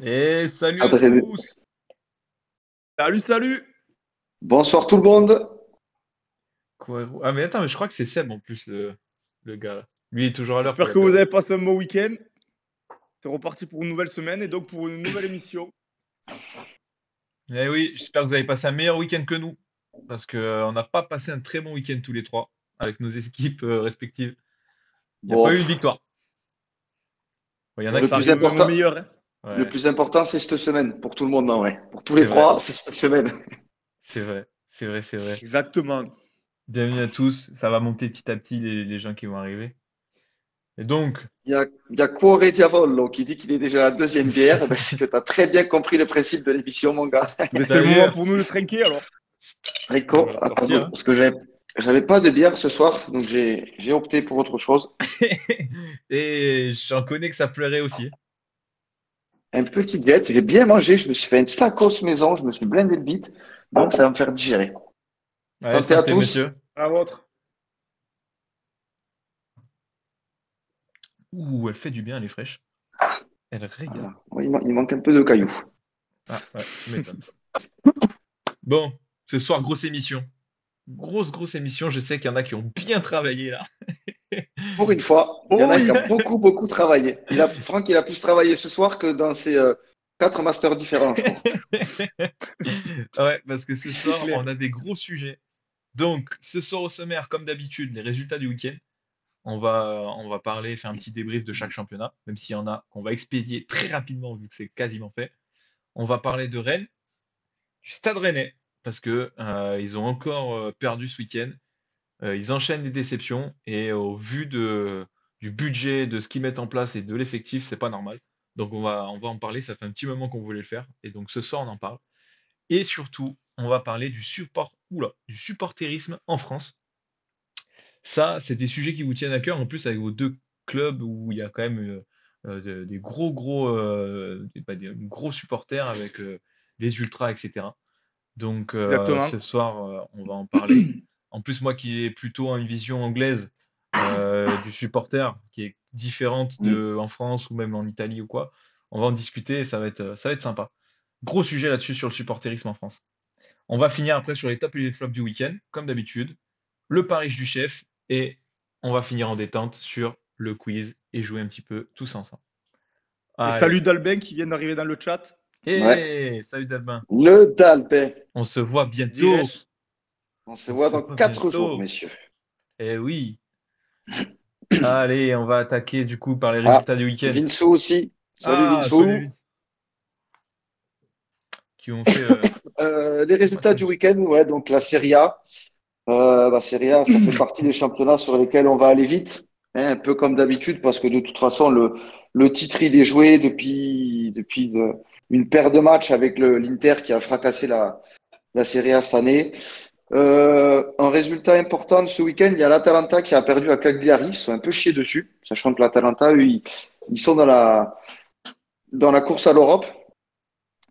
Et salut à Adrien- tous! Salut, salut! Bonsoir tout le monde. Ah mais attends, mais je crois que c'est Seb en plus, le gars là. Lui il est toujours à l'heure pour J'espère que vous l'apéro. avez passé un bon week-end. C'est reparti pour une nouvelle semaine et donc pour une nouvelle émission. Eh oui, j'espère que vous avez passé un meilleur week-end que nous. Parce que on n'a pas passé un très bon week-end tous les trois, avec nos équipes respectives. Il n'y a pas Bon, eu de victoire. Bon, il y en a Bon, le ça qui. plus arrive même au important, meilleur, hein. le Ouais, plus important, c'est cette semaine pour tout le monde, en vrai. Pour tous les c'est vrai, trois, c'est cette semaine. c'est vrai, c'est vrai, c'est vrai. Exactement. Bienvenue à tous, ça va monter petit à petit les gens qui vont arriver. Et donc, Il y a Cuore Diavolo qui dit qu'il est déjà à la deuxième bière. Ben, c'est que tu as très bien compris le principe de l'émission, mon gars. Mais c'est le moment d'ailleurs, pour nous de trinquer alors. on Rico, va attends, sortir, hein. parce que j'avais pas de bière ce soir, donc j'ai opté pour autre chose. Et j'en connais que ça pleurait aussi. Un petit jet, j'ai bien mangé, je me suis fait un tacos maison, je me suis blindé le bite, donc ça va me faire digérer. Ouais, Santé à santé, tous. messieurs. À la vôtre. Ouh, elle fait du bien, elle est fraîche. Elle régale. Voilà. Ouais, il manque un peu de cailloux. Ah, ouais, tu m'étonnes. Bon, ce soir, grosse émission. Grosse émission. Je sais qu'il y en a qui ont bien travaillé là. Pour une fois, il y en Oh a qui a oui! beaucoup travaillé. Franck, il a plus travaillé ce soir que dans ses quatre masters différents, je pense. Ouais, parce que ce C'est soir, clair. on a des gros sujets. Donc, ce soir au sommaire, comme d'habitude, les résultats du week-end. On va parler, faire un petit débrief de chaque championnat, même s'il y en a qu'on va expédier très rapidement vu que c'est quasiment fait. On va parler de Rennes, du Stade Rennais, parce que ils ont encore perdu ce week-end. Ils enchaînent les déceptions et au vu du budget, de ce qu'ils mettent en place et de l'effectif, c'est pas normal. Donc on va en parler. Ça fait un petit moment qu'on voulait le faire et donc ce soir on en parle. Et surtout, on va parler du supporterisme en France. Ça, c'est des sujets qui vous tiennent à cœur. En plus, avec vos deux clubs où il y a quand même des des gros supporters avec des ultras, etc. Donc Exactement. ce soir, on va en parler. En plus, moi qui ai plutôt une vision anglaise du supporter, qui est différente Mm. de en France ou même en Italie ou quoi, on va en discuter et ça va être sympa. Gros sujet là-dessus sur le supporterisme en France. On va finir après sur les tops et les flops du week-end, comme d'habitude, le pari du chef et on va finir en détente sur le quiz et jouer un petit peu tous ensemble. Et Allez. salut Dalben qui vient d'arriver dans le chat. Ouais. Et salut Dalbin. Le Dalbin. On se voit bientôt. Diresh. On se On voit se dans voit 4 jours, bientôt. messieurs. Eh oui. Allez, on va attaquer du coup par les Ah, résultats du week-end. Vinsou aussi. Salut Ah, salut Vinsou. Vince. Qui ont fait Les un match résultats du magnifique. week-end, ouais, donc la Serie A. Serie A, ça fait partie des championnats sur lesquels on va aller vite, hein, un peu comme d'habitude, parce que de toute façon, le titre, il est joué depuis une paire de matchs avec l'Inter qui a fracassé la Serie A cette année. Un résultat important de ce week-end, il y a l'Atalanta qui a perdu à Cagliari. Ils se sont un peu chiés dessus, sachant que l'Atalanta, eux, ils sont dans la course à l'Europe.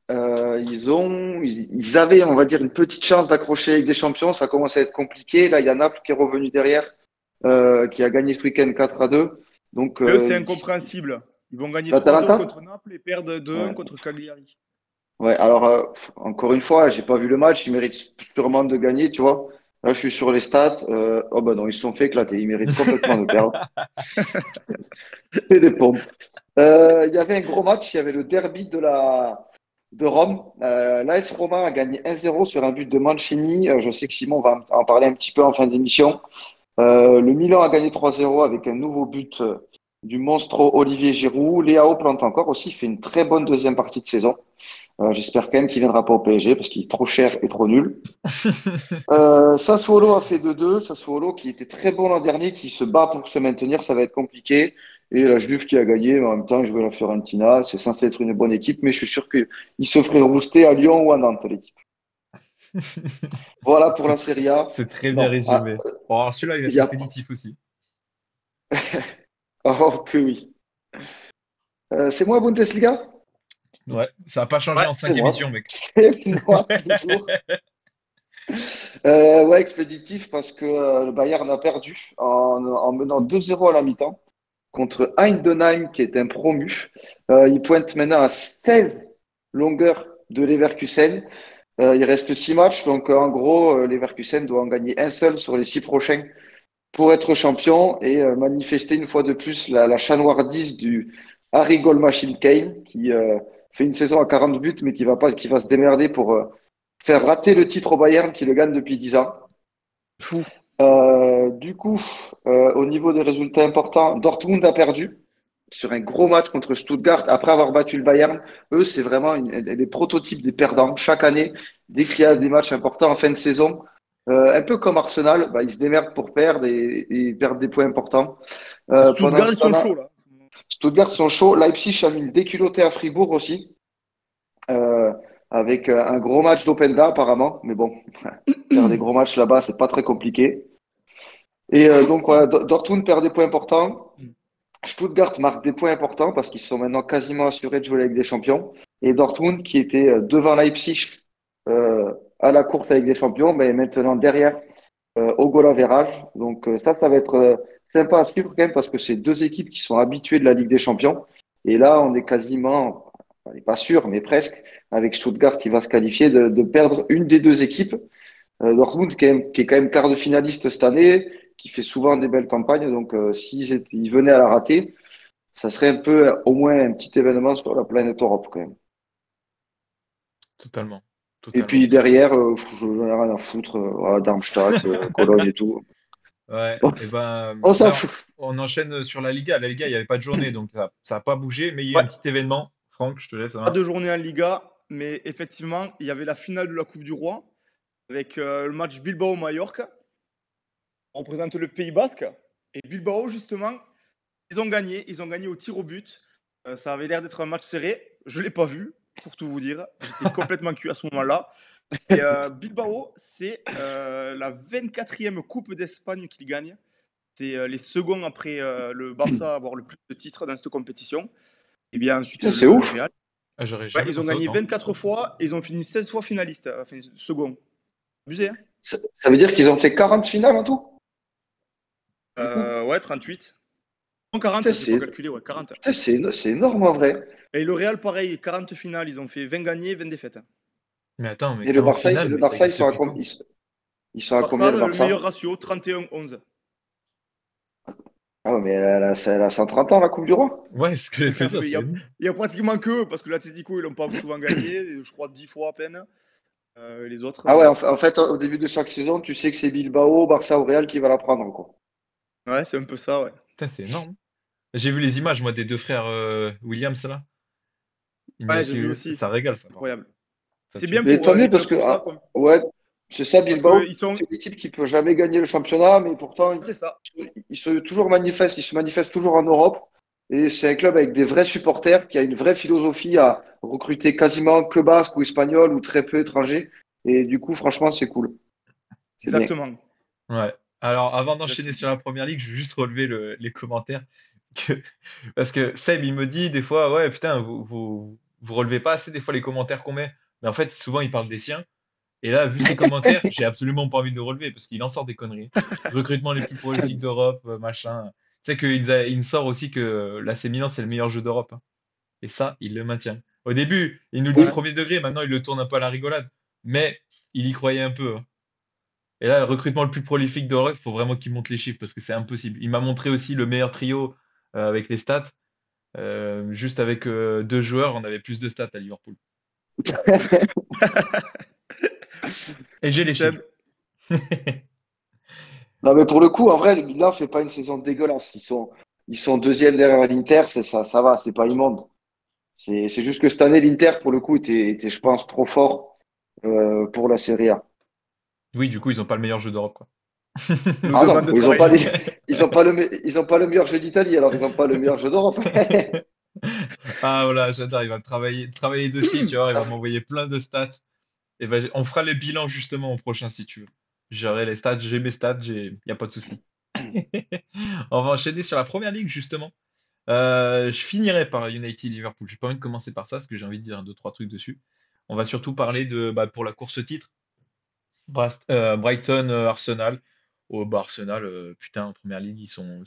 Ils avaient, on va dire, une petite chance d'accrocher avec des champions. Ça commence à être compliqué. Là, il y a Naples qui est revenu derrière, qui a gagné ce week-end 4-2. Donc, Mais eux, c'est incompréhensible. Ils vont gagner 3-0 l'Atalanta? contre Naples et perdre 2-1 Ouais. contre Cagliari. Ouais. Alors, encore une fois, j'ai pas vu le match. Ils méritent sûrement de gagner, tu vois. Là, je suis sur les stats. Oh, ben non, ils se sont fait éclater. Ils méritent complètement de perdre. Et des pompes. Il y avait un gros match. Il y avait le derby de Rome. L'AS Roma a gagné 1-0 sur un but de Mancini. Je sais que Simon va en parler un petit peu en fin d'émission. Le Milan a gagné 3-0 avec un nouveau but du monstre Olivier Giroud. Léao plante encore aussi, il fait une très bonne deuxième partie de saison. J'espère quand même qu'il ne viendra pas au PSG parce qu'il est trop cher et trop nul. Sassuolo a fait 2-2. Sassuolo qui était très bon l'an dernier, qui se bat pour se maintenir, ça va être compliqué. Et la Juve qui a gagné, mais en même temps, je veux la Fiorentina. C'est censé être une bonne équipe, mais je suis sûr qu'ils se feraient rouster à Lyon ou à Nantes, l'équipe. Voilà pour la C'est Serie A. c'est très bien Non, résumé. Bon, alors celui-là, il va il être y a expéditif aussi. oh, que oui. C'est moi, Bundesliga? Ouais, ça n'a pas changé Ouais. en C'est cinq moi. émissions, mec. C'est moi, toujours. Ouais, expéditif parce que le Bayern a perdu en menant 2-0 à la mi-temps contre Heidenheim, qui est un promu. Il pointe maintenant à 16 longueurs de Leverkusen. Il reste 6 matchs, donc en gros, Leverkusen doit en gagner un seul sur les 6 prochains pour être champion et manifester une fois de plus la chanoirdise du Harry Goldmachine Kane, qui fait une saison à 40 buts, mais qui va se démerder pour faire rater le titre au Bayern, qui le gagne depuis 10 ans. Fou. Du coup, au niveau des résultats importants, Dortmund a perdu sur un gros match contre Stuttgart après avoir battu le Bayern. Eux, c'est vraiment des prototypes des perdants. Chaque année, dès qu'il y a des matchs importants en fin de saison, un peu comme Arsenal, bah, ils se démerdent pour perdre et perdent des points importants. Pendant Stuttgart, ce ils sont temps-là, chauds là. Stuttgart sont chauds. Leipzig a mis le déculotté à Fribourg aussi, euh, avec un gros match d'Openda apparemment. Mais bon, faire des gros matchs là-bas, c'est pas très compliqué. Et donc voilà, Dortmund perd des points importants. Stuttgart marque des points importants parce qu'ils sont maintenant quasiment assurés de jouer avec des champions. Et Dortmund, qui était devant Leipzig à la course avec des champions, mais est maintenant derrière au goal average. Donc ça va être sympa à suivre quand même parce que c'est deux équipes qui sont habituées de la Ligue des Champions. Et là, on est quasiment, on n'est pas sûr, mais presque, avec Stuttgart qui va se qualifier de perdre une des deux équipes. Dortmund qui est quand même quart de finaliste cette année, qui fait souvent des belles campagnes. Donc ils venaient à la rater, ça serait un peu au moins un petit événement sur la planète Europe quand même. Totalement. Et Totalement. puis derrière, je n'en ai rien à foutre, voilà, Darmstadt, Cologne et tout. Ouais, On, et ben on s'en là, fout. on enchaîne sur la Liga. La Liga, il n'y avait pas de journée, donc ça n'a pas bougé, mais il y a eu un Ouais, petit événement. Franck, je te laisse la pas main. de journée en Liga, mais effectivement, il y avait la finale de la Coupe du Roi avec le match Bilbao-Mallorca. On représente le Pays Basque. Et Bilbao, justement, ils ont gagné au tir au but. Ça avait l'air d'être un match serré. Je ne l'ai pas vu, pour tout vous dire. J'étais complètement cuit à ce moment-là. Et Bilbao, c'est la 24e Coupe d'Espagne qu'ils gagnent. C'est les seconds après le Barça à avoir le plus de titres dans cette compétition. Et bien ensuite Putain, c'est le ouf. Real. Ah, j'aurais Ouais, jamais ils ont pensé à gagné autant. 24 fois. Ils ont fini 16 fois finalistes, enfin second. Abusé, hein. Ça veut dire qu'ils ont fait 40 finales en tout, du coup. Ouais, 38. Non, Putain, 40, j'ai pas calculé, ouais, 40. putain, c'est énorme en vrai. Et le Real, pareil, 40 finales. Ils ont fait 20 gagnés, 20 défaites. Mais attends, mais Et le 40 Barça, finales, le mais ça Barça, existe depuis quand? ils sont à Barça, combien le le meilleur Barça? ratio, 31-11. Ah ouais, mais elle a 130 ans, la Coupe du Roi. Ouais, ce que je veux dire, Mais c'est. il y a pratiquement que eux, parce que l'Atlético, ils l'ont pas souvent gagné, je crois 10 fois à peine. Les autres, Ah ouais, non. en fait, au début de chaque saison, tu sais que c'est Bilbao, Barça ou Real qui va la prendre, quoi. Ouais, c'est un peu ça, ouais. Putain, c'est énorme. J'ai vu les images, moi, des deux frères Williams, là. Ouais, j'ai vu aussi. Ça régale, ça, par contre. Incroyable. Ça C'est tue. bien Mais pour tant mieux les parce clubs que, comme ça, ah, quoi. ouais, c'est ça, Parce Bilbao, qu'ils sont. c'est une équipe qui peut jamais gagner le championnat, mais pourtant, C'est ça. ils se manifestent toujours en Europe. Et c'est un club avec des vrais supporters qui a une vraie philosophie à recruter quasiment que basque ou espagnol ou très peu étrangers. Et du coup, franchement, c'est cool. C'est bien. Exactement. Ouais. Alors, avant d'enchaîner Exactement. sur la première ligue, je vais juste relever les commentaires. que- Parce que Seb, il me dit des fois, ouais, putain, vous relevez pas assez des fois les commentaires qu'on met. Mais en fait, souvent, il parle des siens. Et là, vu ses commentaires, j'ai absolument pas envie de le relever parce qu'il en sort des conneries. Recrutement les plus prolifiques d'Europe, machin. Tu sais qu'il sort aussi que l'AC Milan, c'est le meilleur jeu d'Europe, hein. Et ça, il le maintient. Au début, il nous le dit Oui. premier degré, maintenant, il le tourne un peu à la rigolade. Mais il y croyait un peu, hein. Et là, le recrutement le plus prolifique d'Europe, il faut vraiment qu'il monte les chiffres parce que c'est impossible. Il m'a montré aussi le meilleur trio avec les stats. Juste avec deux joueurs, on avait plus de stats à Liverpool. Et j'ai les chiffres. Système. Non, mais pour le coup, en vrai, le Milan fait pas une saison dégueulasse. Ils sont deuxième derrière l'Inter, ça va, c'est pas immonde. C'est juste que cette année, l'Inter, pour le coup, était, je pense, trop fort pour la Serie A. Oui, du coup, ils n'ont pas le meilleur jeu d'Europe, quoi. Nous Ah non, demande de ils ont travailler pas le les, dos. ils ont pas le meilleur jeu d'Italie, alors ils ont pas le meilleur jeu d'Europe. Ah voilà, j'adore, il va travailler dessus, tu vois, il va m'envoyer plein de stats. Et ben, on fera les bilans justement au prochain si tu veux. J'aurai les stats, j'ai mes stats, il n'y a pas de souci. On va enchaîner sur la première ligue justement. Je finirai par United Liverpool. J'ai pas envie de commencer par ça parce que j'ai envie de dire deux, trois trucs dessus. On va surtout parler de pour la course au titre. Brighton Arsenal. Arsenal, putain, en première ligue, ils sont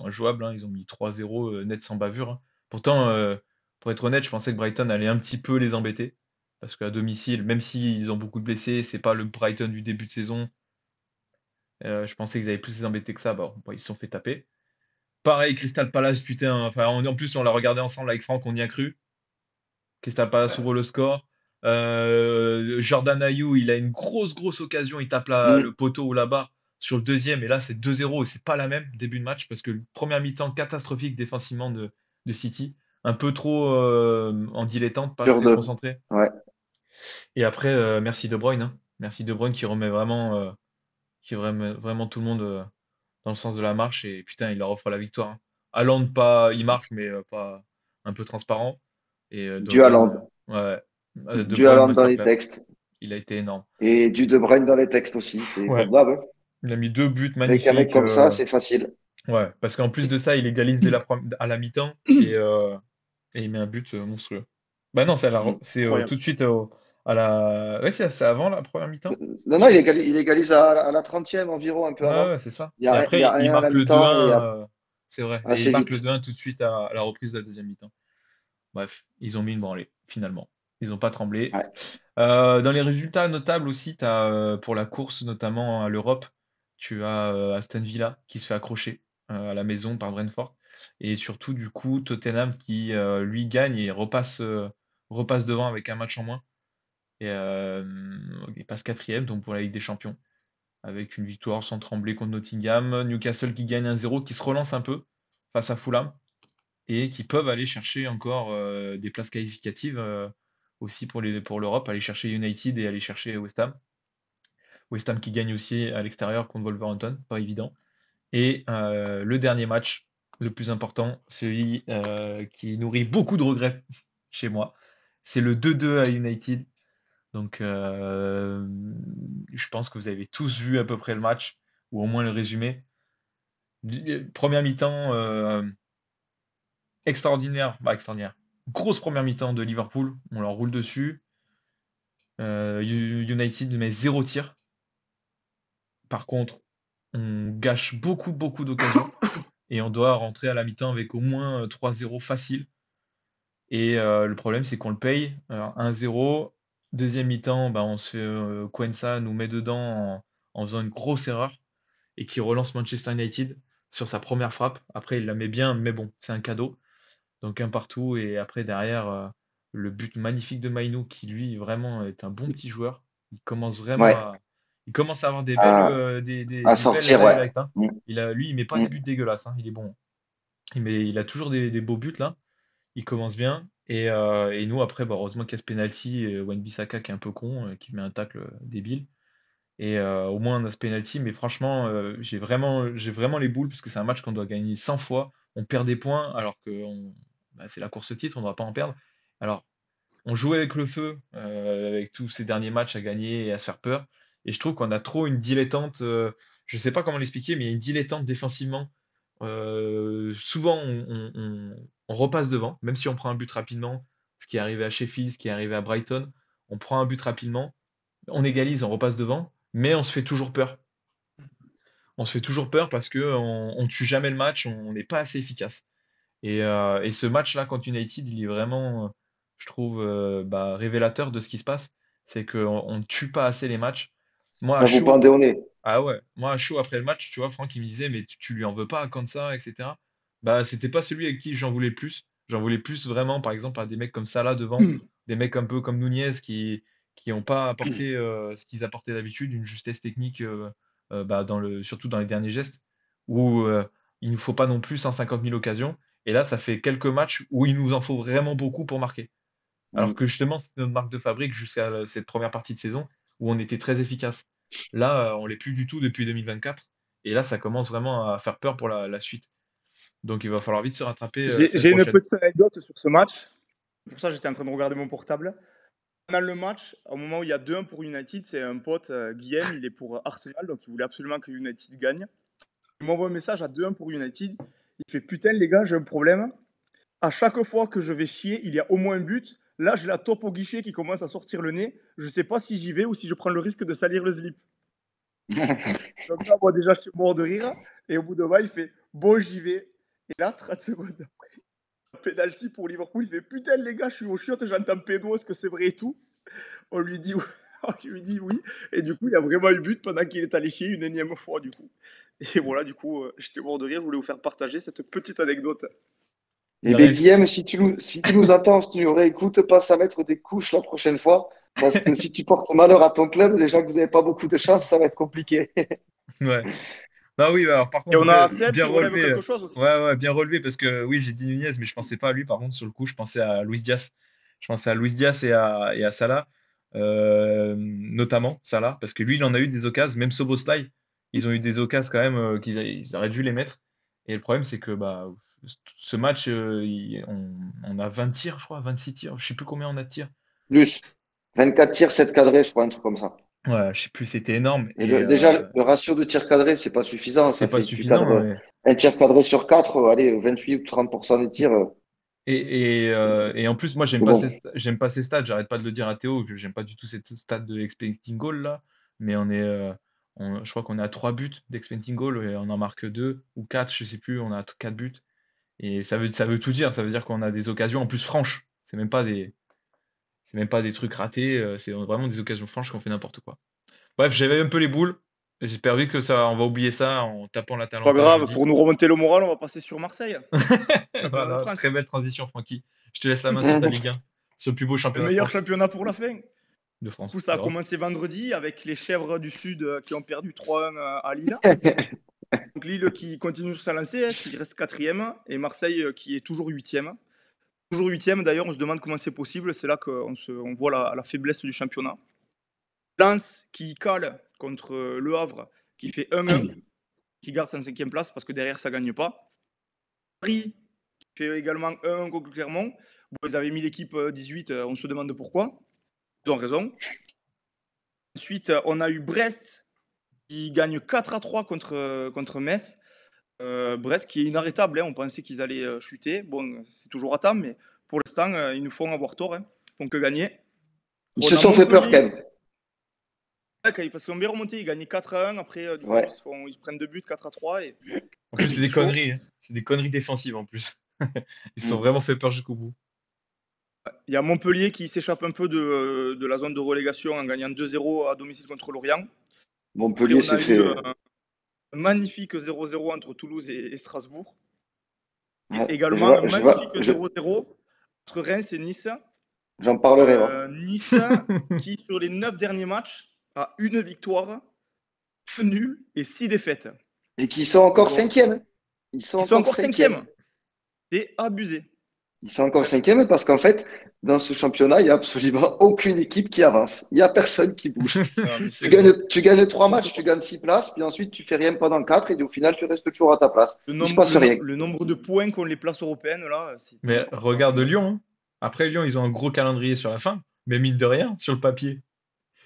injouables, hein. Ils ont mis 3-0 net sans bavure, hein. Pourtant, pour être honnête, je pensais que Brighton allait un petit peu les embêter. Parce qu'à domicile, même s'ils ont beaucoup de blessés, c'est pas le Brighton du début de saison. Je pensais qu'ils allaient plus les embêter que ça. Bon, ils se sont fait taper. Pareil, Crystal Palace, putain. Enfin, en plus, on l'a regardé ensemble avec Franck, on y a cru. Crystal Palace ouvre le score. Jordan Ayew, il a une grosse occasion. Il tape le Mm. poteau ou la barre sur le deuxième. Et là, c'est 2-0. Et c'est pas la même début de match. Parce que le premier mi-temps catastrophique défensivement de City. Un peu trop en dilettante, pas Sur très deux. concentré. Ouais. Et après, merci De Bruyne, hein. Merci De Bruyne qui remet vraiment tout le monde dans le sens de la marche. Et putain, il leur offre la victoire, hein. Haaland, pas, il marque, mais pas un peu transparent. Et Du Haaland. Ouais, De Du Bruyne, Haaland dans les masterclass. textes. Il a été énorme. Et du De Bruyne dans les textes aussi. C'est Ouais, comme d'hab, hein. il a mis 2 buts Avec un mec magnifiques. comme ça, c'est facile. Ouais, parce qu'en plus de ça, il égalise à la mi-temps et il met un but monstrueux. Bah non, Mm. c'est Incroyable. tout de suite à la. Ouais, c'est avant la première mi-temps, Non, je non, pense. il égalise à la 30e environ, un peu Ouais, avant. ouais, c'est ça. Il y a, Et il y a après, il un à marque la le mi-temps et 2-1, c'est vrai. Et il assez marque le vite. 2-1 tout de suite à la reprise de la deuxième mi-temps. Bref, ils ont mis une branlée, finalement. Ils n'ont pas tremblé. Ouais. Dans les résultats notables aussi, pour la course, notamment à l'Europe, tu as Aston Villa qui se fait accrocher à la maison par Brentford. Et surtout, du coup, Tottenham qui, lui, gagne et repasse devant avec un match en moins. Et il passe quatrième, donc pour la Ligue des Champions, avec une victoire sans trembler contre Nottingham. Newcastle qui gagne 1-0, qui se relance un peu face à Fulham et qui peuvent aller chercher encore des places qualificatives aussi pour l'Europe, aller chercher United et aller chercher West Ham. West Ham qui gagne aussi à l'extérieur contre Wolverhampton, pas évident. Et le dernier match, le plus important, celui qui nourrit beaucoup de regrets chez moi, c'est le 2-2 à United. Donc je pense que vous avez tous vu à peu près le match, ou au moins le résumé. Première mi-temps, extraordinaire. Grosse première mi-temps de Liverpool, on leur roule dessus. United met 0 tir. Par contre, on gâche beaucoup d'occasions et on doit rentrer à la mi-temps avec au moins 3-0 facile. Et le problème, c'est qu'on le paye. Alors, 1-0. Deuxième mi-temps, bah, on se fait, Quensa nous met dedans en faisant une grosse erreur et qui relance Manchester United sur sa première frappe. Après, il la met bien, mais bon, c'est un cadeau. Donc un partout et après derrière le but magnifique de Mainu qui lui vraiment est un bon petit joueur. Il commence vraiment Ouais. il commence à avoir À, à des belles sortir, ouais. highlights, hein. Mm. Il met pas des buts Mm. dégueulasses, hein. Il est bon. Il a toujours des beaux buts là. Il commence bien et nous après bah, heureusement qu'il y a ce penalty Wan-Bissaka qui est un peu con qui met un tacle débile. Et au moins on a ce penalty, mais franchement, j'ai vraiment les boules parce que c'est un match qu'on doit gagner 100 fois. On perd des points alors que bah, c'est la course au titre, on ne doit pas en perdre. Alors, on jouait avec le feu, avec tous ces derniers matchs à gagner et à se faire peur. Et je trouve qu'on a trop une dilettante, je ne sais pas comment l'expliquer, mais il y a une dilettante défensivement. Souvent, on repasse devant, même si on prend un but rapidement, ce qui est arrivé à Sheffield, ce qui est arrivé à Brighton, on prend un but rapidement, on égalise, on repasse devant, mais on se fait toujours peur. On se fait toujours peur parce que on tue jamais le match, on n'est pas assez efficace. Et ce match-là contre United, il est vraiment, je trouve, bah, révélateur de ce qui se passe. C'est qu'on ne tue pas assez les matchs. Moi, à Ça vous chaud, pendait au nez. ah ouais, moi, à chaud après le match, tu vois, Franck, il me disait, mais tu lui en veux pas à ça, etc. Bah, c'était pas celui avec qui j'en voulais le plus. J'en voulais plus vraiment, par exemple, à des mecs comme Salah devant, des mecs un peu comme Nunez qui n'ont pas apporté ce qu'ils apportaient d'habitude, une justesse technique, bah, surtout dans les derniers gestes, où il ne faut pas non plus 150 000 occasions. Et là, ça fait quelques matchs où il nous en faut vraiment beaucoup pour marquer. Alors Mm. que justement, c'était notre marque de fabrique jusqu'à cette première partie de saison où on était très efficace. Là, on l'est plus du tout depuis 2024. Et là, ça commence vraiment à faire peur pour la suite. Donc, il va falloir vite se rattraper la semaine J'ai une prochaine. petite anecdote sur ce match. Pour ça, j'étais en train de regarder mon portable. Pendant le match, au moment où il y a 2-1 pour United, c'est un pote, Guillaume, il est pour Arsenal, donc il voulait absolument que United gagne. Il m'envoie un message à 2-1 pour United. Il fait putain, les gars, j'ai un problème. À chaque fois que je vais chier, il y a au moins un but. Là, j'ai la taupe au guichet qui commence à sortir le nez. Je sais pas si j'y vais ou si je prends le risque de salir le slip. Donc là, moi, déjà, je suis mort de rire. Et au bout d'un moment, il fait bon, j'y vais. Et là, 30 secondes après, penalty pour Liverpool. Il fait putain, les gars, je suis au chiottes, j'entends pédo, est-ce que c'est vrai et tout? On lui dit, on lui dit oui. Et du coup, il y a vraiment eu but pendant qu'il est allé chier une énième fois, du coup. Et voilà, du coup, j'étais mort de rire. Je voulais vous faire partager cette petite anecdote. Eh Il bien, reste. Guillaume, si tu nous entends, si tu nous réécoutes, passe à mettre des couches la prochaine fois. Parce que si tu portes malheur à ton club, déjà que vous n'avez pas beaucoup de chance, ça va être compliqué. Ouais. Ah oui, alors par Et contre, on a Seb bien qui relève relevé. quelque chose aussi. Ouais, ouais, bien relevé parce que oui, j'ai dit Nunez, mais je pensais pas à lui. Par contre, sur le coup, je pensais à Luis Diaz. Je pensais à Luis Diaz et à Salah, notamment Salah, parce que lui, il en a eu des occasions, même Soboslai, ils ont eu des occasions quand même ils auraient dû les mettre. Et le problème, c'est que bah, ce match, on a 20 tirs, je crois, 26 tirs, je sais plus combien on a de tirs. Plus 24 tirs, 7 cadrés, je crois, un truc comme ça. Ouais, je sais plus, c'était énorme. Et Et déjà, le ratio de tirs cadrés, c'est pas suffisant. c'est Ça pas fait, tu suffisant, cadres ouais. un tir cadré sur 4, allez, 28 ou 30% des tirs, Et en plus, moi, c'est bon. j'aime pas ces stats. J'arrête pas de le dire à Théo que j'aime pas du tout cette stat de expecting goal là. Mais je crois qu'on est à 3 buts d'expecting goal et on en marque 2 ou 4, je sais plus. On a 4 buts. Et ça veut tout dire. Ça veut dire qu'on a des occasions en plus franches. C'est même pas des trucs ratés. C'est vraiment des occasions franches qu'on fait n'importe quoi. Bref, j'avais un peu les boules. J'espère vite que on va oublier ça en tapant la Pas Talenta grave, jeudi. pour nous remonter le moral, on va passer sur Marseille, championnat de Voilà, France. très belle transition, Francky. Je te laisse la main sur ta Ligue 1, sur le plus beau Le championnat de meilleur France, championnat pour la fin. Du de France, coup, ça a d'Europe. commencé vendredi avec les Chèvres du Sud qui ont perdu 3-1 à Lille. Donc Lille qui continue sur sa lancée, qui reste quatrième, et Marseille qui est toujours huitième. Toujours huitième, d'ailleurs, on se demande comment c'est possible. C'est là qu'on voit la faiblesse du championnat. Lens qui cale contre Le Havre, qui fait 1-1, qui garde sa cinquième place parce que derrière, ça ne gagne pas. Paris qui fait également 1-1 contre Clermont. Bon, ils avaient mis l'équipe 18, on se demande pourquoi. Ils ont raison. Ensuite, on a eu Brest qui gagne 4-3 contre Metz. Brest qui est inarrêtable, hein. On pensait qu'ils allaient chuter. Bon, c'est toujours à temps, mais pour l'instant, ils nous font avoir tort. Hein. Ils font que gagner. Ils On se a sont fait peur quand Montpellier, même. parce qu'ils ont bien remonté, ils gagnaient 4-1. Après, du coup, Ouais. ils se prennent 2 buts, 4-3. Et En plus, c'est des chaud. conneries, hein. C'est des conneries défensives en plus. Ils se sont Mm. vraiment fait peur jusqu'au bout. Il y a Montpellier qui s'échappe un peu de la zone de relégation en gagnant 2-0 à domicile contre Lorient. Après, Montpellier on a s'est eu fait. un magnifique 0-0 entre Toulouse et Strasbourg. Et Ouais. également un magnifique 0-0 entre Reims et Nice. J'en parlerai, moi. Nice qui, sur les 9 derniers matchs, a une victoire, 2 nuls et 6 défaites. Et qui sont encore Bon. cinquièmes. Ils sont Ils sont encore cinquièmes. 5e. C'est abusé. Ils sont encore cinquièmes parce qu'en fait, dans ce championnat, il n'y a absolument aucune équipe qui avance. Il n'y a personne qui bouge. Ah, mais Tu c'est vrai. gagnes 3 matchs, tu gagnes 6 places, puis ensuite tu fais rien pendant 4 et au final tu restes toujours à ta place. Le Il ne se passe rien. nombre de points qu'ont les places européennes, là, c'est Mais n'importe quoi. regarde Lyon, hein. Après Lyon, ils ont un gros calendrier sur la fin. Mais mine de rien, sur le papier,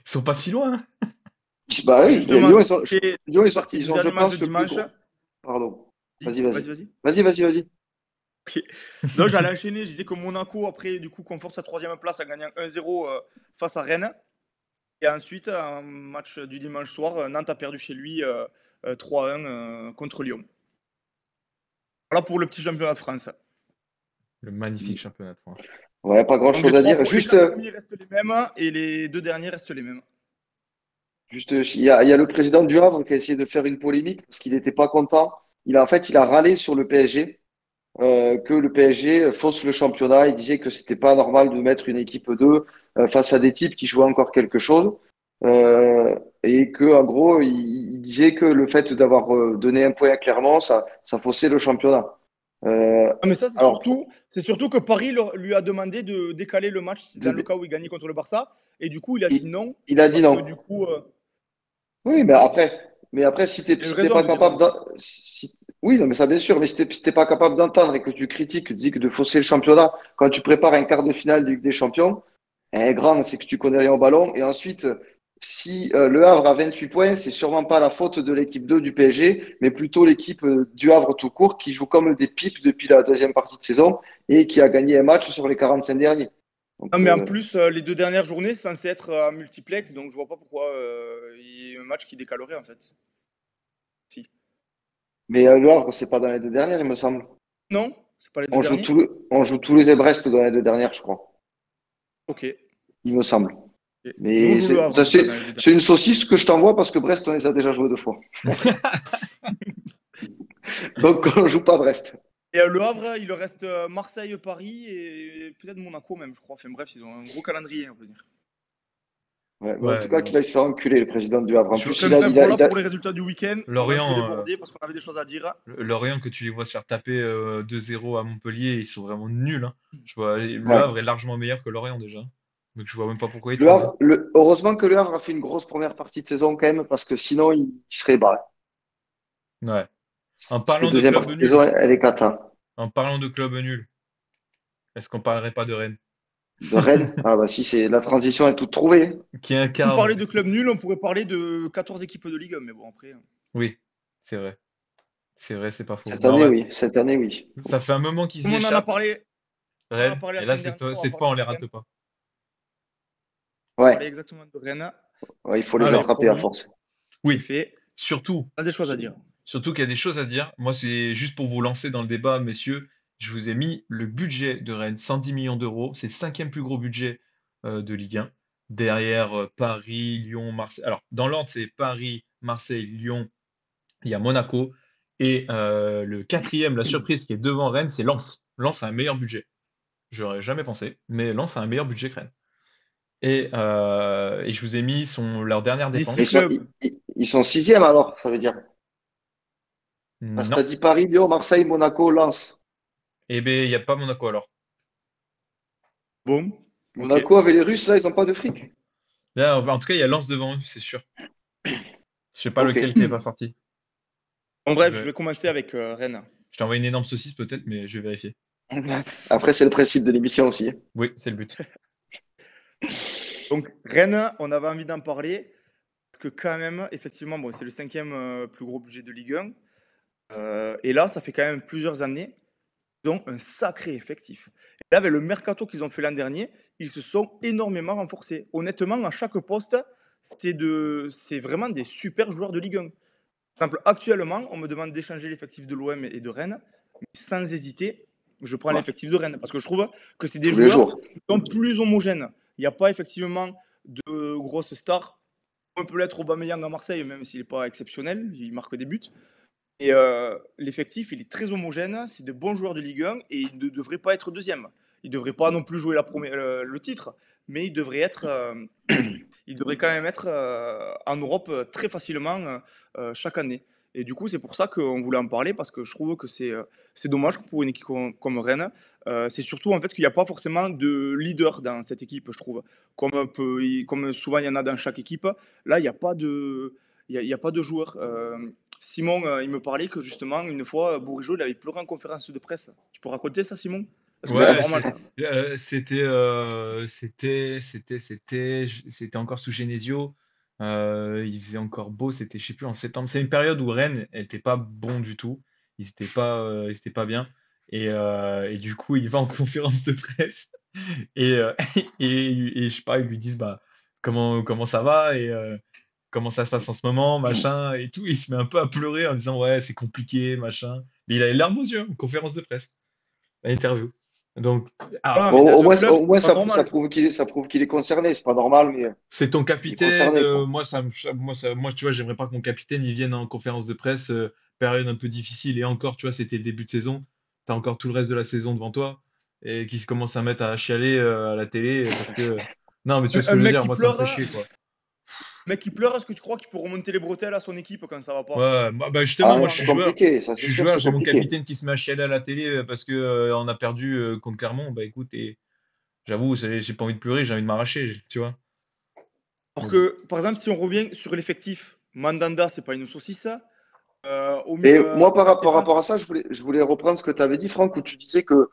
ils sont pas si loin, hein. Bah oui, Justement, Lyon, c'est Lyon, parti du ils ont, je dernier match pense, de le plus dimanche. gros. Pardon. Vas-y. Vas-y. Vas-y. Ok. Là, j'allais enchaîner. Je disais que Monaco, après, du coup, conforte sa 3e place en gagnant 1-0 face à Rennes. Et ensuite, un match du dimanche soir, Nantes a perdu chez lui 3-1 contre Lyon. Voilà pour le petit championnat de France. Le magnifique championnat de France. Ouais, pas grand Donc, chose les à dire. 4 premiers restent les mêmes et les 2 derniers restent les mêmes. Il y a le président du Havre qui a essayé de faire une polémique parce qu'il n'était pas content. En fait, il a râlé sur le PSG, que le PSG fausse le championnat. Il disait que c'était pas normal de mettre une équipe 2 face à des types qui jouaient encore quelque chose. Et que, en gros, il disait que le fait d'avoir donné un point à Clermont, ça faussait le championnat. Mais ça, c'est Alors, surtout que Paris lui a demandé de décaler le match dans le de- cas où il gagnait contre le Barça. Et du coup, il a dit non. il a dit Parce que non. du coup, Oui, mais après, si il y a une t'es raison, pas évidemment. capable oui, non, mais ça, bien sûr, mais si t'es pas capable d'entendre et que tu critiques, tu dis que de fausser le championnat quand tu prépares un quart de finale de Ligue des Champions, grand, c'est que tu connais rien au ballon. Et ensuite, si Le Havre a 28 points, c'est sûrement pas la faute de l'équipe 2 du PSG, mais plutôt l'équipe du Havre tout court qui joue comme des pipes depuis la deuxième partie de saison et qui a gagné un match sur les 45 derniers. Donc, Non, mais en plus, les 2 dernières journées, c'est censé être en multiplex, donc je vois pas pourquoi il y ait un match qui décalerait en fait. Si. mais Le Havre, c'est pas dans les 2 dernières, il me semble. Non? C'est pas les 2 derniers? On joue Toulouse et Brest dans les 2 dernières, je crois. Ok. Il me semble. Ok. Nous, on Mais joue le Havre en ça, tout cas dans les 2 derniers. c'est une saucisse que je t'envoie parce que Brest, on les a déjà joués 2 fois. Donc, on joue pas Brest. Et le Havre, il leur reste Marseille, Paris et peut-être Monaco même, je crois. Enfin bref, ils ont un gros calendrier, on peut dire. Ouais, mais en Ouais, tout cas, qu'il aille se faire enculer, le président du Havre. En plus, Enfin bref, voilà pour les résultats du week-end. On a un peu Lorient, débordé parce qu'on avait des choses à dire. Lorient, que tu les vois se faire taper 2-0 à Montpellier, ils sont vraiment nuls, hein. Je vois, Le Ouais. Havre est largement meilleur que Lorient déjà. Donc je vois même pas pourquoi ils Le tournent. Havre, heureusement que Le Havre a fait une grosse première partie de saison quand même, parce que sinon, il serait bas. Ouais. En Parce que parlant de deuxième club partie de saison, nul, elle est cata. en parlant de club nul, est-ce qu'on parlerait pas de Rennes? De Rennes, ah bah si, c'est la transition est toute trouvée. Qui On incarne. parlait de club nul, on pourrait parler de 14 équipes de Ligue 1, mais bon, après. Oui, c'est vrai. C'est vrai, c'est pas faux. Cette Non, année, ouais. oui. Cette année, oui. Ça fait un moment qu'ils Comme y échappent, on en a Rennes. parlé Et la là, semaine dernière, on va cette fois, on parler les de Rennes. rate pas. On va Ouais, parler exactement de Rennes. ouais, il faut les Alors, attraper à Promis, force. c'est oui, fait. surtout, On a des choses à dire. surtout qu'il y a des choses à dire. Moi, c'est juste pour vous lancer dans le débat, messieurs. Je vous ai mis le budget de Rennes, 110 millions d'euros. C'est le cinquième plus gros budget de Ligue 1. Derrière Paris, Lyon, Marseille. Alors, dans l'ordre, c'est Paris, Marseille, Lyon. Il y a Monaco. Et le quatrième, la surprise qui est devant Rennes, c'est Lens. Lens a un meilleur budget. J'aurais jamais pensé, mais Lens a un meilleur budget que Rennes. Et je vous ai mis leur dernière Mais D'ici défense. club. ils sont sixième alors, ça veut dire. Parce que Non. t'as dit Paris, Lyon, Marseille, Monaco, Lens. Eh bien, il n'y a pas Monaco alors. Bon, ok. Monaco avec les Russes, là, ils ont pas de fric. Là, en tout cas, il y a Lens devant eux, c'est sûr. Je sais pas Ok. lequel qui n'est pas sorti. En Je bref, je vais, vais commencer avec Rennes. je t'envoie une énorme saucisse peut-être, mais je vais vérifier. Après, c'est le principe de l'émission aussi. Oui, c'est le but. Donc, Rennes, on avait envie d'en parler. Parce que quand même, effectivement, bon, c'est le 5e plus gros budget de Ligue 1. Et là, ça fait quand même plusieurs années qu'ils ont un sacré effectif. Et là, avec le mercato qu'ils ont fait l'an dernier, ils se sont énormément renforcés. Honnêtement, à chaque poste, c'est vraiment des super joueurs de Ligue 1. Par exemple, actuellement, on me demande d'échanger l'effectif de l'OM et de Rennes. Mais sans hésiter, je prends Ouais. l'effectif de Rennes. Parce que je trouve que c'est des Tous les joueurs jours. qui sont plus homogènes. Il n'y a pas effectivement de grosses stars. On peut l'être Aubameyang à Marseille, même s'il n'est pas exceptionnel, il marque des buts. Et l'effectif, il est très homogène, c'est de bons joueurs de Ligue 1 et il ne devrait pas être deuxième. Il ne devrait pas non plus jouer le titre, mais il devrait quand même être en Europe très facilement chaque année. Et du coup, c'est pour ça qu'on voulait en parler, parce que je trouve que c'est dommage pour une équipe comme Rennes. C'est surtout en fait qu'il n'y a pas forcément de leader dans cette équipe, je trouve. Comme souvent il y en a dans chaque équipe, là, il y a pas de joueur. Simon, il me parlait que justement, une fois, Bourigeaud, il avait pleuré en conférence de presse. Tu peux raconter ça, Simon? Parce que c'est Ouais, normal, ça. c'était encore sous Genesio. Il faisait encore beau, c'était, je sais plus, en septembre. C'est une période où Rennes était pas bon du tout. Ils étaient pas bien. Et du coup, il va en conférence de presse. Et, euh, et je sais pas, ils lui disent bah, comment ça va et comment ça se passe en ce moment, machin, et tout. Il se met un peu à pleurer en disant ouais, c'est compliqué, machin. Mais il a les larmes aux yeux, en conférence de presse, à l'interview. Donc, alors, Ah, Bon, mais dans un club, au moins c'est pas ça normal. prouve ça prouve qu'il est concerné. C'est pas normal, mais c'est ton il est capitaine. concerné, quoi. Moi, tu vois, j'aimerais pas que mon capitaine il vienne en conférence de presse, période un peu difficile. Et encore, tu vois, c'était le début de saison. T'as encore tout le reste de la saison devant toi et qui se commence à mettre à chialer à la télé parce que. Non, mais tu vois ce Un que je veux mec dire. qui Moi, ça me pleure, ferait chier, quoi. est-ce que tu crois qu'il peut remonter les bretelles à son équipe quand ça va pas? Ouais, bah justement, Ah, moi, je c'est suis joueur. compliqué, ça Je c'est suis sûr, joueur. c'est J'ai mon compliqué. capitaine qui se met à chialer à la télé parce que on a perdu contre Clermont. Bah écoute, et j'avoue, j'ai pas envie de pleurer, j'ai envie de m'arracher, tu vois. Alors Mais bon. que, par exemple, si on revient sur l'effectif, Mandanda, c'est pas une saucisse. Et moi, En par défense, rapport à ça, je voulais reprendre ce que tu avais dit, Franck, où tu disais que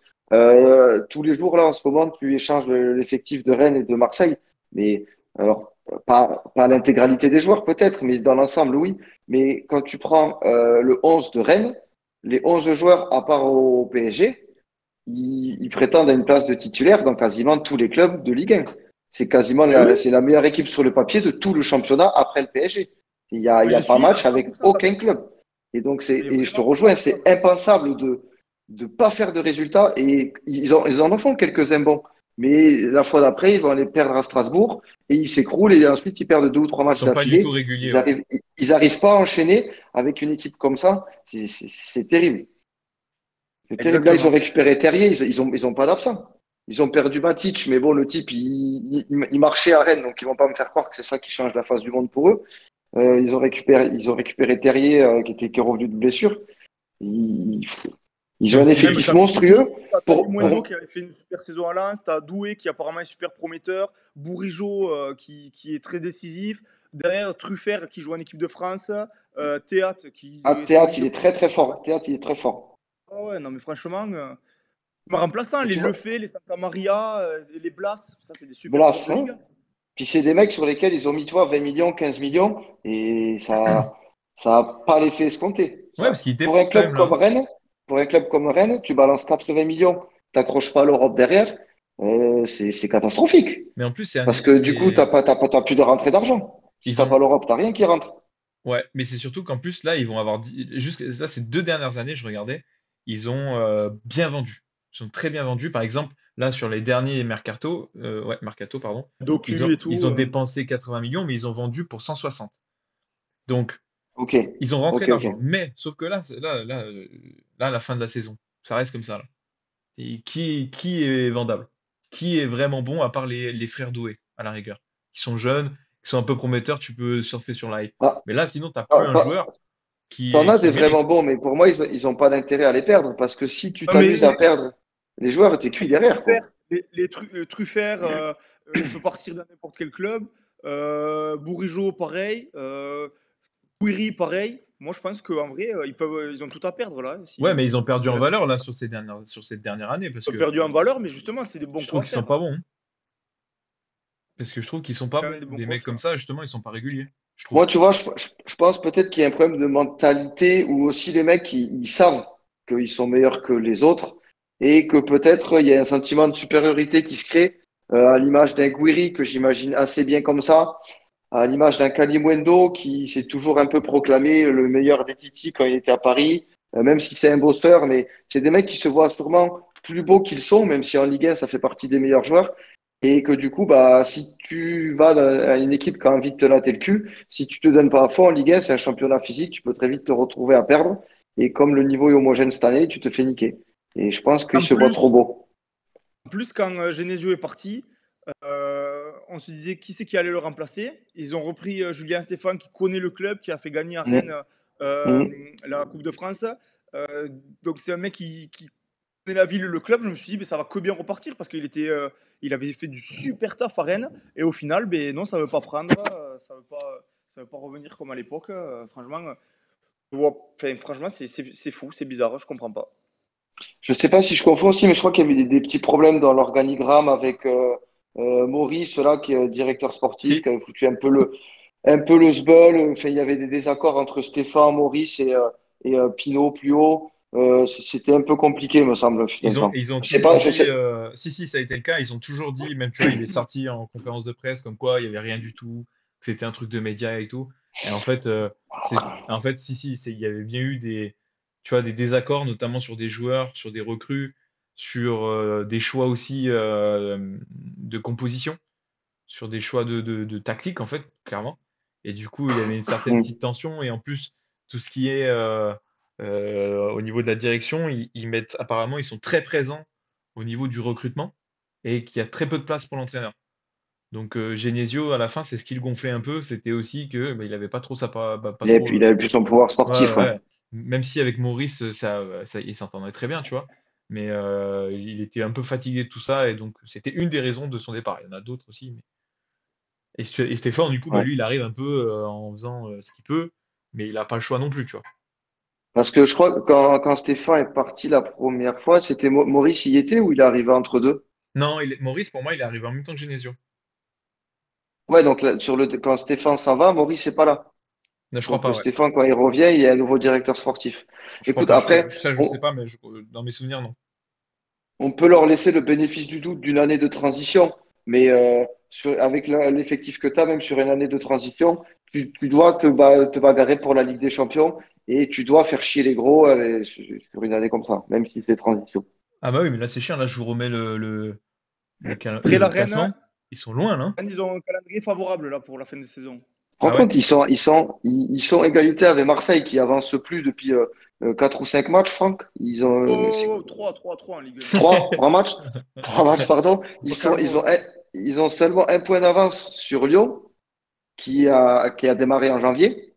tous les jours, là, en ce moment, tu échanges l'effectif de Rennes et de Marseille. Mais alors, pas l'intégralité des joueurs, peut-être, mais dans l'ensemble, oui. Mais quand tu prends le 11 de Rennes, les 11 joueurs, à part au PSG, ils prétendent à une place de titulaire dans quasiment tous les clubs de Ligue 1. C'est quasiment Mais oui, c'est la meilleure équipe sur le papier de tout le championnat après le PSG. Il y mais a je pas suis à match avec 100% aucun d'accord. club. Et donc, Mais et je te vraiment rejoins, c'est 100% d'accord. impensable de pas faire de résultats. Et ils en font quelques-uns bons. Mais la fois d'après, ils vont aller perdre à Strasbourg et ils s'écroulent et ensuite ils perdent 2 ou 3 Ils matchs sont pas du tout d'affilée. réguliers, ouais. Ils arrivent pas à enchaîner avec une équipe comme ça. C'est terrible. C'est terrible. Là, ils ont Exactement. récupéré Terrier, ils ont pas d'absent. Ils ont perdu Matic, mais bon, le type, il marchait à Rennes, donc ils vont pas me faire croire que c'est ça qui change la face du monde pour eux. Ils ont récupéré Terrier, qui est revenu de blessure. Ils, ils Mais ont un aussi, Même effectif t'as monstrueux. Kalimuendo qui avait fait une super saison à Lens, t'as Doué qui apparemment est super prometteur, Bourigeaud qui est très décisif, derrière Truffert qui joue en équipe de France, Théat qui À est Théâtre, solide il est très très fort. Théâtre, il est très fort. Ah ouais, non mais franchement, remplaçant Et les tu vois, Lefebvre, les Santa Maria, les Blas, ça c'est des super joueurs Blas, de hein. Ligue 1. Puis c'est des mecs sur lesquels ils ont mis, toi, 20 millions, 15 millions, et ça a pas l'effet escompté. ouais, parce qu'ils Pour un dépensent quand club même là, comme hein. Rennes, tu balances 80 millions, t'accroches pas l'Europe derrière, c'est catastrophique. Mais en plus, Parce que du coup, t'as plus de rentrée d'argent. Si ils t'as pas ont, l'Europe, t'as rien qui rentre. ouais, mais c'est surtout qu'en plus là, ils vont avoir, jusque là, ces 2 dernières années, je regardais, ils ont bien vendu. Ils sont très bien vendus. Par exemple, là, sur les derniers mercato, pardon, Docu et ils tout. ont dépensé 80 millions, mais ils ont vendu pour 160. Donc, Ok, ils ont rentré ok, ok. d'argent. Mais, sauf que là, là, à la fin de la saison, ça reste comme ça, là. Et qui est vendable? Qui est vraiment bon à part les frères Doué, à la rigueur? Qui sont jeunes, qui sont un peu prometteurs, tu peux surfer sur la hype. Ah, Mais là, sinon, t'as plus ah, un t'en joueur t'en as qui des mérite. vraiment bons, mais pour moi, ils ont pas d'intérêt à les perdre. Parce que si tu Non mais t'amuses à perdre les joueurs, t'es cuit les derrière, quoi. Truffert, Truffert, il peut partir dans n'importe quel club. Bourigeaud, pareil. Query, pareil. Moi, je pense qu'en vrai, ils ont tout à perdre là, hein, Ouais, mais ils ont perdu s'ils en restent valeur comme là ça. sur cette dernière année parce Ils ont que perdu en valeur, mais justement, c'est des bons je trouve coups à qu'ils sont faire, pas hein. bons, hein. Parce que je trouve qu'ils sont C'est pas quand bons. même des bons Des coups à mecs comme faire. ça, justement, ils sont pas réguliers, je trouve. Moi, tu vois, je pense peut-être qu'il y a un problème de mentalité où aussi les mecs, ils savent qu'ils sont meilleurs que les autres et que peut-être il y a un sentiment de supériorité qui se crée à l'image d'un Gouiri que j'imagine assez bien comme ça, à l'image d'un Kalimuendo qui s'est toujours un peu proclamé le meilleur des Titi quand il était à Paris, même si c'est un bosseur, mais c'est des mecs qui se voient sûrement plus beaux qu'ils sont, même si en Ligue 1, ça fait partie des meilleurs joueurs. Et que du coup, bah, si tu vas à une équipe qui a envie de te latter le cul, si tu te donnes pas à fond en Ligue 1, c'est un championnat physique, tu peux très vite te retrouver à perdre. Et comme le niveau est homogène cette année, tu te fais niquer. Et je pense qu'il En se voit trop plus, beau. quand Genesio est parti, on se disait qui c'est qui allait le remplacer. Ils ont repris Julien Stéphane qui connaît le club, qui a fait gagner à Rennes Mm, euh, mm. la Coupe de France. Donc c'est un mec qui connaît la ville, le club. Je me suis dit, mais ça va que bien repartir parce il avait fait du super taf à Rennes. Et au final, ben, non, ça ne veut pas prendre, ça veut pas revenir comme à l'époque. Franchement, franchement c'est fou, c'est bizarre, je comprends pas. Je sais pas si je confonds aussi, mais je crois qu'il y avait des petits problèmes dans l'organigramme avec Maurice, là, qui est directeur sportif, qui Si, avait foutu un peu le sbeul. Enfin, il y avait des désaccords entre Stéphane, Maurice et Pinot plus haut. C'était un peu compliqué, me semble, fut un temps. ils ont Je sais toujours pas, je dit, sais. si, ça a été le cas, ils ont toujours dit, même tu vois, il est sorti en conférence de presse comme quoi il y avait rien du tout, que c'était un truc de médias et tout. Et en fait, il y avait bien eu tu vois, des désaccords, notamment sur des joueurs, sur des recrues, sur des choix aussi de composition, sur des choix de tactique, en fait, clairement. Et du coup, il y avait une certaine Hmm. petite tension. Et en plus, tout ce qui est au niveau de la direction, apparemment, ils sont très présents au niveau du recrutement et qu'il y a très peu de place pour l'entraîneur. Donc, Genesio, à la fin, c'est ce qui le gonflait un peu. C'était aussi que bah, il avait pas trop pas trop. Il avait plus son pouvoir Ouais, sportif, ouais. ouais. Même si avec Maurice, il s'entendait très bien, tu vois. Mais il était un peu fatigué de tout ça et donc c'était une des raisons de son départ. Il y en a d'autres aussi, mais et Stéphane, du coup, bah, Ouais. lui, il arrive un peu en faisant ce qu'il peut, mais il n'a pas le choix non plus, tu vois. Parce que je crois que quand Stéphane est parti la première fois, c'était Maurice y était ou il est arrivé entre deux? Non, Maurice, pour moi, il est arrivé en même temps que Genesio. Ouais, donc là, quand Stéphane s'en va, Maurice n'est pas là. Non, je crois Donc pas, ouais. Stéphane, quand il revient, il y a un nouveau directeur sportif. Je crois Écoute, pas. après, Ça, je sais pas, mais dans mes souvenirs, non. on peut leur laisser le bénéfice du doute d'une année de transition. Mais avec l'effectif que tu as, même sur une année de transition, tu dois te bagarrer pour la Ligue des Champions et tu dois faire chier les gros sur une année comme ça, même si c'est transition. Ah bah oui, mais là c'est chiant. Là, je vous remets Après la le Rennes, classement. Ils sont loin, là. Rennes, ils ont un calendrier favorable là pour la fin de saison. Par Ah ouais? contre, ils sont égalité avec Marseille qui avance plus depuis 4 ou 5 matchs, Franck. Ils ont c'est Oh, 3 en Ligue 1. 3 matchs, 3 matchs, pardon. Oh, calmos. Ils ont seulement un point d'avance sur Lyon qui a démarré en janvier.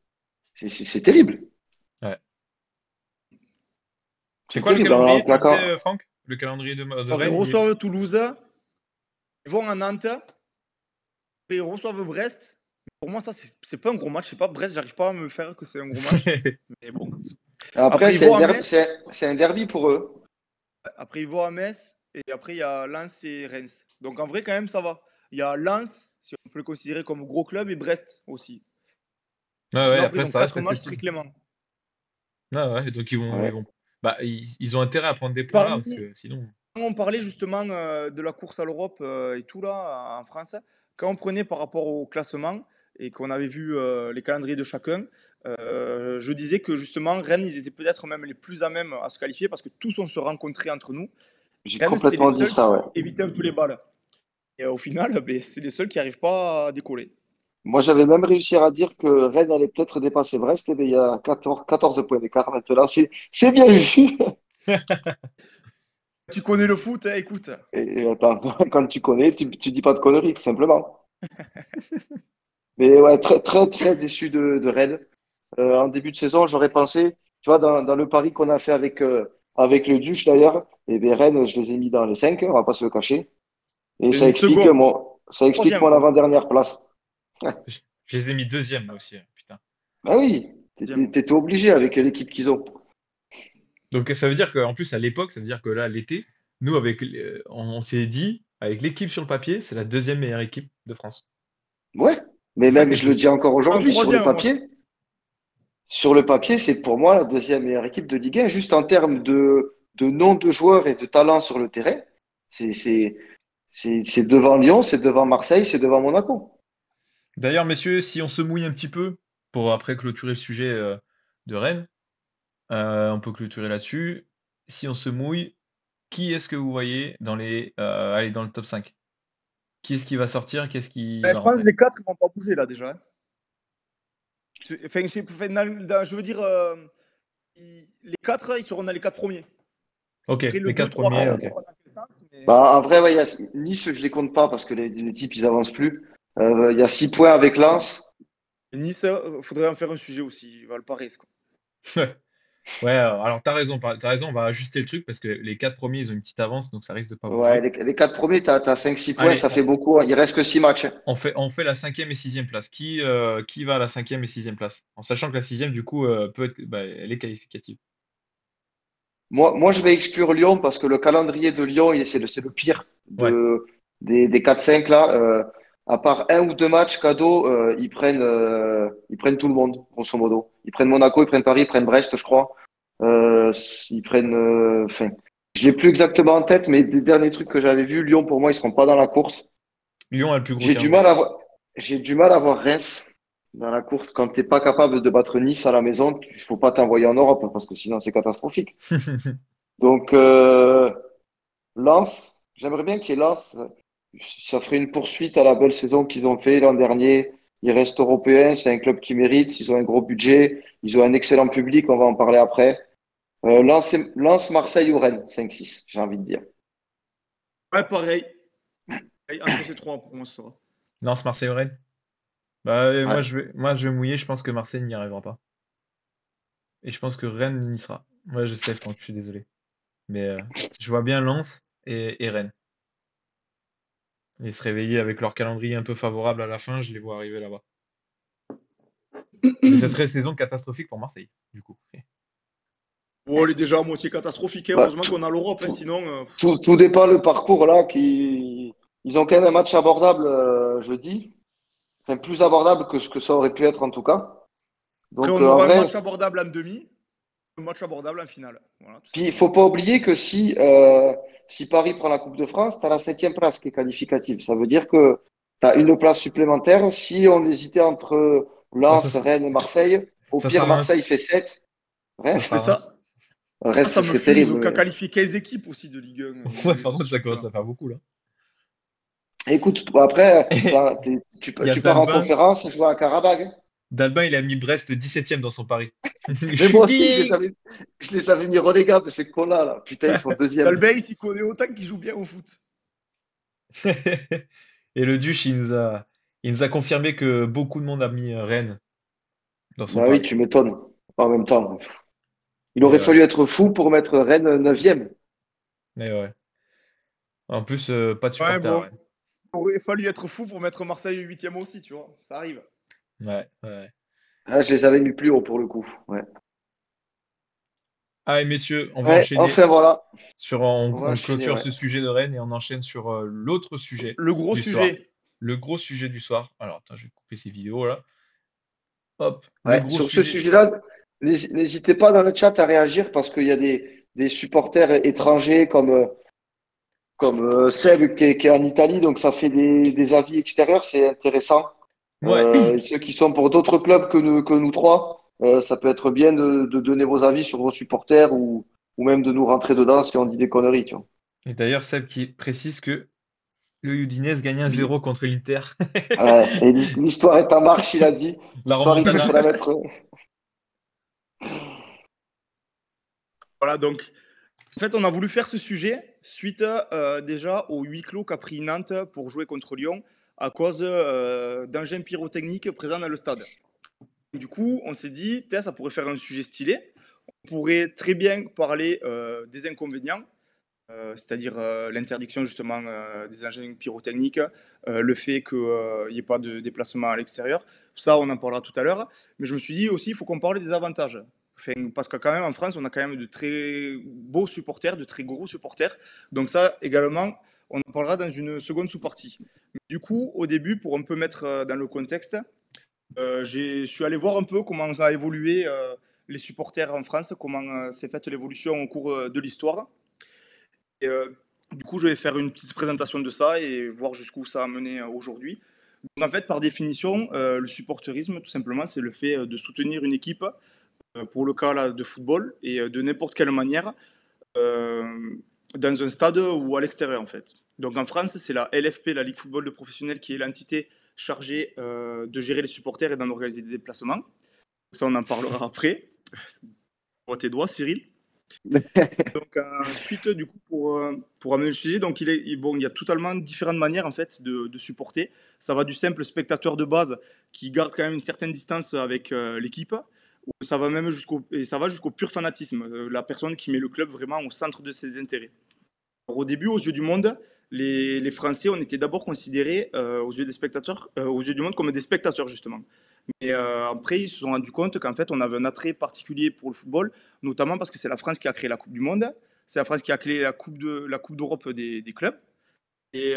C'est terrible. Ouais. C'est C'est quoi le terrible en calendrier, tu disais, claquant. Franck? Le calendrier de Alors, ils Rennes, reçoivent Toulouse, ils vont à Nantes, après ils reçoivent Brest. Pour moi, ça, c'est pas un gros match. Je sais pas, Brest, j'arrive pas à me faire que c'est un gros match. Mais bon. Après, Après, ils vont à Metz. c'est un derby pour eux. Après, ils vont à Metz. Et après, il y a Lens et Reims. Donc, en vrai, quand même, ça va. Il y a Lens, si on peut le considérer comme gros club, et Brest aussi. Ouais, ouais, Sinon, après, après ils ont ça reste 4 matchs très accessible. clément. Ouais, ouais, donc Ouais. bah, ils ont intérêt à prendre des points là, parce Parmi, que sinon. Quand on parlait justement de la course à l'Europe et tout là en France, quand on prenait par rapport au classement et qu'on avait vu les calendriers de chacun, je disais que justement Rennes, ils étaient peut-être même les plus à même à se qualifier parce que tous on se rencontrait entre nous. J'ai Rennes, c'était les complètement dit seuls ça, qui ouais. évitaient un peu les balles. Et au final, ben, c'est les seuls qui n'arrivent pas à décoller. Moi, j'avais même réussi à dire que Rennes allait peut-être dépasser Brest, et bien, il y a 14 points d'écart maintenant. C'est bien vu. Tu connais le foot, hein, écoute. Et attends, quand tu connais, tu dis pas de conneries, tout simplement. Mais ouais, très, très, très déçu de Rennes. En début de saison, j'aurais pensé, tu vois, dans le pari qu'on a fait avec le Duche d'ailleurs, et bien Rennes, je les ai mis dans les 5, on va pas se le cacher. Et J'ai mis second, ça explique troisième, mon pardon. avant-dernière place. Je les ai mis deuxième moi aussi, putain. Ah oui, Troisième, moi. t'étais obligé avec l'équipe qu'ils ont. Donc ça veut dire qu'en plus à l'époque, ça veut dire que là, l'été, nous on s'est dit, avec l'équipe sur le papier, c'est la deuxième meilleure équipe de France. Ouais, mais C'est ça même, qui est je le fou. dis encore Un aujourd'hui, troisième, moi. sur le papier, c'est pour moi la deuxième meilleure équipe de Ligue 1, juste en termes de nom de joueurs et de talent sur le terrain. C'est, c'est, c'est devant Lyon, c'est devant Marseille, c'est devant Monaco. D'ailleurs, messieurs, si on se mouille un petit peu, pour après clôturer le sujet de Rennes, on peut clôturer là-dessus. Si on se mouille, qui est-ce que vous voyez allez, dans le top 5? Qui est-ce qui va sortir? Qui est-ce qui Ben, va je pense rentrer? que les 4 ils vont pas bouger là déjà, hein. Enfin, je veux dire, les 4 ils seront dans les 4 premiers. Ok, Après, le les 2, quatre 3, premiers, 4, je sais ok. pas dans quel sens. Mais... Bah, en vrai, ouais, Nice, je les compte pas parce que les types, ils avancent plus. Il y a 6 points avec Lens. Et Nice, faudrait en faire un sujet aussi, Valparaiso, quoi. Ouais, alors t'as raison, on va ajuster le truc parce que les quatre premiers, ils ont une petite avance, donc ça risque de pas Ouais, bouger. les 4 premiers, t'as 5-6 points, Allez, ça fait beaucoup, hein. Il reste que 6 matchs, hein. on fait la cinquième et sixième place. Qui va à la cinquième et sixième place? En sachant que la sixième, du coup, elle est qualificative. Moi, je vais exclure Lyon parce que le calendrier de Lyon, c'est le pire Ouais. des 4-5 là. À part un ou deux matchs cadeaux, ils prennent tout le monde, grosso modo. Ils prennent Monaco, ils prennent Paris, ils prennent Brest, je crois. Ils prennent, enfin, je l'ai plus exactement en tête, mais des derniers trucs que j'avais vus, Lyon, pour moi, ils seront pas dans la course. Lyon a le plus gros J'ai du calendrier. mal à voir, j'ai du mal à voir Reims dans la course. Quand t'es pas capable de battre Nice à la maison, il faut pas t'envoyer en Europe parce que sinon c'est catastrophique. Donc, Lens, j'aimerais bien qu'il y ait Lens. Ça ferait une poursuite à la belle saison qu'ils ont fait l'an dernier. Ils restent européens, c'est un club qui mérite. Ils ont un gros budget, ils ont un excellent public, on va en parler après. Lens, Marseille ou Rennes, 5-6, j'ai envie de dire. Ouais, pareil. Entre ces 3, pour moi, ça sera. Lance Marseille ou Rennes? Bah, Ouais. moi, je vais mouiller, je pense que Marseille n'y arrivera pas. Et je pense que Rennes y sera. Ouais, je sais, Franck, je suis désolé. Mais je vois bien Lens et Rennes. Et se réveiller avec leur calendrier un peu favorable à la fin, je les vois arriver là-bas. Mais ça serait une saison catastrophique pour Marseille, du coup. Bon, elle est déjà à moitié catastrophique, hein. Bah, Heureusement qu'on a l'Europe, hein, sinon. tout dépend le parcours là. Ils ont quand même un match abordable jeudi. Enfin, plus abordable que ce que ça aurait pu être en tout cas. Après, Donc, on en aura un vrai, match abordable en demi, un match abordable en finale. Voilà, tout puis il faut simplement. pas oublier que si Paris prend la Coupe de France, tu as la 7e place qui est qualificative. Ça veut dire que tu as une place supplémentaire. Si on hésitait entre Ouais, Lens, Rennes et Marseille, au ça sera pire, Marseille Reims. fait 7. Ça Reims, C'est sera Reims. ça. Reims, Ça ce me serait fume terrible. qu'a Mais... qualifié 15 équipes aussi de Ligue 1 Ouais, de par contre, ce ça championnat. commence à faire beaucoup là. Écoute, après, Et il y a tu pars en Dalbin. conférence, jouer à Karabag. Dalbin, il a mis Brest 17e dans son pari. Je Mais suis moi aussi, king! je les avais mis relégables, ces cons-là, là. Putain, ils sont deuxièmes. Dalbey, il s'y connaît autant qu'il joue bien au foot. Et le Duche, il nous a confirmé que beaucoup de monde a mis Rennes dans son Bah oui, pari. tu m'étonnes. En même temps, il Et aurait ouais, fallu être fou pour mettre Rennes 9e. et ouais. En plus, pas de Ouais, supporters à bon. Rennes. Il aurait fallu être fou pour mettre Marseille 8e aussi, tu vois. Ça arrive. Ouais, ouais. Ah, je les avais mis plus haut pour le coup. Ouais. Allez, messieurs, on va Ouais, enchaîner enfin voilà. sur, On va on enchaîner, clôture ouais. ce sujet de Rennes et on enchaîne sur l'autre sujet Le gros du soir. sujet. Le gros sujet du soir. Alors, attends, je vais couper ces vidéos là. Hop, le Ouais. gros Sur ce sujet. sujet-là, n'hésitez pas dans le chat à réagir parce qu'il y a des supporters étrangers comme Seb qui est en Italie, donc ça fait des avis extérieurs, c'est intéressant. Ouais, Et ceux qui sont pour d'autres clubs que nous trois, ça peut être bien de donner vos avis sur vos supporters ou même de nous rentrer dedans si on dit des conneries, tu vois. et d'ailleurs, Seb qui précise que le Udinese gagne L'hi- 1-0 contre l'Inter. et l'histoire est en marche, il a dit. La L'histoire, il peut se remontada. la mettre. Voilà, donc, en fait, on a voulu faire ce sujet suite déjà au huis clos qu'a pris Nantes pour jouer contre Lyon à cause d'engins pyrotechniques présents dans le stade. Du coup, on s'est dit, tiens, ça pourrait faire un sujet stylé. On pourrait très bien parler des inconvénients, c'est-à-dire l'interdiction justement des engins pyrotechniques, le fait qu'il n'y ait pas de déplacement à l'extérieur. Ça, on en parlera tout à l'heure. Mais je me suis dit aussi, il faut qu'on parle des avantages. Enfin, parce que quand même, en France, on a quand même de très beaux supporters, de très gros supporters. Donc ça, également, on en parlera dans une seconde sous-partie. Du coup, au début, pour un peu mettre dans le contexte, je suis allé voir un peu comment a évolué les supporters en France, comment s'est faite l'évolution au cours de l'histoire. Et, du coup, je vais faire une petite présentation de ça et voir jusqu'où ça a mené aujourd'hui. Donc, en fait, par définition, le supporterisme, tout simplement, c'est le fait de soutenir une équipe, pour le cas là, de football, et de n'importe quelle manière, euh, dans un stade ou à l'extérieur, en fait. Donc en France, c'est la LFP, la Ligue Football de Professionnels, qui est l'entité chargée de gérer les supporters et d'en organiser des déplacements. Ça, on en parlera après. Vois tes doigts, Cyril. Donc ensuite, du coup, pour amener le sujet, donc bon, il y a totalement différentes manières en fait de supporter. Ça va du simple spectateur de base qui garde quand même une certaine distance avec l'équipe, ou ça va même jusqu'au pur fanatisme, la personne qui met le club vraiment au centre de ses intérêts. Alors, au début, aux yeux du monde, les Français, on était d'abord considérés aux yeux des spectateurs, aux yeux du monde comme des spectateurs justement. Et après, ils se sont rendus compte qu'en fait, on avait un attrait particulier pour le football, notamment parce que c'est la France qui a créé la Coupe du Monde, c'est la France qui a créé la coupe d'Europe des clubs, et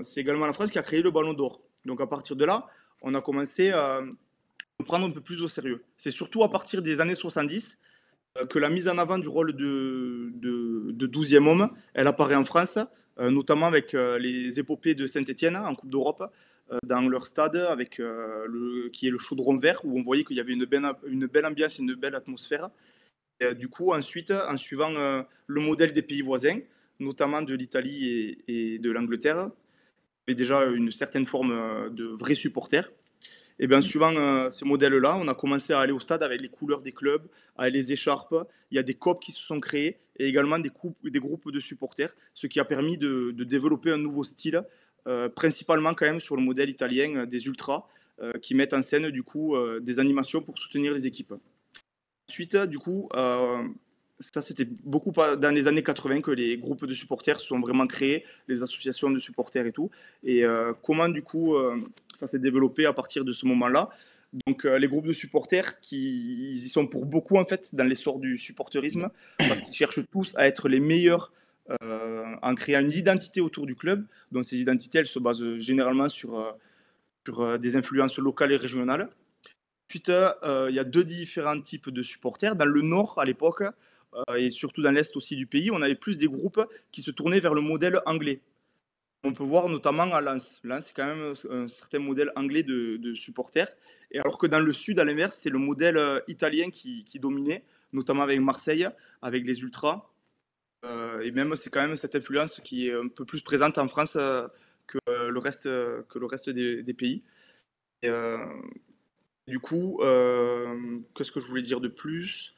c'est également la France qui a créé le Ballon d'Or. Donc à partir de là, on a commencé à le prendre un peu plus au sérieux. C'est surtout à partir des années 70 que la mise en avant du rôle de 12e homme, elle apparaît en France, notamment avec les épopées de Saint-Etienne en Coupe d'Europe, dans leur stade, avec qui est le Chaudron Vert, où on voyait qu'il y avait une belle ambiance et une belle atmosphère. Et, du coup, ensuite, en suivant le modèle des pays voisins, notamment de l'Italie et de l'Angleterre, il y avait déjà une certaine forme de vrais supporters. Et bien, suivant ces modèles-là, on a commencé à aller au stade avec les couleurs des clubs, avec les écharpes. Il y a des COP qui se sont créés et également des groupes de supporters, ce qui a permis de développer un nouveau style, principalement quand même sur le modèle italien des ultras, qui mettent en scène du coup des animations pour soutenir les équipes. Ensuite, du coup, ça c'était beaucoup dans les années 80 que les groupes de supporters se sont vraiment créés, les associations de supporters et tout. Et comment du coup ça s'est développé à partir de ce moment-là. Donc les groupes de supporters, ils y sont pour beaucoup en fait dans l'essor du supporterisme, parce qu'ils cherchent tous à être les meilleurs en créant une identité autour du club. Donc ces identités, elles se basent généralement sur des influences locales et régionales. Ensuite, il y a deux différents types de supporters. Dans le Nord, à l'époque, et surtout dans l'Est aussi du pays, on avait plus des groupes qui se tournaient vers le modèle anglais. On peut voir notamment à Lens. Lens, c'est quand même un certain modèle anglais de supporters. Et alors que dans le sud, à l'inverse, c'est le modèle italien qui dominait, notamment avec Marseille, avec les Ultras. Et même, c'est quand même cette influence qui est un peu plus présente en France que le reste des pays. Et, du coup, qu'est-ce que je voulais dire de plus?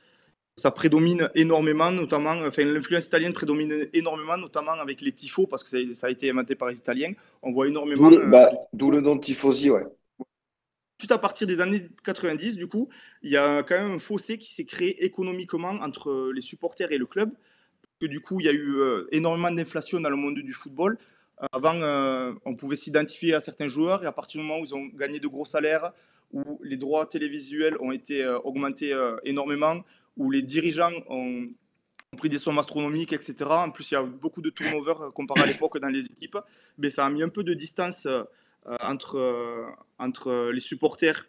Ça prédomine énormément, notamment, enfin, l'influence italienne prédomine énormément, notamment avec les tifos, parce que ça a été inventé par les Italiens. On voit énormément de D'où le nom de tifosi, ouais. Tout à partir des années 90, du coup, il y a quand même un fossé qui s'est créé économiquement entre les supporters et le club. Que du coup, il y a eu énormément d'inflation dans le monde du football. Avant, on pouvait s'identifier à certains joueurs et à partir du moment où ils ont gagné de gros salaires, où les droits télévisuels ont été augmentés énormément, où les dirigeants ont pris des sommes astronomiques, etc. En plus, il y a beaucoup de turnover comparé à l'époque dans les équipes. Mais ça a mis un peu de distance entre les supporters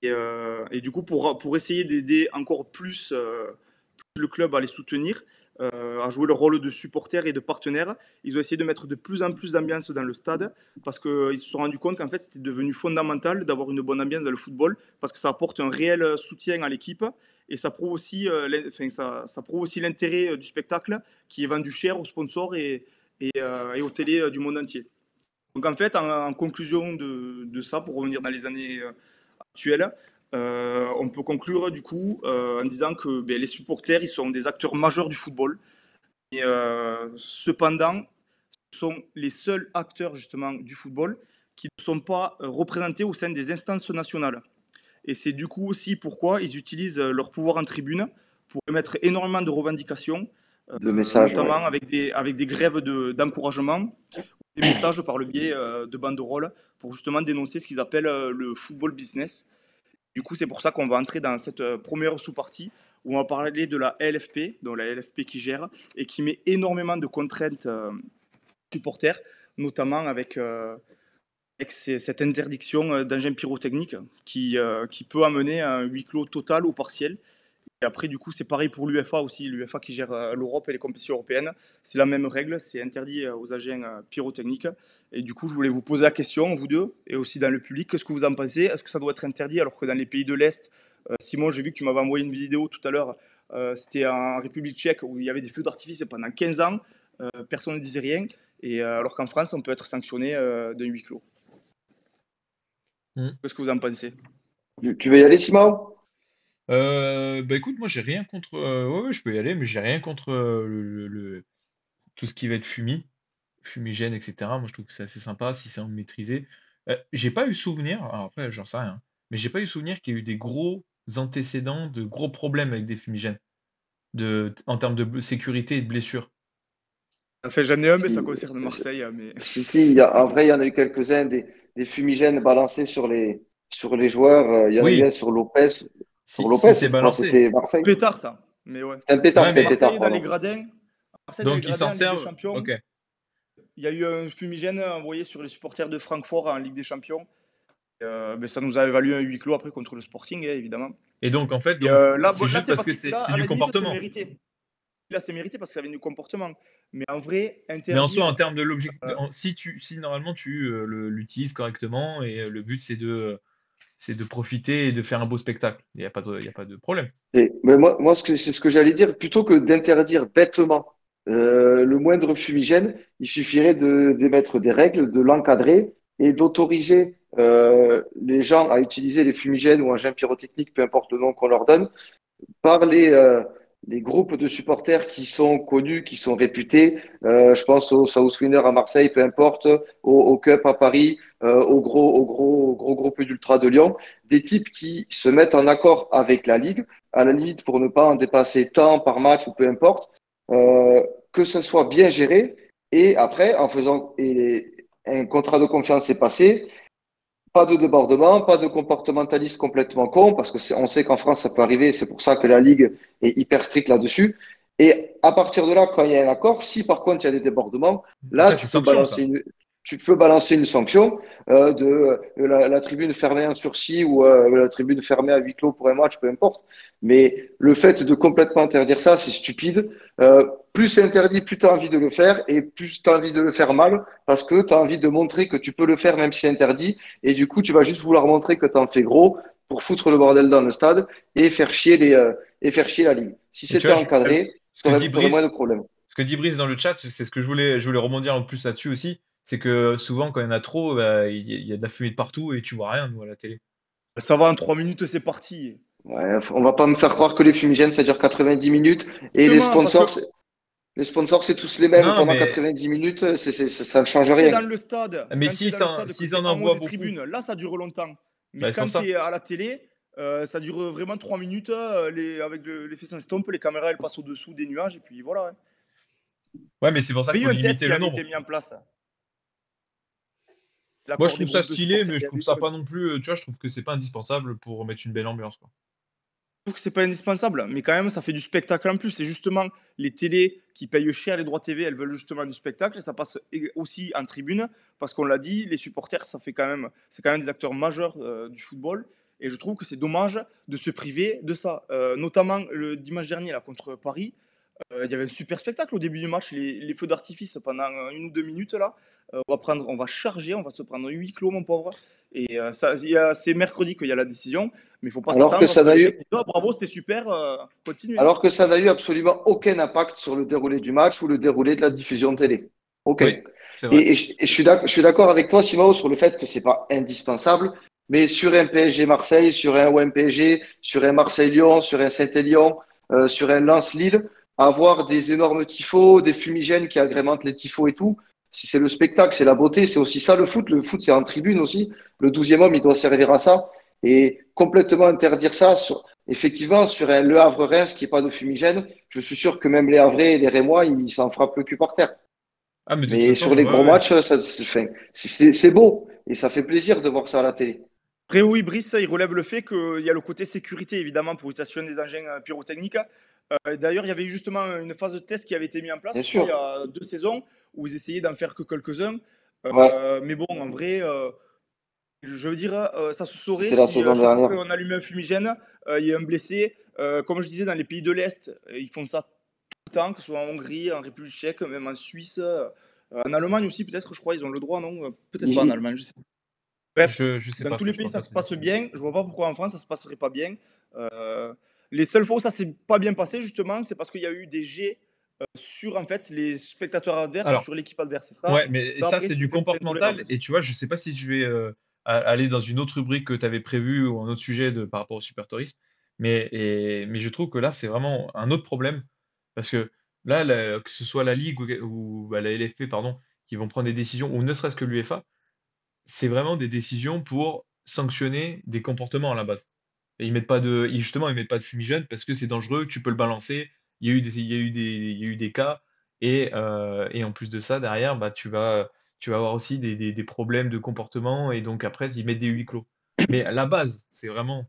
et du coup, pour essayer d'aider encore plus le club à les soutenir, à jouer le rôle de supporter et de partenaire, ils ont essayé de mettre de plus en plus d'ambiance dans le stade parce qu'ils se sont rendus compte qu'en fait, c'était devenu fondamental d'avoir une bonne ambiance dans le football parce que ça apporte un réel soutien à l'équipe et ça prouve aussi, ça prouve aussi l'intérêt du spectacle qui est vendu cher aux sponsors et aux télés du monde entier. Donc en fait, en conclusion de ça, pour revenir dans les années actuelles, on peut conclure du coup en disant que les supporters, ils sont des acteurs majeurs du football. Et cependant, ce sont les seuls acteurs justement du football qui ne sont pas représentés au sein des instances nationales. Et c'est du coup aussi pourquoi ils utilisent leur pouvoir en tribune pour émettre énormément de revendications, notamment avec des grèves d'encouragement, des messages par le biais de banderoles pour justement dénoncer ce qu'ils appellent le football business. Du coup, c'est pour ça qu'on va entrer dans cette première sous-partie où on va parler de la LFP, donc la LFP qui gère et qui met énormément de contraintes supporters, notamment avec cette interdiction d'engins pyrotechniques qui peut amener à un huis clos total ou partiel. Et après, du coup, c'est pareil pour l'UEFA aussi, l'UEFA qui gère l'Europe et les compétitions européennes. C'est la même règle, c'est interdit aux agents pyrotechniques. Et du coup, je voulais vous poser la question, vous deux, et aussi dans le public, qu'est-ce que vous en pensez? Est-ce que ça doit être interdit alors que dans les pays de l'Est, Simon, j'ai vu que tu m'avais envoyé une vidéo tout à l'heure, c'était en République tchèque où il y avait des feux d'artifice pendant 15 ans, personne ne disait rien, et alors qu'en France, on peut être sanctionné d'un huis clos. Qu'est-ce que vous en pensez? Tu veux y aller, Simon? Bah écoute, moi j'ai rien contre. Ouais, je peux y aller, mais j'ai rien contre tout ce qui va être fumigène, etc. Moi je trouve que c'est assez sympa si c'est maîtrisé. J'ai pas eu souvenir, alors après j'en sais rien, mais j'ai pas eu souvenir qu'il y ait eu des gros antécédents, de gros problèmes avec des fumigènes, en termes de sécurité et de blessures. Enfin, j'en ai un, mais ça Si, concerne Marseille. Mais... en vrai, il y en a eu quelques-uns, des fumigènes balancés sur les joueurs. Il y en a eu un Oui, sur Lopez. Sur si Lopez, c'est je crois, balancé. c'était Marseille. Pétard, ça. Mais ouais. C'était un pétard, Ouais, c'était un mais pétard, Marseille dans les pardon. gradins. Marseille dans les donc ils s'en gradins en Ligue des servent. Champions. Ok. Il y a eu un fumigène envoyé sur les supporters de Francfort en Ligue des Champions. Mais ça nous a valu un huis clos après contre le Sporting, évidemment. Et donc en fait, Et c'est juste c'est parce parce que que là, c'est à du la limite, c'est comportement. mérité. Là, c'est mérité parce que ça avait du comportement. Mais en vrai, Mais en soi, en interdire. termes de l'objectif, euh, si normalement tu l'utilises correctement et le but c'est de profiter et de faire un beau spectacle. Il y a pas de problème. Mais moi c'est ce que j'allais dire, plutôt que d'interdire bêtement le moindre fumigène, il suffirait d'émettre des règles, de l'encadrer et d'autoriser les gens à utiliser les fumigènes ou engins pyrotechniques, peu importe le nom qu'on leur donne, par les groupes de supporters qui sont connus, qui sont réputés. Je pense au South Winner à Marseille, peu importe, au Cup à Paris, au gros groupe d'Ultra de Lyon. Des types qui se mettent en accord avec la Ligue, à la limite pour ne pas en dépasser tant par match ou peu importe, que ce soit bien géré. Et après, un contrat de confiance est passé, pas de débordement, pas de comportementaliste complètement con, parce que on sait qu'en France, ça peut arriver, c'est pour ça que la Ligue est hyper stricte là-dessus. Et à partir de là, quand il y a un accord, si par contre il y a des débordements, là, Après, tu c'est peux sanction, ça. tu peux balancer une sanction la tribune fermée en sursis ou la tribune fermée à huis clos pour un match, peu importe. Mais le fait de complètement interdire ça, c'est stupide. Plus c'est interdit, plus tu as envie de le faire et plus tu as envie de le faire mal parce que tu as envie de montrer que tu peux le faire même si c'est interdit. Et du coup, tu vas juste vouloir montrer que tu en fais gros pour foutre le bordel dans le stade et faire chier et faire chier la ligue. Si Et tu c'était vois, encadré, ce tu que aurais, dit moins de Brice, problèmes. ce que dit Brice dans le chat, c'est ce que je voulais rebondir en plus là-dessus aussi. C'est que souvent, quand il y en a trop, bah, il y a de la fumée de partout et tu vois rien, nous, à la télé. Ça va, en 3 minutes, c'est parti. Ouais, on va pas me faire croire que les fumigènes, ça dure 90 minutes et Justement, parce que les sponsors, c'est tous les mêmes Non, pendant mais, 90 minutes, ça ne change tu es rien. dans le stade, mais quand tu es dans le stade, que s'ils tu es en en haut envoient des beaucoup, tribunes, là, ça dure longtemps. Mais bah, c'est quand pour tu ça. es à la télé, ça dure vraiment 3 minutes. Avec l'effet sans estompe, les caméras, elles passent au-dessous des nuages, et puis voilà. Hein. Ouais, mais c'est pour ça Il qu'il y faut a eu un test limiter qui le avait nombre. été mis en place. Moi, je L'accord des trouve ça groupes de stylé, supporters, mais il je y avait trouve eu ça un pas test. non plus, tu vois, je trouve que c'est pas indispensable pour mettre une belle ambiance, quoi. Je trouve que c'est pas indispensable, mais quand même, ça fait du spectacle en plus. C'est justement les télés qui payent cher les droits TV, elles veulent justement du spectacle. Et ça passe aussi en tribune, parce qu'on l'a dit, les supporters, c'est quand même des acteurs majeurs du football. Et je trouve que c'est dommage de se priver de ça. Notamment le dimanche dernier là, contre Paris, il y avait un super spectacle au début du match, les feux d'artifice pendant 1 ou 2 minutes là. On va charger, on va se prendre 8 clos, mon pauvre. Et c'est mercredi qu'il y a la décision, mais il faut pas Alors que s'attendre à ce ça que n'a les eu, mecs disent ah, bravo, c'était super, continuez. alors que ça n'a eu absolument aucun impact sur le déroulé du match ou le déroulé de la diffusion télé. Aucun. Oui, c'est vrai. Je suis d'accord avec toi, Simao, sur le fait que c'est pas indispensable, mais sur un PSG Marseille, sur un OM PSG, sur un Marseille Lyon, sur un Saint-Élion, sur un Lens Lille, avoir des énormes tifos, des fumigènes qui agrémentent les tifos et tout, si c'est le spectacle, c'est la beauté, c'est aussi ça le foot. Le foot, c'est en tribune aussi. Le 12e homme, il doit servir à ça. Et complètement interdire ça, effectivement, sur un Le Havre-Reims qui n'est pas de fumigène, je suis sûr que même les Havrais et les Rémois, ils s'en frappent le cul par terre. Ah, mais de toute Mais sur façon, les ouais, gros ouais. matchs, c'est beau et ça fait plaisir de voir ça à la télé. Après, oui, Brice, il relève le fait qu'il y a le côté sécurité, évidemment, pour l'utilisation des engins pyrotechniques. D'ailleurs, il y avait eu justement une phase de test qui avait été mise en place, Bien je crois, il y sûr. a 2 saisons, où ils essayaient d'en faire que quelques-uns. Ouais, Mais bon, en vrai, je veux dire, ça se saurait c'était la si saison chaque fois dernière. qu'on allumait un fumigène, il y a un blessé. Comme je disais, dans les pays de l'Est, ils font ça tout le temps, que ce soit en Hongrie, en République tchèque, même en Suisse. En Allemagne aussi, peut-être, je crois, ils ont le droit, non? Peut-être pas en Il- Allemagne, je sais pas. Bref, Je sais dans pas tous ça, les je pays, pourrais ça pas se te dire. passe bien. Je vois pas pourquoi en France, ça se passerait pas bien. Les seules fois où ça s'est pas bien passé, justement, c'est parce qu'il y a eu des jets sur, en fait, les spectateurs adverses ou Alors, sur l'équipe adverse. Et ouais, mais ça ça, après, c'est c'est du très comportemental. intolérable. Et tu vois, je sais pas si je vais aller dans une autre rubrique que tu avais prévue ou un autre sujet par rapport au super tourisme. Mais je trouve que là, c'est vraiment un autre problème. Parce que là, que ce soit la Ligue ou la LFP, pardon, qui vont prendre des décisions, ou ne serait-ce que l'UEFA, c'est vraiment des décisions pour sanctionner des comportements à la base. Et justement, ils mettent pas de fumigène parce que c'est dangereux, tu peux le balancer. Il y a eu des cas. Et en plus de ça, derrière, bah, tu vas avoir aussi des problèmes de comportement. Et donc après, ils mettent des huis clos. Mais à la base, c'est vraiment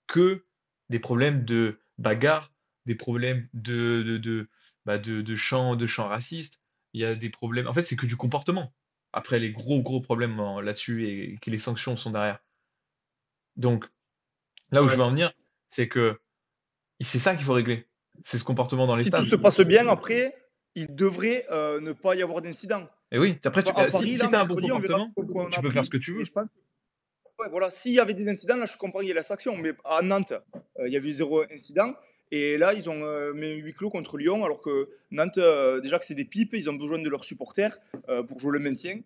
que des problèmes de bagarre, des problèmes de chants racistes. Il y a des problèmes. En fait, c'est que du comportement. Après, les gros problèmes là-dessus et que les sanctions sont derrière. Donc, là où je Ouais. veux en venir, c'est que c'est ça qu'il faut régler. C'est ce comportement dans les Si tout stades. se passe bien, après, il devrait ne pas y avoir d'incident. Et oui, après, À si, Paris, si là, tu as un bon mercredi, on verra comportement, quoi on a tu peux faire ce appris. que tu Et veux. je pense ouais, voilà, s'il y avait des incidents, là, je comprends qu'il y a la sanction. Mais à Nantes, il y avait eu 0 incident. Et là, ils ont mis un huis clos contre Lyon, alors que Nantes, déjà que c'est des pipes, ils ont besoin de leurs supporters pour jouer le maintien.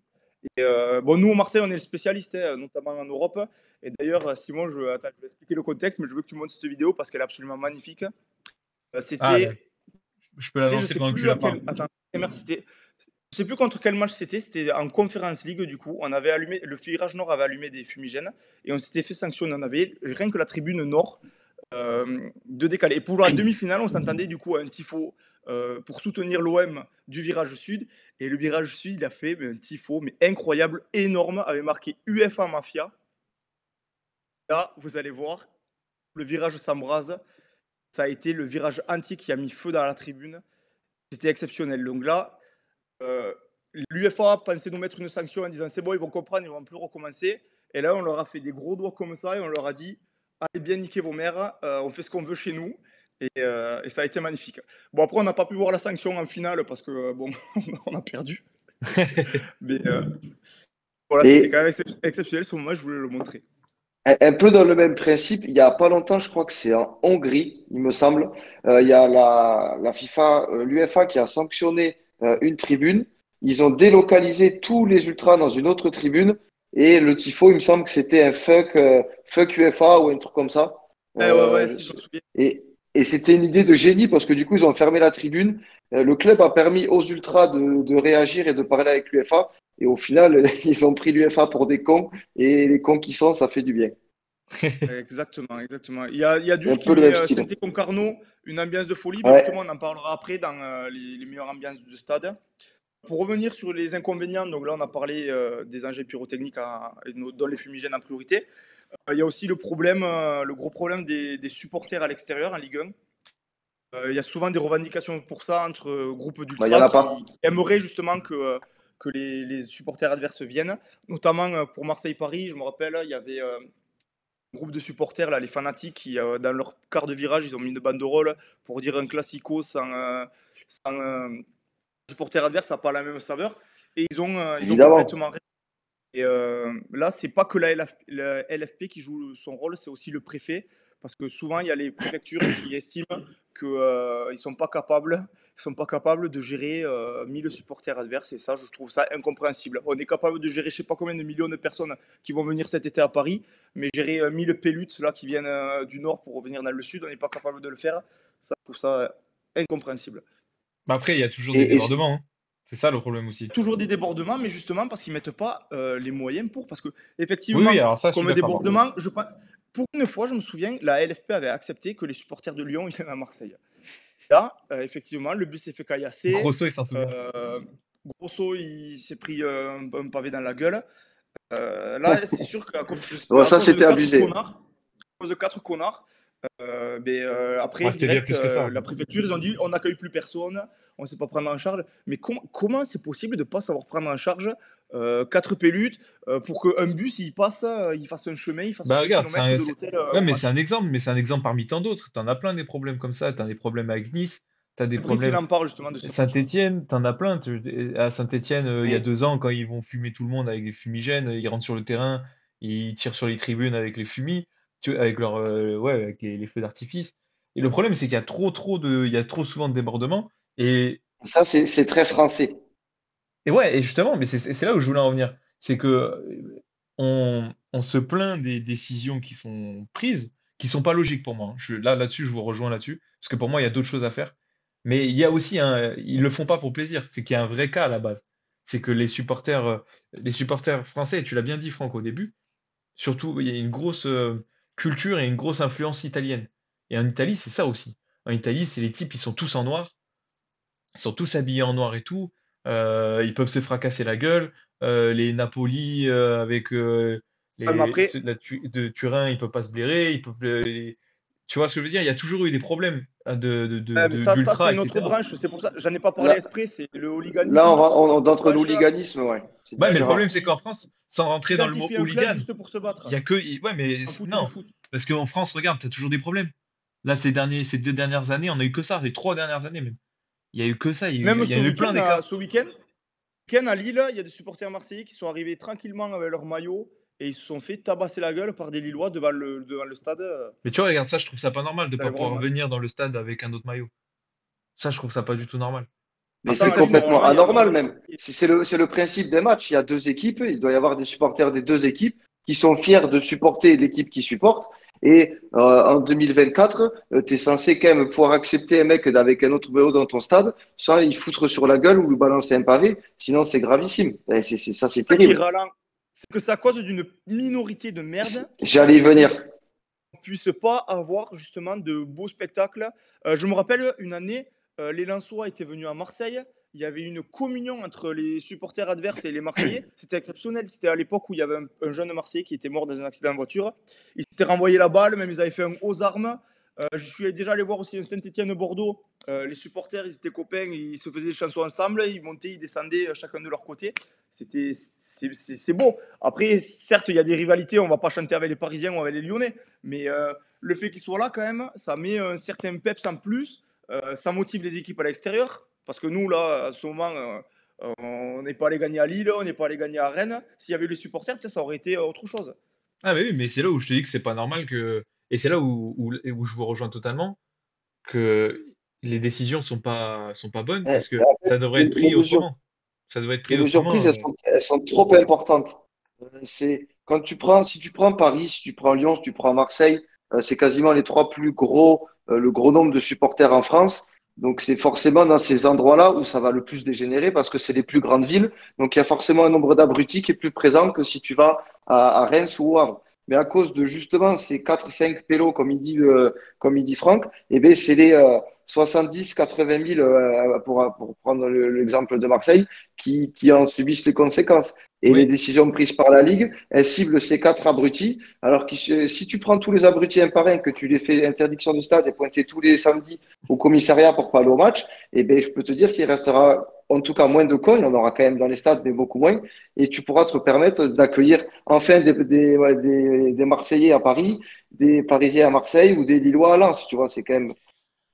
Et bon, nous, au Marseille, on est le spécialiste, hein, notamment en Europe. Et d'ailleurs, Simon, attends, je vais expliquer le contexte, mais je veux que tu montes cette vidéo parce qu'elle est absolument magnifique. Ah, là, C'était, je peux la je lancer sais pendant que tu plus la à parles. quel. Attends, c'était. Je sais plus contre quel match c'était. C'était en Conference League, du coup. On avait allumé, le virage nord avait allumé des fumigènes et on s'était fait sanctionner. On avait rien que la tribune nord de décalé. Et pour la demi-finale, on s'entendait du coup à un tifo pour soutenir l'OM du virage sud. Et le virage sud, il a fait un tifo, mais incroyable, énorme, avait marqué UEFA Mafia. Là, vous allez voir, le virage s'embrase. Ça a été le virage entier qui a mis feu dans la tribune. C'était exceptionnel. Donc là, euh, l'UEFA pensait nous mettre une sanction en disant c'est bon, ils vont comprendre, ils vont plus recommencer. Et là, on leur a fait des gros doigts comme ça et on leur a dit allez bien niquer vos mères, on fait ce qu'on veut chez nous. Et ça a été magnifique. Bon, après, on n'a pas pu voir la sanction en finale parce que bon, on a perdu. Mais voilà, c'était Et quand même exceptionnel ce moment, je voulais le montrer. un peu dans le même principe, il y a pas longtemps, je crois que c'est en Hongrie, il me semble, il y a la FIFA, l'UEFA qui a sanctionné une tribune. Ils ont délocalisé tous les ultras dans une autre tribune et le tifo, il me semble que c'était un fuck UEFA ou un truc comme ça. Ouais, Euh, si je me souviens. et et c'était une idée de génie parce que du coup, ils ont fermé la tribune. Le club a permis aux ultras de réagir et de parler avec l'UEFA. Et au final, ils ont pris l'UEFA pour des cons et les cons qui sont, ça fait du bien. Exactement, exactement. Il y a C'est un Duge qui peu le met même style. Saint-Concarneau, une ambiance de folie, mais justement, Ouais, on en parlera après dans les meilleures ambiances du stade. Pour revenir sur les inconvénients, donc là, on a parlé des engins pyrotechniques dans les fumigènes en priorité. Il y a aussi le gros problème des supporters à l'extérieur en Ligue 1. Il y a souvent des revendications pour ça entre groupes bah, il y en d'ultras a qui, pas. qui aimeraient justement que les supporters adverses viennent. Notamment pour Marseille-Paris, je me rappelle, il y avait un groupe de supporters, là, les fanatiques, qui, dans leur quart de virage, ils ont mis une banderole pour dire un classico sans supporter adverse, ça n'a pas la même saveur. Et ils ont Évidemment. complètement. Et là, c'est pas que la LFP qui joue son rôle, c'est aussi le préfet. Parce que souvent, il y a les préfectures qui estiment qu'ils ne sont pas capables de gérer 1000 supporters adverses. Et ça, je trouve ça incompréhensible. On est capable de gérer je sais pas combien de millions de personnes qui vont venir cet été à Paris, mais gérer 1000 pélutes là, qui viennent du nord pour revenir dans le sud, on n'est pas capable de le faire. Ça, je trouve ça incompréhensible. Bah après, il y a toujours des Et, et débordements, hein. C'est ça le problème aussi. Toujours des débordements, mais justement parce qu'ils mettent pas les moyens pour. Parce que Oui, oui, effectivement, alors ça, je suis comme d'accord. débordement, pour une fois, je me souviens, la LFP avait accepté que les supporters de Lyon viennent à Marseille. Là, effectivement, le bus s'est fait caillasser. Grosso, il s'en souvient. euh, Grosso, il s'est pris un pavé dans la gueule. Là, c'est sûr qu'à cause bon, à ça, cause de c'était quatre abusé. connards, à cause de quatre connards, après, Ouais, c'était bien direct, plus que ça. la préfecture, ils ont dit on n'accueille plus personne, on ne sait pas prendre en charge. Mais comment c'est possible de ne pas savoir prendre en charge 4 pélutes pour qu'un bus il passe, il fasse un chemin, il fasse Bah 2 regarde, km de l'hôtel ouais, au mais c'est match. un exemple, mais c'est un exemple parmi tant d'autres. T'en as plein des problèmes comme ça. T'as des problèmes avec Nice, t'as des Brice, il problèmes. en parle justement de ce match. Saint-Étienne, t'en as plein. À Saint-Étienne, il y a Et 2 ans, quand ils vont fumer tout le monde avec les fumigènes, ils rentrent sur le terrain, ils tirent sur les tribunes avec les fumis, avec ouais, avec les feux d'artifice. Et le problème, c'est il y a trop souvent de débordements. Et, ça, c'est très français. et ouais, et justement, mais c'est là où je voulais en venir. C'est que on se plaint des décisions qui sont prises, qui sont pas logiques pour moi, hein. Là-dessus, je vous rejoins là-dessus, parce que pour moi, il y a d'autres choses à faire. Mais il y a aussi ils le font pas pour plaisir. C'est qu'il y a un vrai cas à la base. C'est que les supporters français, tu l'as bien dit, Franck, au début, surtout, il y a une grosse culture et une grosse influence italienne. Et en Italie, c'est ça aussi. En Italie, c'est les types, ils sont tous en noir, ils sont tous habillés en noir et tout. Ils peuvent se fracasser la gueule. Les Napoli avec Mais ceux après, de Turin, ils peuvent pas se blairer. Tu vois ce que je veux dire? Il y a toujours eu des problèmes hein, mais ça c'est d'ultra, une autre etc. branche. C'est pour ça, j'en ai pas parlé Là, exprès. C'est le là hooliganisme. Ça, c'est une autre d'entre branche l'hooliganisme, ouais, c'est Ouais, mais le qui, différent. problème, c'est qu'en qui France, sans rentrer dans le mot identifie un club hooligan, juste pour se il battre. y a que. Ouais, mais En foot ou le non. foot. Parce qu'en France, regarde, tu as toujours des problèmes. Là, ces 2 dernières années, on a eu que ça, les 3 dernières années même. Il y a eu que ça, Même il y ce en a eu plein week-end, des cas. à Lille, il y a des supporters marseillais qui sont arrivés tranquillement avec leur maillot et ils se sont fait tabasser la gueule par des Lillois devant le stade Mais tu vois, regarde ça, je trouve ça pas normal de d'aller pas voir le pouvoir match. venir dans le stade avec un autre maillot. Ça, je trouve ça pas du tout normal. Mais Après, c'est Attends, à ça, Lille, c'est. complètement normalement, il y a anormal vraiment. même. C'est le principe des matchs. Il y a deux équipes, il doit y avoir des supporters des deux équipes qui sont fiers de supporter l'équipe qui supporte. Et en 2024, tu es censé quand même pouvoir accepter un mec avec un autre vélo dans ton stade, sans y foutre sur la gueule ou lui balancer un pavé. Sinon, c'est gravissime. Et ça, c'est Ça qui est terrible. ralent, c'est que c'est à cause d'une minorité de merde qui fait J'allais y venir. qu'on puisse pas avoir justement de beaux spectacles. Je me rappelle une année, les Lensois étaient venus à Marseille. Il y avait une communion entre les supporters adverses et les Marseillais. C'était exceptionnel. C'était à l'époque où il y avait un jeune Marseillais qui était mort dans un accident de voiture. Ils s'étaient renvoyé la balle, même ils avaient fait un aux armes. Je suis déjà allé voir aussi un Saint-Étienne-Bordeaux. Les supporters, ils étaient copains, ils se faisaient des chansons ensemble, ils montaient, ils descendaient chacun de leur côté. C'est beau. Après, certes, il y a des rivalités, on ne va pas chanter avec les Parisiens ou avec les Lyonnais, mais le fait qu'ils soient là, quand même, ça met un certain peps en plus, ça motive les équipes à l'extérieur, parce que nous, là, à ce moment, on n'est pas allé gagner à Lille, on n'est pas allé gagner à Rennes. S'il y avait les supporters, peut-être ça aurait été autre chose. Ah, mais oui, mais c'est là où je te dis que c'est pas normal que. Et c'est là où je vous rejoins totalement, que les décisions sont pas bonnes Ouais, parce que ça devrait être les pris mesures, autrement. Ça devrait être les pris mesures autrement. prises, elles sont trop importantes. C'est quand si tu prends Paris, si tu prends Lyon, si tu prends Marseille, c'est quasiment les trois plus gros, le gros nombre de supporters en France. Donc c'est forcément dans ces endroits-là où ça va le plus dégénérer parce que c'est les plus grandes villes. Donc il y a forcément un nombre d'abrutis qui est plus présent que si tu vas à Reims ou au Havre. Mais à cause de justement ces 4-5 pélos, comme il dit Franck, eh ben, c'est les 70, 80 000, pour prendre l'exemple de Marseille, qui en subissent les conséquences. Et les Oui, décisions prises par la Ligue, elles ciblent ces quatre abrutis. Alors que si tu prends tous les abrutis un par un, que tu les fais interdiction de stade et pointer tous les samedis au commissariat pour pas aller au match, eh ben, je peux te dire qu'il restera en tout cas moins de cons. Il y en aura quand même dans les stades, mais beaucoup moins. Et tu pourras te permettre d'accueillir enfin des Marseillais à Paris, des Parisiens à Marseille ou des Lillois à Lens. Tu vois, c'est quand même.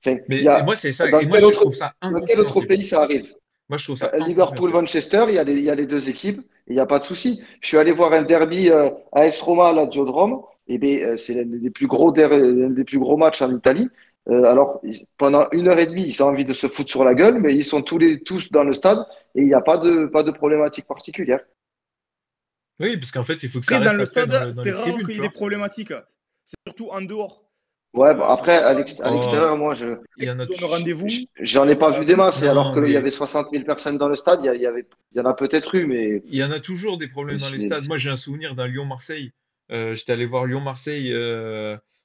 Enfin, il mais y et a, moi c'est ça. dans Et moi quel je autre, trouve ça dans quel autre incompréhensible. pays ça arrive? Moi je trouve ça incompréhensible. Liverpool-Manchester, il y a les deux équipes, et il n'y a pas de souci. Je suis allé voir un derby à AS Roma à la Diodrome, et bien, c'est l'un des plus gros matchs en Italie. Alors, pendant 1 heure et demie, ils ont envie de se foutre sur la gueule, mais ils sont tous dans le stade, et il n'y a pas de problématique particulière. Oui, parce qu'en fait il faut que ça Après, dans reste le après stade, dans c'est les rare tribunes, qu'il y tu ait des vois. problématiques. C'est surtout en dehors. Ouais, bon, après, à Oh, l'extérieur, moi, il y en a. Ils donnent rendez-vous. j'en ai pas vu des masses, et alors Non, qu'il y mais avait 60 000 personnes dans le stade, il y en a peut-être eu, mais il y en a toujours des problèmes dans les c'est- stades. Moi, j'ai un souvenir d'un Lyon-Marseille. J'étais allé voir Lyon-Marseille.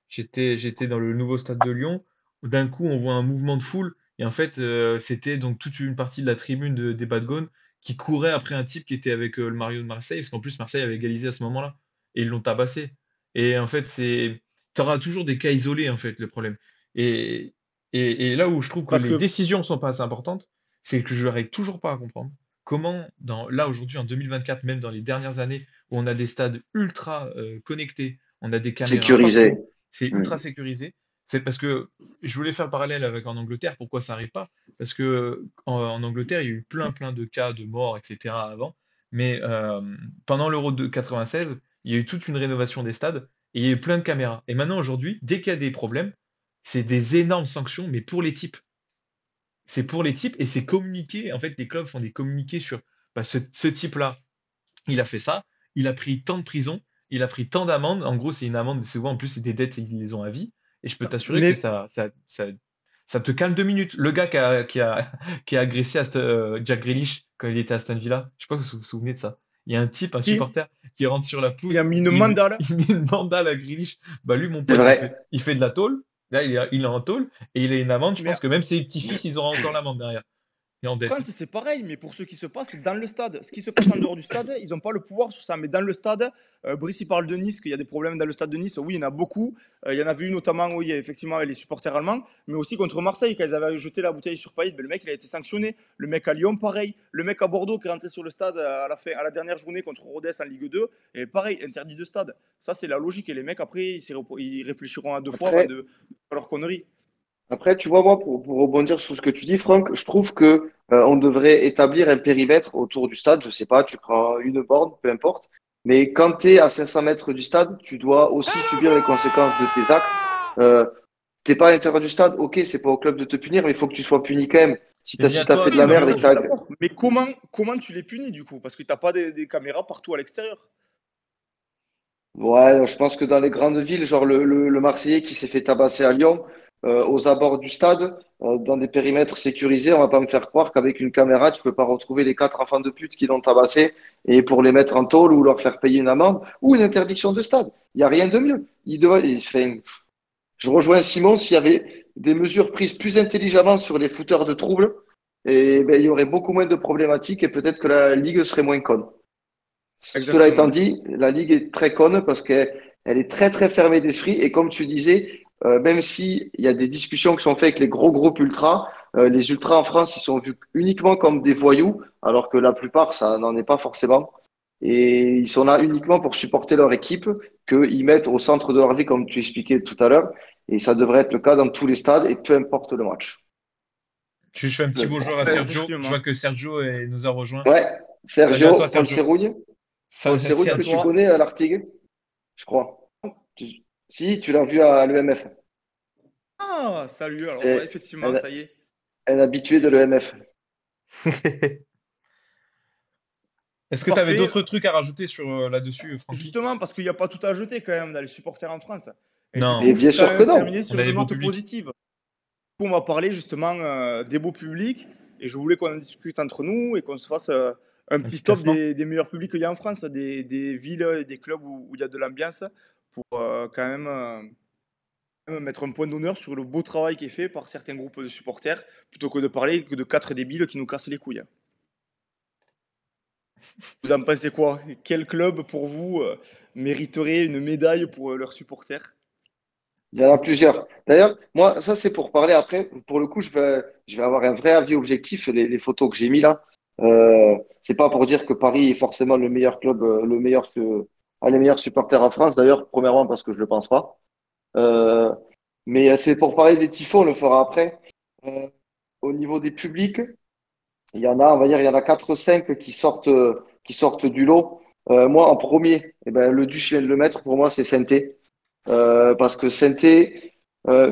J'étais dans le nouveau stade de Lyon. Où d'un coup, on voit un mouvement de foule. Et en fait, c'était donc toute une partie de la tribune des Badgones qui courait après un type qui était avec le Mario de Marseille. Parce qu'en plus, Marseille avait égalisé à ce moment-là. Et ils l'ont tabassé. Et en fait, tu auras toujours des cas isolés, en fait, le problème. Et, et là où je trouve que Parce les que décisions sont pas assez importantes, c'est que je n'arrive toujours pas à comprendre comment, là aujourd'hui en 2024, même dans les dernières années, où on a des stades ultra connectés, on a des caméras sécurisé. partout, c'est Hmm. ultra sécurisé. C'est parce que je voulais faire le parallèle avec en Angleterre, pourquoi ça n'arrive pas? Parce que en Angleterre, il y a eu plein de cas de morts, etc. avant, mais pendant l'Euro de 96, il y a eu toute une rénovation des stades et il y a eu plein de caméras. Et maintenant, aujourd'hui, dès qu'il y a des problèmes, c'est des énormes sanctions, mais pour les types. C'est pour les types et c'est communiqué. En fait, les clubs font des communiqués sur bah, ce type-là, il a fait ça, il a pris tant de prison, il a pris tant d'amendes. En gros, c'est une amende, souvent en plus, c'est des dettes, ils les ont à vie. Et je peux t'assurer que mais ça te calme 2 minutes. Le gars qui a agressé Jack Grealish quand il était à Aston Villa, je sais pas si vous vous souvenez de ça. Il y a un type, un qui supporter, qui rentre sur la il pelouse, a mis une mandale. il met une mandale à Grealish. Bah lui, mon C'est pote, vrai. il fait de la tôle. Là, il est en tôle et il a une amende. Je Mais pense que même ses petits-fils, ils auront encore l'amende derrière. Et en dette. France, c'est pareil, mais pour ce qui se passe dans le stade. Ce qui se passe en dehors du stade, ils n'ont pas le pouvoir sur ça. Mais dans le stade, Brice, il parle de Nice, qu'il y a des problèmes dans le stade de Nice. Oui, il y en a beaucoup. Il y en avait eu notamment, oui, effectivement, avec les supporters allemands, mais aussi contre Marseille, quand ils avaient jeté la bouteille sur Payet. Ben, le mec, il a été sanctionné. Le mec à Lyon, pareil. Le mec à Bordeaux qui est rentré sur le stade à la dernière journée contre Rodez en Ligue 2, et pareil, interdit de stade. Ça, c'est la logique. Et les mecs, après, ils réfléchiront à deux fois avant Après, de faire leur connerie. après, tu vois, moi, pour rebondir sur ce que tu dis, Franck, je trouve que on devrait établir un périmètre autour du stade. Je sais pas, tu prends une borne, peu importe. Mais quand tu es à 500 mètres du stade, tu dois aussi subir les conséquences de tes actes. Euh, T'es pas à l'intérieur du stade, ok, c'est pas au club de te punir, mais il faut que tu sois puni quand même. C'est mis Si à t'as toi fait de Oui, la non, mais merde et ça, que je suis t'as. d'accord. Mais comment tu les punis du coup? Parce que tu n'as pas des caméras partout à l'extérieur. Ouais, je pense que dans les grandes villes, genre le Marseillais qui s'est fait tabasser à Lyon, aux abords du stade, dans des périmètres sécurisés, on va pas me faire croire qu'avec une caméra, tu peux pas retrouver les quatre enfants de pute qui l'ont tabassé et pour les mettre en tôle ou leur faire payer une amende ou une interdiction de stade. Il y a rien de mieux. Je rejoins Simon, s'il y avait des mesures prises plus intelligemment sur les fouteurs de troubles, et ben, il y aurait beaucoup moins de problématiques et peut-être que la Ligue serait moins conne. Cela étant Exactement. dit, la Ligue est très conne parce qu'elle est très très fermée d'esprit et comme tu disais, même si il y a des discussions qui sont faites avec les gros groupes ultras, les ultras en France, ils sont vus uniquement comme des voyous, alors que la plupart, ça n'en est pas forcément. Et ils sont là uniquement pour supporter leur équipe, qu'ils mettent au centre de leur vie, comme tu expliquais tout à l'heure. Et ça devrait être le cas dans tous les stades et peu importe le match. Je fais un Peu petit bonjour à importe le Ouais, match. Sergio. Je vois effectivement. que Sergio nous a rejoint. Ouais, Salut à toi, Sergio, Paul Sergio. Serrouille. Paul Merci Serrouille à que toi. tu Toi, connais à l'Artigue, je crois. Si, tu l'as vu à l'EMF. ah, salut. Alors, ouais, C'est effectivement, un, ça y est. un habitué Ça y de est, l'EMF. Est-ce que tu avais parfait. d'autres trucs à rajouter sur là-dessus, Francky? Justement, parce qu'il n'y a pas tout à jeter quand même dans les supporters en France. Et du Non, Mais coup, bien faut quand sûr que même non. terminer on sur a des une beaux note publics. positive. Du coup, on va parler justement des beaux publics. Et je voulais qu'on en discute entre nous et qu'on se fasse un Un petit petit top classement. des meilleurs publics qu'il y a en France, des villes et des clubs où il y a de l'ambiance, pour quand même mettre un point d'honneur sur le beau travail qui est fait par certains groupes de supporters, plutôt que de parler que de quatre débiles qui nous cassent les couilles. Vous en pensez quoi? Quel club pour vous mériterait une médaille pour leurs supporters? Il y en a plusieurs. D'ailleurs, moi, ça, c'est pour parler après. Pour le coup, je vais avoir un vrai avis objectif. Les photos que j'ai mis là, c'est pas pour dire que Paris est forcément le meilleur club, les meilleurs supporters en France. D'ailleurs, premièrement, parce que je le pense pas. Euh, mais c'est pour parler des tifos, on le fera après. Euh, Au niveau des publics, il y en a, on va dire, il y en a 4 ou 5 qui sortent du lot. Moi, en premier, eh ben, le Duc, je viens de le mettre. Pour moi, c'est Saint-Étienne. Parce que Saint-Étienne,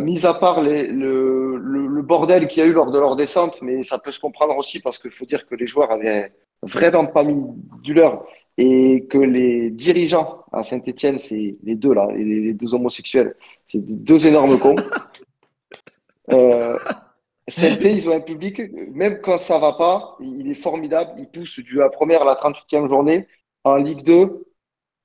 mis à part le bordel qu'il y a eu lors de leur descente, mais ça peut se comprendre aussi parce qu'il faut dire que les joueurs avaient vraiment pas mis du leur et que les dirigeants à Saint-Étienne, c'est les deux là, les deux homosexuels, c'est des deux énormes cons. Euh, Saint-Étienne, ils ont un public, même quand ça va pas, il est formidable, il pousse du la première à la 38e journée en Ligue 2.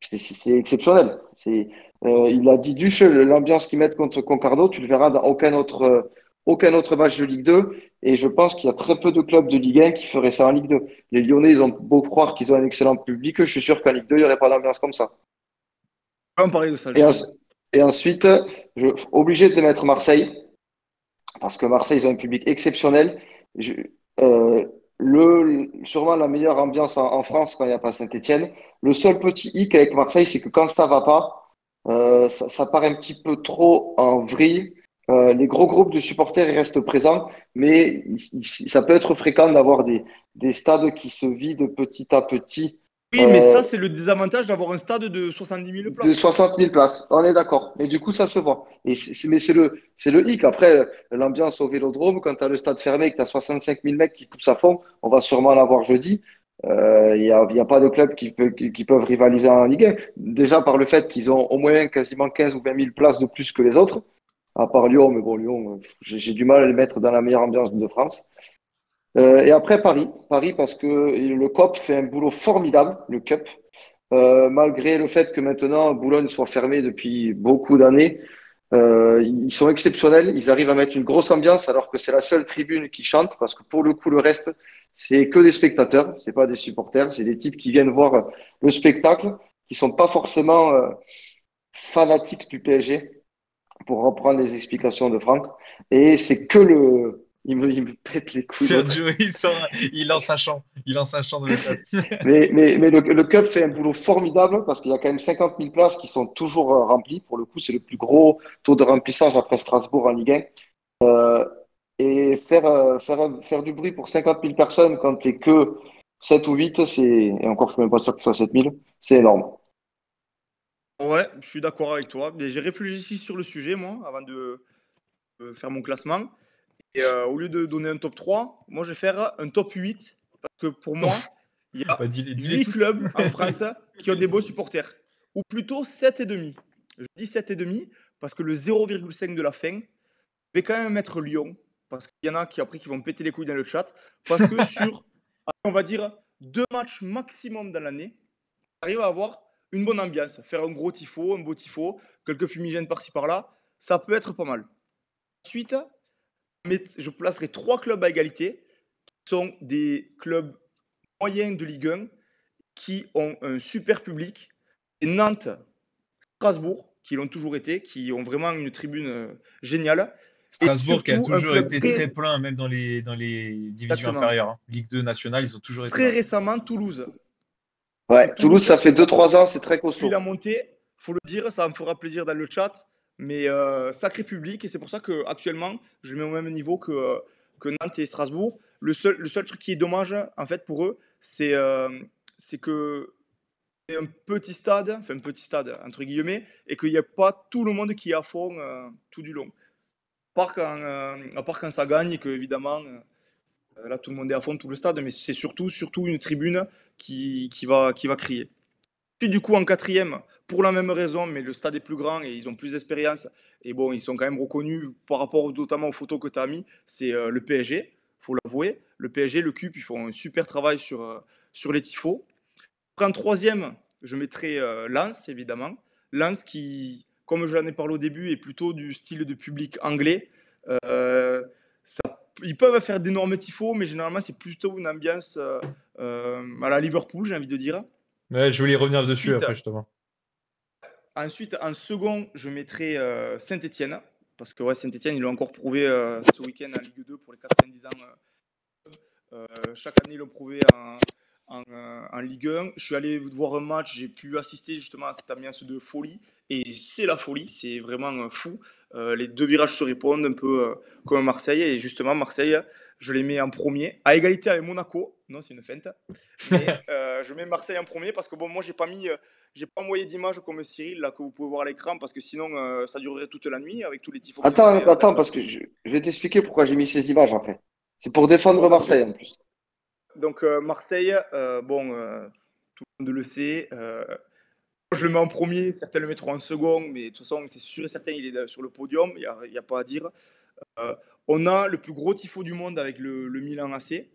C'est exceptionnel. Il a dit Duche, l'ambiance qu'ils mettent contre Concarneau, tu le verras dans aucun autre match de Ligue 2. Et je pense qu'il y a très peu de clubs de Ligue 1 qui feraient ça en Ligue 2. Les Lyonnais, ils ont beau croire qu'ils ont un excellent public. Je suis sûr qu'en Ligue 2, il n'y aurait pas d'ambiance comme ça. On va en parler de ça Et, justement. et ensuite, obligé de mettre Marseille, parce que Marseille, ils ont un public exceptionnel. Je- euh, Sûrement la meilleure ambiance en France quand il n'y a pas Saint-Étienne. Le seul petit hic avec Marseille, c'est que quand ça va pas, ça part un petit peu trop en vrille. Les gros groupes de supporters ils restent présents, mais ça peut être fréquent d'avoir des stades qui se vident petit à petit. Oui, mais Euh, ça, c'est le désavantage d'avoir un stade de 70 000 de places. 60 000 places, on est d'accord. Et du coup, ça se voit. Mais c'est le hic. Après, l'ambiance au Vélodrome, quand tu as le stade fermé et que tu as 65 000 mecs qui poussent à fond, on va sûrement l'avoir jeudi. Il y a pas de clubs qui peuvent rivaliser en Ligue 1. Déjà par le fait qu'ils ont au moins quasiment 15 ou 20 000 places de plus que les autres, à part Lyon. Mais bon, Lyon, j'ai du mal à les mettre dans la meilleure ambiance de France. Et après, Paris. Paris parce que le COP fait un boulot formidable, le CUP. Malgré le fait que maintenant Boulogne soit fermé depuis beaucoup d'années, ils sont exceptionnels. Ils arrivent à mettre une grosse ambiance alors que c'est la seule tribune qui chante parce que pour le coup, le reste, c'est que des spectateurs, c'est pas des supporters, c'est des types qui viennent voir le spectacle, qui sont pas forcément fanatiques du PSG, pour reprendre les explications de Franck. Et c'est que le. Il me pète les couilles l'autre. Sergio, il lance un chant. Il lance un chant dans le chat. Mais le Cup fait un boulot formidable parce qu'il y a quand même 50 000 places qui sont toujours remplies. Pour le coup, c'est le plus gros taux de remplissage après Strasbourg en Ligue 1. Et faire du bruit pour 50 000 personnes quand t'es que 7 ou 8, et encore je suis même pas sûr que ce soit 7 000, c'est énorme. Ouais, je suis d'accord avec toi. Mais j'ai réfléchi sur le sujet, moi, avant de faire mon classement. Et au lieu de donner un top 3, moi, je vais faire un top 8. Parce que pour moi, il y a Bah, dis-les 8 toutes. clubs en France qui ont des beaux supporters. Ou plutôt 7,5. Je dis 7,5 parce que le 0,5 de la fin, je vais quand même mettre Lyon. Parce qu'il y en a qui après qui vont péter les couilles dans le chat. Parce que sur, on va dire, 2 matchs maximum dans l'année, on arrive à avoir une bonne ambiance. Faire un gros tifo, un beau tifo, quelques fumigènes par-ci par-là, ça peut être pas mal. Ensuite, je placerai 3 clubs à égalité, qui sont des clubs moyens de Ligue 1, qui ont un super public. Et Nantes, Strasbourg, qui l'ont toujours été, qui ont vraiment une tribune géniale. Et Strasbourg qui a surtout, un toujours club été très plein, même dans les divisions exactement. inférieures, hein. Ligue 2 nationale, ils ont toujours été Très là. récemment, Toulouse. Et Ouais, Toulouse, Toulouse, ça fait ça 2-3 ans, c'est très depuis la costaud. montée, faut le dire, ça me fera plaisir dans le chat, mais sacré public, et c'est pour ça qu'actuellement, je le mets au même niveau que Nantes et Strasbourg. Le seul truc qui est dommage, en fait, pour eux, c'est que c'est un petit stade, entre guillemets, et qu'il n'y a pas tout le monde qui est à fond tout du long. À part quand ça gagne, et que, évidemment, là, tout le monde est à fond, tout le stade, mais c'est surtout une tribune qui va crier. Puis du coup, en quatrième, pour la même raison, mais le stade est plus grand et ils ont plus d'expérience. Et bon, ils sont quand même reconnus par rapport notamment aux photos que tu as mis. C'est le PSG, faut l'avouer. Le PSG, le CUP, ils font un super travail sur les tifos. Après, en troisième, je mettrai Lens, évidemment. Lens qui, comme je l'en ai parlé au début, est plutôt du style de public anglais. Euh, Ils peuvent faire d'énormes tifos, mais généralement, c'est plutôt une ambiance à la Liverpool, j'ai envie de dire. Ouais, je voulais y revenir dessus Ensuite, après, justement. Ensuite, en second, je mettrai Saint-Etienne. Parce que ouais, Saint-Etienne, ils l'ont encore prouvé ce week-end en Ligue 2 pour les 90 ans. Chaque année, ils l'ont prouvé en Ligue 1. Je suis allé voir un match, j'ai pu assister justement à cette ambiance de folie. Et c'est la folie, c'est vraiment fou. Les deux virages se répondent un peu comme à Marseille. Et justement, Marseille, je les mets en premier, à égalité avec Monaco. Non, c'est une feinte. Mais je mets Marseille en premier parce que bon, moi, j'ai pas envoyé d'image comme Cyril là que vous pouvez voir à l'écran parce que sinon ça durerait toute la nuit avec tous les tifos que je Attends, fais. attends, parce que je vais t'expliquer pourquoi j'ai mis ces images après. C'est pour défendre Marseille en plus. Donc Marseille, bon, tout le monde le sait. Moi, je le mets en premier, certains le mettront en second, mais de toute façon, c'est sûr et certain, il est sur le podium, il y a pas à dire. Euh, on a le plus gros tifo du monde avec le Milan AC.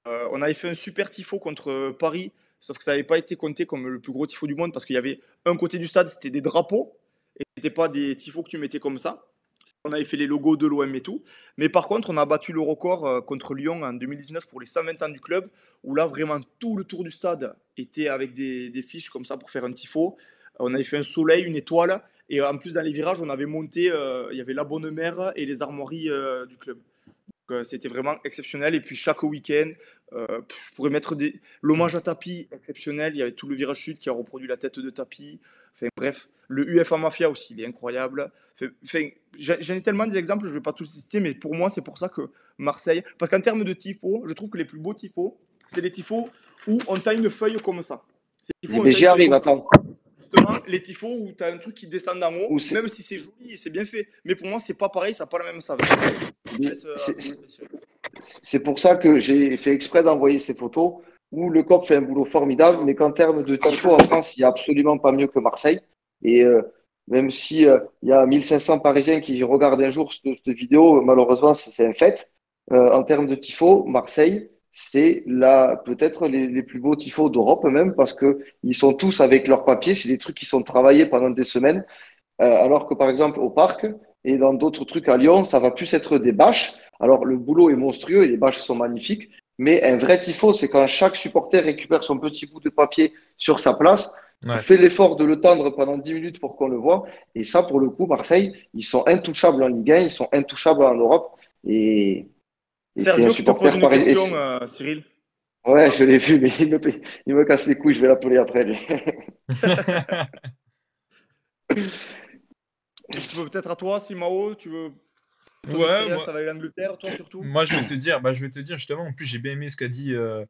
On avait fait un super tifo contre Paris, sauf que ça n'avait pas été compté comme le plus gros tifo du monde parce qu'il y avait un côté du stade, c'était des drapeaux, et c'était pas des tifos que tu mettais comme ça. On avait fait les logos de l'OM et tout. Mais par contre, on a battu le record contre Lyon en 2019 pour les 120 ans du club, où là, vraiment, tout le tour du stade était avec des fiches comme ça pour faire un tifo. On avait fait un soleil, une étoile, et en plus, dans les virages, on avait monté, il y avait la Bonne Mère et les armoiries du club. C'était vraiment exceptionnel. Et puis chaque week-end, je pourrais mettre l'hommage à Tapi, exceptionnel. Il y avait tout le virage sud qui a reproduit la tête de Tapi. Enfin bref, le UFA Mafia aussi, il est incroyable. Enfin, j'en ai tellement des exemples, je ne vais pas tous citer, mais pour moi, c'est pour ça que Marseille. Parce qu'en termes de tifos, je trouve que les plus beaux tifos, c'est les tifos où on t'a une feuille comme ça. C'est les tifos où on Mais t'a j'y une feuille arrive, comme ça. attends. Justement, les tifos où tu as un truc qui descend d'en haut, Où c'est même si c'est joli et c'est bien fait. Mais pour moi, c'est pas pareil, ça n'a pas la même saveur. Je laisse c'est- argumenter, Cyril. c'est pour ça que j'ai fait exprès d'envoyer ces photos où le COP fait un boulot formidable, mais qu'en termes de tifo en France, il n'y a absolument pas mieux que Marseille. Et même si il y a 1500 Parisiens qui regardent un jour cette vidéo, malheureusement, c'est un fait. En termes de tifo, Marseille, c'est peut-être les plus beaux tifos d'Europe même, parce que ils sont tous avec leurs papiers. C'est des trucs qui sont travaillés pendant des semaines. Alors que par exemple au parc et dans d'autres trucs à Lyon, ça va plus être des bâches. Alors le boulot est monstrueux et les bâches sont magnifiques, mais un vrai tifo, c'est quand chaque supporter récupère son petit bout de papier sur sa place, Ouais. fait l'effort de le tendre pendant 10 minutes pour qu'on le voit. Et ça, pour le coup, Marseille, ils sont intouchables en Ligue 1, ils sont intouchables en Europe. Et c'est un Sergio qui te pose supporter une parisien. question, Cyril. Ouais, je l'ai vu, mais il me casse les couilles, je vais l'appeler après lui. Tu peux peut-être à toi, Simao, tu veux ton Ouais, expérience avec l'Angleterre, toi surtout. moi je vais te dire justement, en plus j'ai bien aimé ce qu'a dit le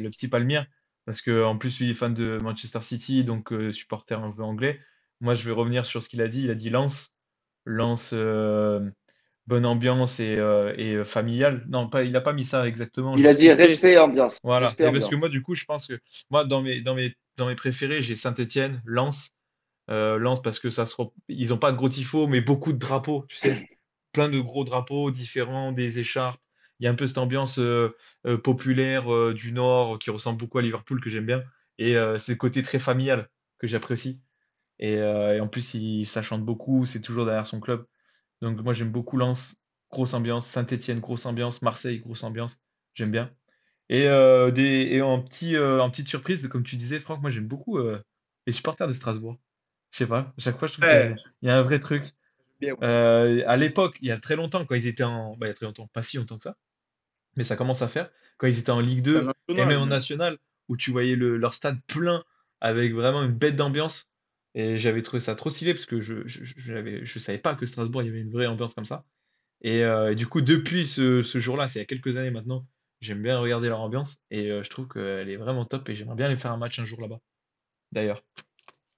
petit Palmier, parce que en plus lui il est fan de Manchester City, donc supporter un peu anglais. Moi je vais revenir sur ce qu'il a dit. Il a dit Lens, Lens, bonne ambiance et familiale. Non, pas, il n'a pas mis ça exactement, Il a juste dit Respect. respect et ambiance. voilà. Respect et Et parce que ambiance. moi du coup je pense que moi dans mes préférés j'ai Saint-Étienne, Lens. Lens parce que ils n'ont pas de gros tifos, mais beaucoup de drapeaux, tu sais, plein de gros drapeaux différents, des écharpes. Il y a un peu cette ambiance populaire du Nord qui ressemble beaucoup à Liverpool que j'aime bien. Et c'est le côté très familial que j'apprécie. Et en plus, ça chante beaucoup, c'est toujours derrière son club. Donc moi, j'aime beaucoup Lens, grosse ambiance. Saint-Étienne, grosse ambiance. Marseille, grosse ambiance. J'aime bien. Et en petite surprise, comme tu disais, Franck, moi j'aime beaucoup les supporters de Strasbourg. Je sais pas, chaque fois je trouve Ouais, qu'il y a un vrai truc. bien aussi. À l'époque, il y a très longtemps, quand ils étaient il y a très longtemps, pas si longtemps que ça, mais ça commence à faire, quand ils étaient en Ligue C'est un 2 et national même en même. National, où tu voyais leur stade plein avec vraiment une bête d'ambiance. Et j'avais trouvé ça trop stylé parce que je savais pas que Strasbourg, il y avait une vraie ambiance comme ça. Et du coup, depuis ce jour-là, c'est il y a quelques années maintenant, j'aime bien regarder leur ambiance et je trouve qu'elle est vraiment top et j'aimerais bien aller faire un match un jour là-bas, d'ailleurs.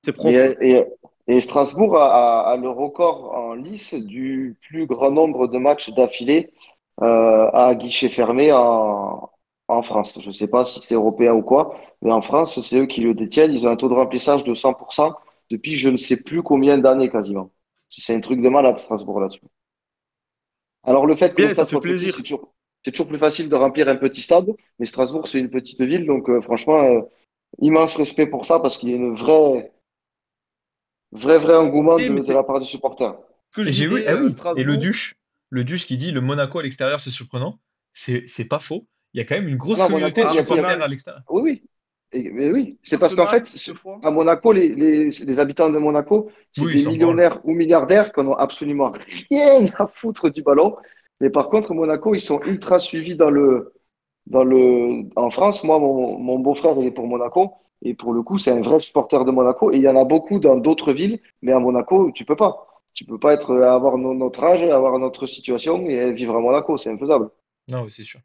C'est Et, propre. et Strasbourg a le record en lice du plus grand nombre de matchs d'affilée à guichet fermé en France. Je ne sais pas si c'est européen ou quoi, mais en France, c'est eux qui le détiennent. Ils ont un taux de remplissage de 100% depuis je ne sais plus combien d'années quasiment. C'est un truc de malade, Strasbourg, là-dessus. Alors, le fait que le Bien, ça stade fait soit petit, plaisir. c'est toujours plus facile de remplir un petit stade, mais Strasbourg, c'est une petite ville, donc franchement, immense respect pour ça parce qu'il y a une vrai engouement Mais de c'est la part des supporters. ce que je Et j'ai vu, disais, ah oui, et Strasbourg. Le Duche qui dit le Monaco à l'extérieur c'est surprenant, c'est pas faux. Il y a quand même une Ah grosse non, communauté Monaco, de supporters Arsenal, à l'extérieur. oui, oui. Mais oui, c'est parce qu'en Arsenal, fait, deux fois. à Monaco, les habitants de Monaco, c'est Oui, ils des s'en branlent. millionnaires ou milliardaires qui n'ont absolument rien à foutre du ballon. Mais par contre, Monaco, ils sont ultra suivis en France. Moi, mon beau-frère, il est pour Monaco. Et pour le coup, c'est un vrai supporter de Monaco. Et il y en a beaucoup dans d'autres villes. Mais à Monaco, tu peux pas. Tu peux pas avoir notre âge, avoir notre situation et vivre à Monaco. C'est infaisable. Non, oui, c'est sûr.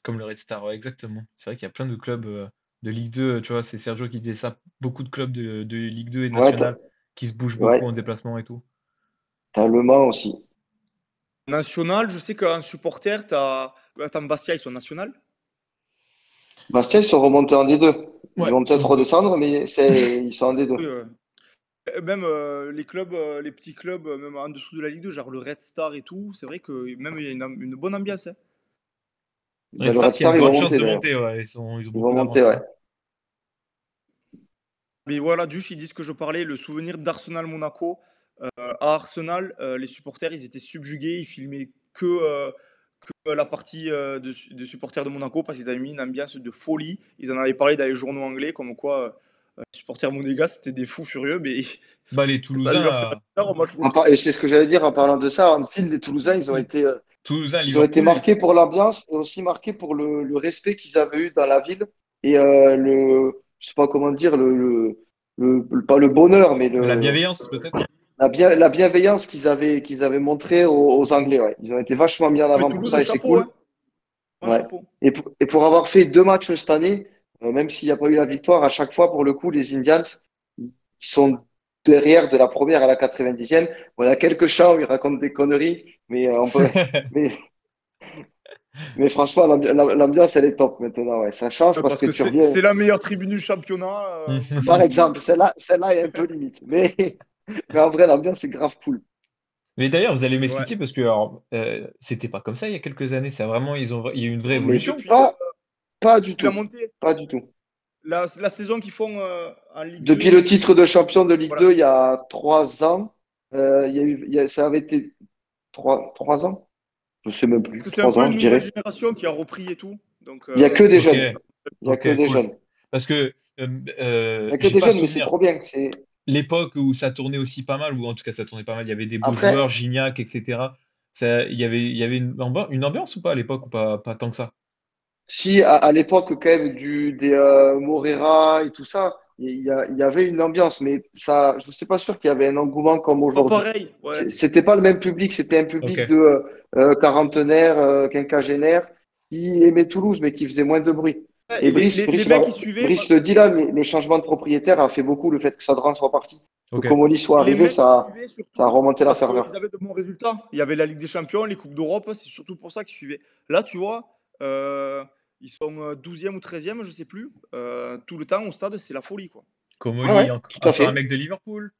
Comme le Red Star, ouais, exactement. C'est vrai qu'il y a plein de clubs de Ligue 2, tu vois, c'est Sergio qui disait ça, beaucoup de clubs de Ligue 2 et de Ouais, National qui se bougent beaucoup ouais, en déplacement et tout. t'as Le Mans aussi. National, je sais qu'un supporter, attends, Bastia, ils sont national. Bastia, ils sont remontés en D2. Ils Ouais, vont ils sont peut-être montés. redescendre, mais ils sont en D2. Oui, même les clubs, les petits clubs, même en dessous de la Ligue 2, genre le Red Star et tout, c'est vrai que même il y a une bonne ambiance, hein. Red Ben, le Star Red qui a une Star, ils grande vont chance monter de d'ailleurs. monter, ouais, ils ont Ils vont beaucoup monter, d'avance ouais. là. Mais voilà, Duch, ils disent que je parlais, le souvenir d'Arsenal-Monaco. À Arsenal, les supporters, ils étaient subjugués, ils filmaient que la partie de supporters de Monaco parce qu'ils avaient mis une ambiance de folie. Ils en avaient parlé dans les journaux anglais, comme quoi les supporters monégasques, c'était des fous furieux, mais Bah, les ça allait Toulousains, leur faire bizarre au match retour. Et c'est ce que j'allais dire en parlant de ça. En film, les Toulousains, Toulousain, ils ont été Liverpool, marqués pour l'ambiance et aussi marqués pour le respect qu'ils avaient eu dans la ville et je sais pas comment dire, pas le bonheur, mais la bienveillance peut-être. la bienveillance qu'ils avaient montré aux Anglais. Ouais. Ils ont été vachement mis en Mais avant pour Toulouse, ça et c'est chapeau, cool. hein. Un Ouais. chapeau. Et pour avoir fait deux matchs cette année, même s'il n'y a pas eu la victoire, à chaque fois, pour le coup, les Indians, ils sont derrière de la première à la 90e. Bon, il y a quelques chants où ils racontent des conneries, mais mais, mais franchement, l'ambiance, elle est top maintenant. Ouais. Ça change parce Parce que que tu reviens. c'est la meilleure tribune du championnat. Par exemple, celle-là est un peu limite. Mais en vrai, l'ambiance est grave cool. Mais d'ailleurs, vous allez Ouais. m'expliquer parce que alors, c'était pas comme ça il y a quelques années. C'est vraiment, il y a eu une vraie Non, mais Mais évolution. depuis pas du la tout. montée, Pas du tout. la saison qu'ils font en Ligue Depuis 2, le titre de champion de Ligue voilà. 2, il y a 3 ans, ça avait été 3 ans? Je sais même plus. Parce que c'est un Trois peu ans, une je nouvelle dirais. génération qui a repris et tout. Donc, Il y a que des Ok, jeunes. Il y a que ok, des cool. jeunes. Parce que Il y a que j'ai des pas jeunes, mais c'est souvenir. trop bien. L'époque où ça tournait aussi pas mal, ou en tout cas ça tournait pas mal, il y avait des beaux Après, joueurs, Gignac, etc. Il y avait une ambiance ou pas à l'époque ou pas tant que ça? si à l'époque, quand même, des Morera et tout ça, il y avait une ambiance, mais ça, je ne suis pas sûr qu'il y avait un engouement comme pas aujourd'hui. pareil. Ouais. C'était pas le même public, c'était un Ok. public de quarantenaires, quinquagénaires, qui aimait Toulouse, mais qui faisait moins de bruit. Et Et les mecs qui suivaient, Brice le dit là, le changement de propriétaire a fait beaucoup, le fait que Sadran soit parti. Que Ok. Comoli soit les arrivé, mecs qui suivaient ça a surtout remonté la parce ferveur. qu'ils avaient de bons résultats. Il y avait la Ligue des Champions, les Coupes d'Europe, c'est surtout pour ça qu'ils suivaient. Là, tu vois, ils sont 12e ou 13e, je sais plus. Tout le temps au stade, c'est la folie, quoi. Ouais, Comoli, ouais, tout à encore un fait. mec de Liverpool.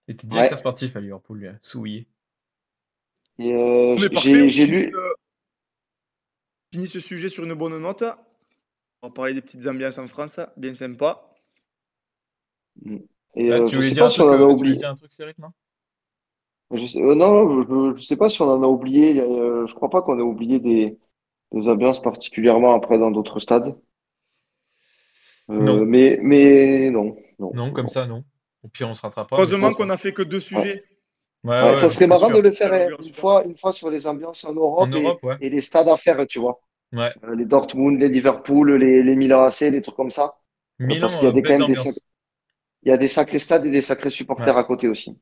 Il était directeur Ouais. sportif à Liverpool, lui, Souillet. Et Mais parfait, on j'ai lu. finit ce sujet sur une bonne note. On va parler des petites ambiances en France, bien sympa. Et Ah, tu je voulais sais dire pas un si on truc, en a tu voulais oublié. dire un truc, Cyril, non? Non, je sais pas si on en a oublié. Je crois pas qu'on ait oublié des ambiances particulièrement après dans d'autres stades. Non, Mais non, non, non, comme non. ça, non. Au pire, on se rattrapera, mais je Heureusement pense Ouais. qu'on pas. a fait que deux Ouais. sujets. Ouais, Ouais, ouais, ça non, serait c'est marrant de sûr. le faire La longueur support. une fois sur les ambiances en En Europe Europe, ouais. et les stades à faire, tu vois. Ouais. Les Dortmund, les Liverpool, les Milan AC, les trucs comme ça. Parce Milan, qu'il y a quand bête même d'ambiance. il y a des sacrés stades et des sacrés Ouais. supporters à côté aussi.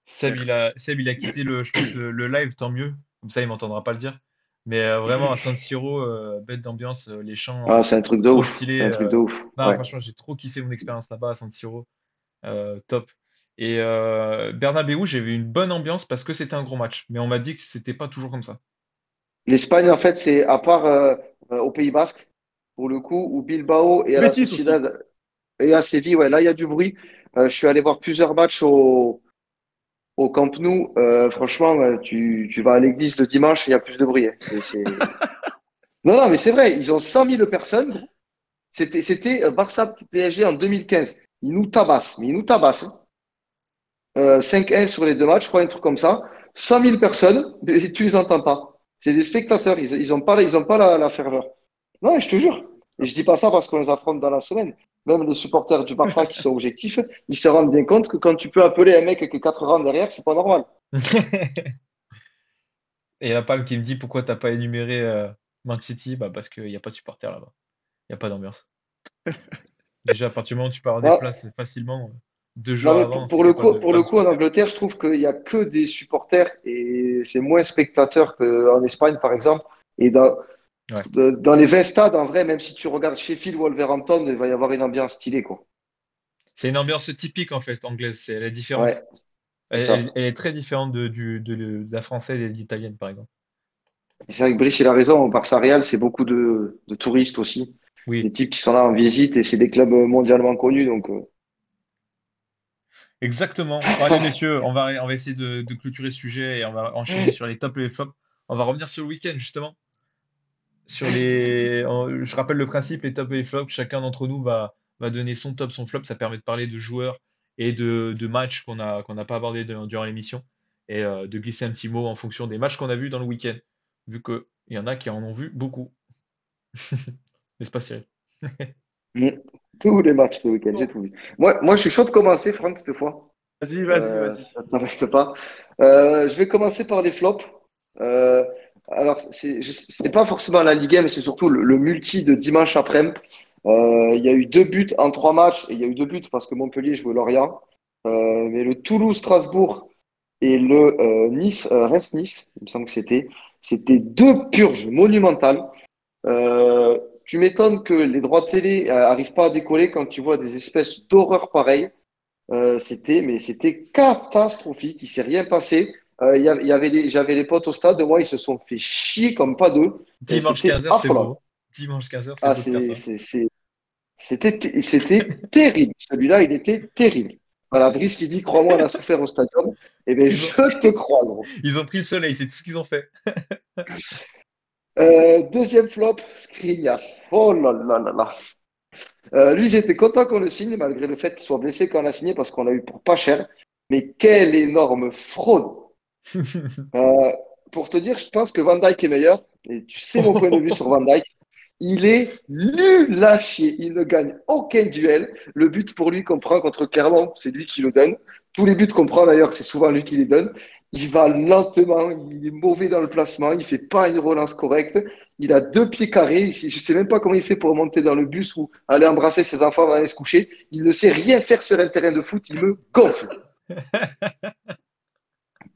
Seb, il a quitté je pense, le live, tant mieux. Comme ça, il m'entendra pas le dire. Mais vraiment, à San Siro, bête d'ambiance, les chants, Ah, c'est un truc de trop ouf. C'est stylé. un truc de ouf. Non, Ouais. franchement, j'ai trop kiffé mon expérience là-bas à San Siro. Top. Et Bernabéu, j'ai vu une bonne ambiance parce que c'était un gros match. Mais on m'a dit que c'était pas toujours comme ça. L'Espagne, en fait, c'est à part au Pays Basque, pour le coup, où Bilbao et à la Bétis aussi. Sociedad et à Séville, ouais, là, il y a du bruit. Je suis allé voir plusieurs matchs au Camp Nou. Franchement, tu vas à l'église le dimanche, il y a plus de bruit. Hein. Non, non, mais c'est vrai, ils ont 100 000 personnes, gros. C'était Barça PSG en 2015. Ils nous tabassent, mais ils nous tabassent. Hein. 5-1 sur les deux matchs, je crois, un truc comme ça. 100 000 personnes, et tu les entends pas. C'est des spectateurs, ils ont pas la ferveur. Non, je te jure. Et je dis pas ça parce qu'on les affronte dans la semaine. Même les supporters du Barça qui sont objectifs, ils se rendent bien compte que quand tu peux appeler un mec qui est 4 rangs derrière, c'est pas normal. Et la Palme qui me dit pourquoi t'as pas énuméré Man City, bah parce qu'il n'y a pas de supporters là-bas. Il n'y a pas d'ambiance. Déjà, à partir du moment où tu pars des Non, places facilement, 2 jours non, mais avant, c'est qu'il n'y a pour pas le de coup, en supporters. Angleterre, je trouve qu'il y a que des supporters et c'est moins spectateurs qu'en Espagne, par exemple. Et Ouais. dans les 20 stades, en vrai, même si tu regardes Sheffield ou Wolverhampton, il va y avoir une ambiance stylée, quoi. C'est une ambiance typique en fait anglaise. Elle est différente. Ouais, c'est ça. Elle est très différente de la française et de l'italienne, par exemple. Et c'est vrai que Brice, il a raison, au Barça Real, c'est beaucoup de touristes aussi. Oui, Des types qui sont là en visite et c'est des clubs mondialement connus. Donc, exactement. Bon, allez, messieurs, on va essayer de clôturer ce sujet et on va enchaîner sur les tops et les flops. On va revenir sur le week-end, justement. Je rappelle le principe, les tops et les flops. Chacun d'entre nous va donner son top, son flop. Ça permet de parler de joueurs et de matchs qu'on n'a pas abordés durant l'émission et de glisser un petit mot en fonction des matchs qu'on a vus dans le week-end, vu qu'il y en a qui en ont vu beaucoup. N'est-ce pas, Cyril? mm, tous les matchs ce week-end, j'ai Bon, tout vu. Je suis chaud de commencer, Franck, cette fois. vas-y, vas-y, vas-y. Ça ne reste pas. Je vais commencer par les flops. Euh, alors, c'est pas forcément la Ligue 1, mais c'est surtout le multi de dimanche après-midi. Il y a eu 2 buts en 3 matchs, et il y a eu 2 buts parce que Montpellier jouait Lorient. Mais le Toulouse-Strasbourg et le Reims-Nice, il me semble que c'était 2 purges monumentales. Tu m'étonnes que les droits télé arrivent pas à décoller quand tu vois des espèces d'horreurs pareilles. Mais c'était catastrophique. Il s'est rien passé. J'avais les potes au stade. Moi, ils se sont fait chier comme pas deux. Dimanche C'était 15h, c'est affolant. beau. Dimanche 15h, c'est Ah, beau de faire ça. c'était terrible. Celui-là, il était terrible. Voilà, Brice qui dit, crois-moi, on a souffert au stadium. Eh bien, Ils ont, je te crois, gros. ils ont pris le soleil, c'est tout ce qu'ils ont fait. Deuxième flop, Skriniar. Oh là là là là. Lui, j'étais content qu'on le signe, malgré le fait qu'il soit blessé quand on l'a signé, parce qu'on l'a eu pour pas cher. Mais quelle énorme fraude! Euh, pour te dire, je pense que Van Dijk est meilleur. Et tu sais mon point de vue sur Van Dijk. Il est nul à chier. Il ne gagne aucun duel. Le but pour lui qu'on prend contre Clermont, c'est lui qui le donne. Tous les buts qu'on prend d'ailleurs, c'est souvent lui qui les donne. Il va lentement, il est mauvais dans le placement, il fait pas une relance correcte. Il a 2 pieds carrés. Je sais même pas comment il fait pour monter dans le bus ou aller embrasser ses enfants avant d'aller se coucher. Il ne sait rien faire sur un terrain de foot. Il me gonfle.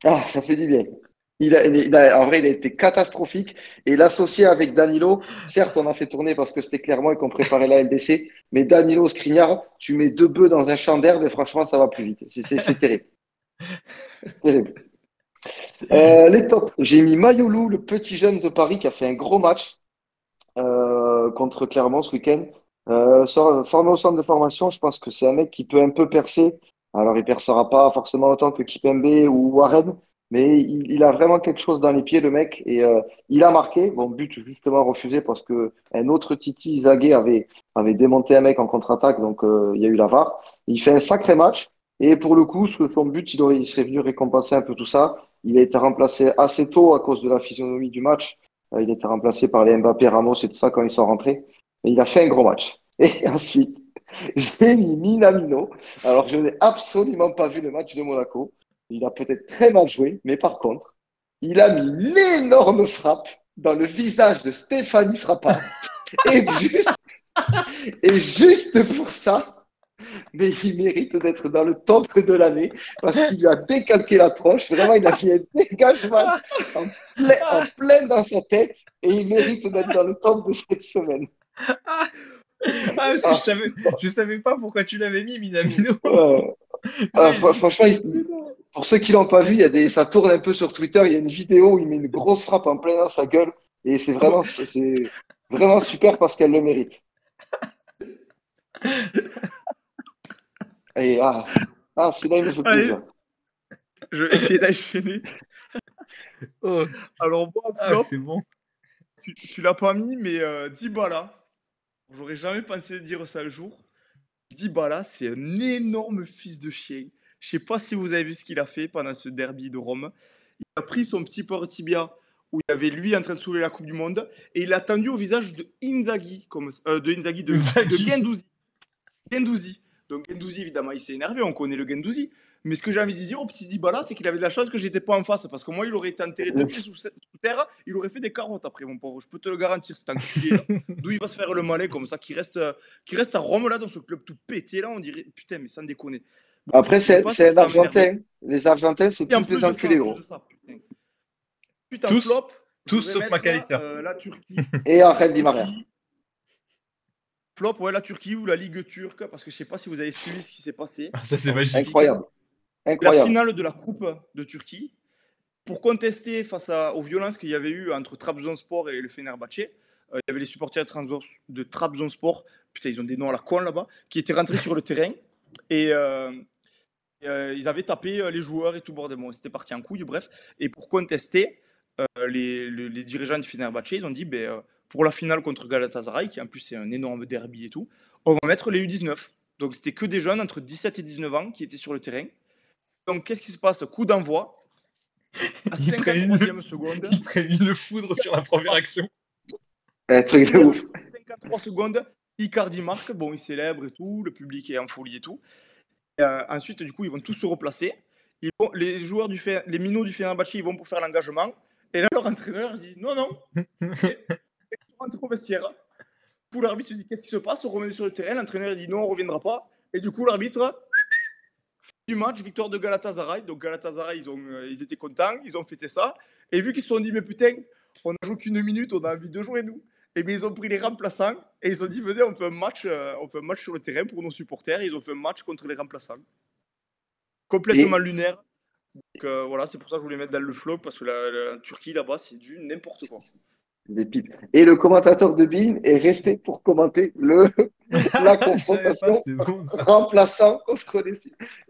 Ah, ça fait du bien. En vrai, il a été catastrophique. Et l'associer avec Danilo, certes, on a fait tourner parce que c'était clairement et qu'on préparait la LDC. Mais Danilo Skriniar, tu mets 2 bœufs dans un champ d'herbe et franchement, ça va plus vite. C'est terrible. Terrible. Les tops. J'ai mis Mayoulou, le petit jeune de Paris qui a fait un gros match contre Clermont ce week-end. Formé au centre de formation, je pense que c'est un mec qui peut un peu percer. Alors, il percera pas forcément autant que Kipembe ou Warren, mais il a vraiment quelque chose dans les pieds, le mec. Et il a marqué. Bon, but justement refusé parce que un autre Titi Zaguet avait démonté un mec en contre-attaque, donc il y a eu la VAR. Il fait un sacré match. Et pour le coup, sur son but, il serait venu récompenser un peu tout ça. Il a été remplacé assez tôt à cause de la physionomie du match. Il a été remplacé par les Mbappé, Ramos et tout ça quand ils sont rentrés. Et il a fait un gros match. Et ensuite, j'ai mis Minamino. Alors, je n'ai absolument pas vu le match de Monaco. Il a peut-être très mal joué, mais par contre, il a mis une énorme frappe dans le visage de Stéphanie Frappard. Et juste, et juste pour ça, mais il mérite d'être dans le top de l'année parce qu'il lui a décalqué la tronche. Vraiment, il a mis un dégagement en plein dans sa tête et il mérite d'être dans le top de cette semaine. Parce que Ah, je savais pas pourquoi tu l'avais mis, Minamino. franchement, pour ceux qui l'ont pas vu, ça tourne un peu sur Twitter. Il y a une vidéo où il met une grosse frappe en plein dans sa gueule et c'est vraiment super parce qu'elle le mérite. Et celui-là, il me fait Allez, plaisir. je vais essayer d'enchaîner. Oh, Alors, moi, flop, c'est bon. tu l'as pas mis, mais Dybala, j'aurais jamais pensé dire ça le jour. Dybala, c'est un énorme fils de chien. Je sais pas si vous avez vu ce qu'il a fait pendant ce derby de Rome. Il a pris son petit port tibia où il y avait lui en train de soulever la Coupe du Monde et il l'a tendu au visage de Inzaghi, de Guendouzi. Guendouzi. Donc Guendouzi, évidemment, il s'est énervé, on connaît le Guendouzi. Mais ce que j'ai envie de dire au petit Dybala, c'est qu'il avait de la chance que j'étais pas en face, parce que moi, il aurait été enterré 2 pieds sous terre, il aurait fait des carottes après, mon pauvre. Je peux te le garantir, cet enculé là. D'où il va se faire le malin comme ça, qui reste à Rome là, dans ce club tout pété là, on dirait, putain, mais sans déconner. Bon, Après, c'est un Argentin. Les Argentins, c'est tous des enculés, gros. Putain, Tous, flop, tous sauf McAllister. La Turquie. Et Angel Di Maria. Flop, ouais, la Turquie ou la Ligue turque, parce que je sais pas si vous avez suivi ce qui s'est passé. Ça, c'est magique. Incroyable. La finale de la Coupe de Turquie, pour contester face aux violences qu'il y avait eu entre Trabzonspor et le Fenerbahçe, il y avait les supporters de Trabzonspor, putain, ils ont des noms à la con là-bas, qui étaient rentrés sur le terrain et ils avaient tapé les joueurs et tout bordel. Bon, c'était parti en couille, bref. Et pour contester, les dirigeants du Fenerbahçe, ils ont dit, pour la finale contre Galatasaray, qui en plus c'est un énorme derby et tout, on va mettre les U19. Donc c'était que des jeunes entre 17 et 19 ans qui étaient sur le terrain. Donc qu'est-ce qui se passe? Coup d'envoi. À 53e seconde. Ils prennent le foudre sur la première action. Un truc de ouf. 53 secondes, Icardi marque. Bon, il célèbre et tout, le public est en folie et tout. Ensuite, du coup, ils vont tous se replacer. Les joueurs les minots du Fenerbahçe, ils vont pour faire l'engagement. Et là, leur entraîneur dit non, non. Et ils rentrent au vestiaire. Du coup, l'arbitre dit qu'est-ce qui se passe? On remet sur le terrain. L'entraîneur dit non, on ne reviendra pas. Et du coup, l'arbitre, du match, victoire de Galatasaray. Donc Galatasaray, ils étaient contents, ils ont fêté ça. Et vu qu'ils se sont dit mais putain, on n'a joué qu'une minute, on a envie de jouer nous. Et bien ils ont pris les remplaçants et ils ont dit venez, on fait un match sur le terrain pour nos supporters. Et ils ont fait un match contre les remplaçants. Complètement lunaire. Donc voilà, c'est pour ça que je voulais mettre dans le flop parce que la Turquie là-bas, c'est du n'importe quoi. Des pipes. Et le commentateur de Bein est resté pour commenter la confrontation remplaçant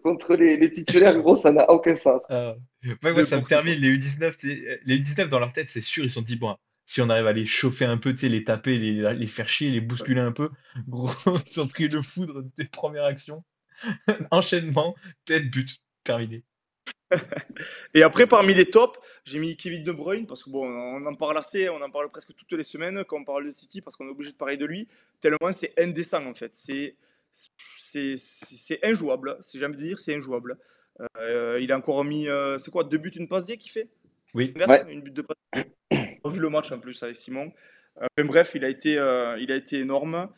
contre les titulaires. Gros, ça n'a aucun sens. Ouais, ça me termine. Les U19 dans leur tête, c'est sûr, ils se sont dit, bon, si on arrive à les chauffer un peu, les taper, les faire chier, les bousculer un peu, gros, ils ont pris le foudre des premières actions. Enchaînement, tête, but, terminé. Et après, parmi les tops, j'ai mis Kevin De Bruyne parce que bon, on en parle assez, on en parle presque toutes les semaines quand on parle de City parce qu'on est obligé de parler de lui. Tellement c'est indécent en fait. C'est injouable. Si j'ai envie de dire, c'est injouable. Il a encore mis, c'est quoi, 2 buts, une passe D qu'il fait? Oui. Une but de passe. J'ai vu le match en plus avec Simon. Mais bref, il a été énorme.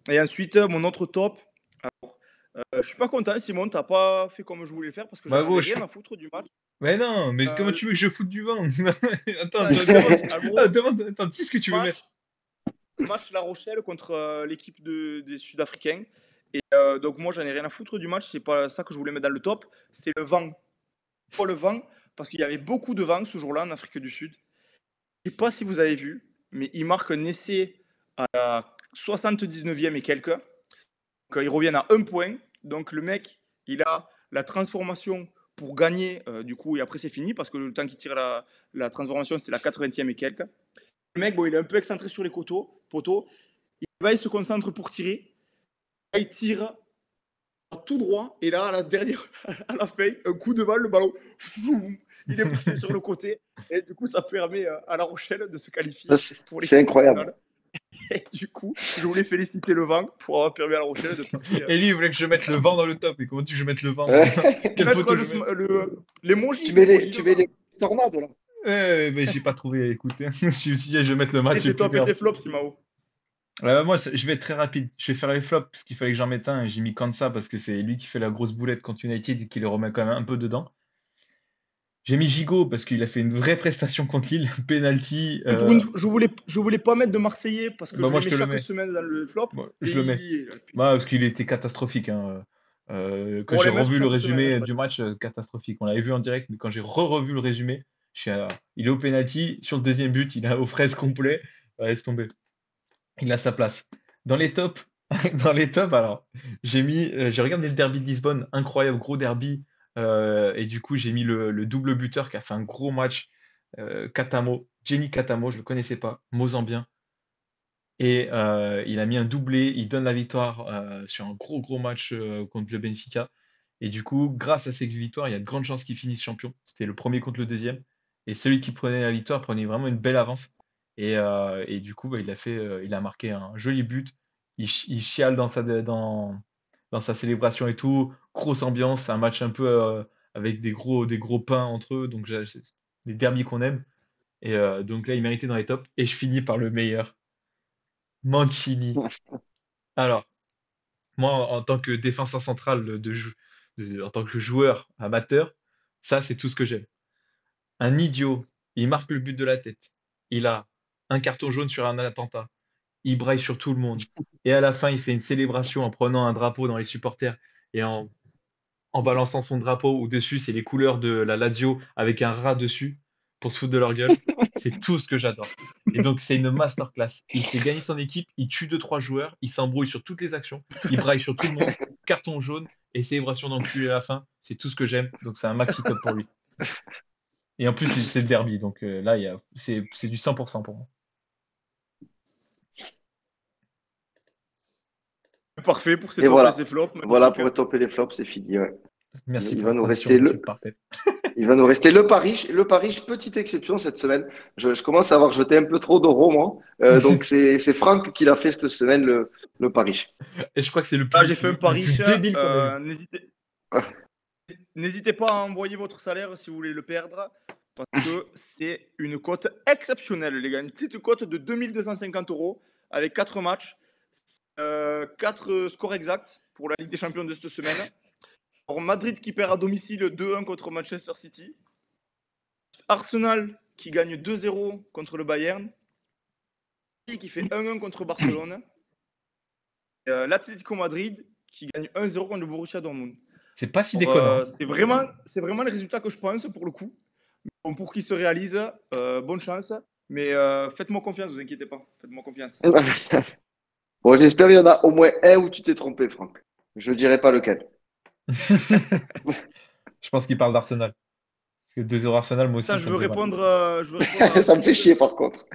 Et ensuite, mon autre top. Alors, je suis pas content, Simon, t'as pas fait comme je voulais faire parce que j'en avais rien à foutre du match. Mais non, mais comment tu veux que je foute du vent? Attends, tu sais ce que tu veux mettre. Match La Rochelle contre l'équipe des Sud-Africains. Et donc moi, j'en ai rien à foutre du match, c'est pas ça que je voulais mettre dans le top, c'est le vent. Pourquoi le vent? Parce qu'il y avait beaucoup de vent ce jour-là en Afrique du Sud. Je sais pas si vous avez vu, mais il marque un essai à la 79e et quelques. Ils reviennent à 1 point. Donc le mec, il a la transformation pour gagner, du coup, et après c'est fini, parce que le temps qu'il tire la transformation, c'est la 80e et quelques. Le mec, bon, il est un peu excentré sur les poteaux. Il se concentre pour tirer. Là, il tire tout droit, et là, à la fin, un coup de balle, le ballon, il est passé sur le côté, et du coup, ça permet à La Rochelle de se qualifier. C'est incroyable. Et du coup, je voulais féliciter le vent pour avoir permis à La Rochelle de passer. Et lui, il voulait que je mette le vent dans le top. Et comment tu veux que je mette le vent Ouais. Quelle Mettre photo je mets l'emoji. Tu mets l'emoji les devant. tornades, là. mais j'ai pas trouvé. Écoutez, je me suis dit, je vais mettre le Et match tes le plus top et bien. tes flops, Simao. Moi, je vais être très rapide. Je vais faire les flops parce qu'il fallait que j'en mette un. Et j'ai mis Kansa parce que c'est lui qui fait la grosse boulette contre United et qui les remet quand même un peu dedans. J'ai mis Gigot parce qu'il a fait une vraie prestation contre Lille. Penalty. Je voulais pas mettre de Marseillais parce que Bah, je moi, le je mets te le chaque mets. semaine dans le flop. Moi, Et je le mets. Bah, parce qu'il était catastrophique, hein. Quand on j'ai les met revu le chaque semaine, résumé je du match, catastrophique. On l'avait vu en direct, mais quand j'ai revu le résumé, il est au penalty. Sur le deuxième but, il est aux fraises complet. Laisse tomber. Il a sa place. Dans les tops, dans les tops, alors, j'ai regardé le derby de Lisbonne, incroyable, gros derby. Et du coup, j'ai mis le double buteur qui a fait un gros match, Katamo, Jenny Katamo, je le connaissais pas, Mozambien. Et il a mis un doublé, il donne la victoire sur un gros match contre le Benfica. Et du coup, grâce à cette victoire, il y a de grandes chances qu'il finisse champion. C'était le premier contre le deuxième. Et celui qui prenait la victoire prenait vraiment une belle avance. Et du coup, bah, il a marqué un joli but. Il chiale dans sa célébration et tout. Grosse ambiance, c'est un match un peu avec des gros pains entre eux. Donc, c'est des derbys qu'on aime. Et donc là, il méritait dans les tops. Et je finis par le meilleur, Mancini. Alors, moi, en tant que défenseur central, en tant que joueur amateur, ça, c'est tout ce que j'aime. Un idiot, il marque le but de la tête. Il a un carton jaune sur un attentat. Il braille sur tout le monde. Et à la fin, il fait une célébration en prenant un drapeau dans les supporters et en balançant son drapeau au-dessus, c'est les couleurs de la Lazio avec un rat dessus pour se foutre de leur gueule. C'est tout ce que j'adore. Et donc, c'est une masterclass. Il fait gagner son équipe, il tue deux trois joueurs, il s'embrouille sur toutes les actions, il braille sur tout le monde, carton jaune et célébration d'enculé à la fin. C'est tout ce que j'aime. Donc, c'est un maxi top pour lui. Et en plus, c'est le derby. Donc là, c'est du 100% pour moi. Parfait pour ces Et tops et voilà. ces flops. Voilà Magnifique. pour topper les flops, c'est fini. Ouais. Merci Il pour va la nous transition, rester monsieur. Parfait. il va nous rester le Paris. Le Paris, petite exception cette semaine. Je commence à avoir jeté un peu trop d'euros, moi. Donc, c'est Franck qui l'a fait cette semaine, le Paris. Et je crois que c'est Là, j'ai fait un le pari. plus débile qu'on a eu. N'hésitez pas à envoyer votre salaire si vous voulez le perdre. Parce que c'est une cote exceptionnelle, les gars. Une petite cote de 2250 euros avec 4 matchs, 4 scores exacts pour la Ligue des Champions de cette semaine. Alors, Madrid qui perd à domicile 2-1 contre Manchester City. Arsenal qui gagne 2-0 contre le Bayern. Qui fait 1-1 contre Barcelone. L'Atlético Madrid qui gagne 1-0 contre le Borussia Dortmund. C'est pas si déconnant. C'est vraiment les résultats que je pense pour le coup. Bon, pour qu'ils se réalisent, bonne chance. Mais faites-moi confiance, vous inquiétez pas. Faites-moi confiance. Bon, j'espère qu'il y en a au moins un où tu t'es trompé, Franck. Je ne dirai pas lequel. Je pense qu'il parle d'Arsenal. Parce que 2-0 Arsenal, moi aussi, Attends, ça me fait mal. Ça me fait chier, par contre.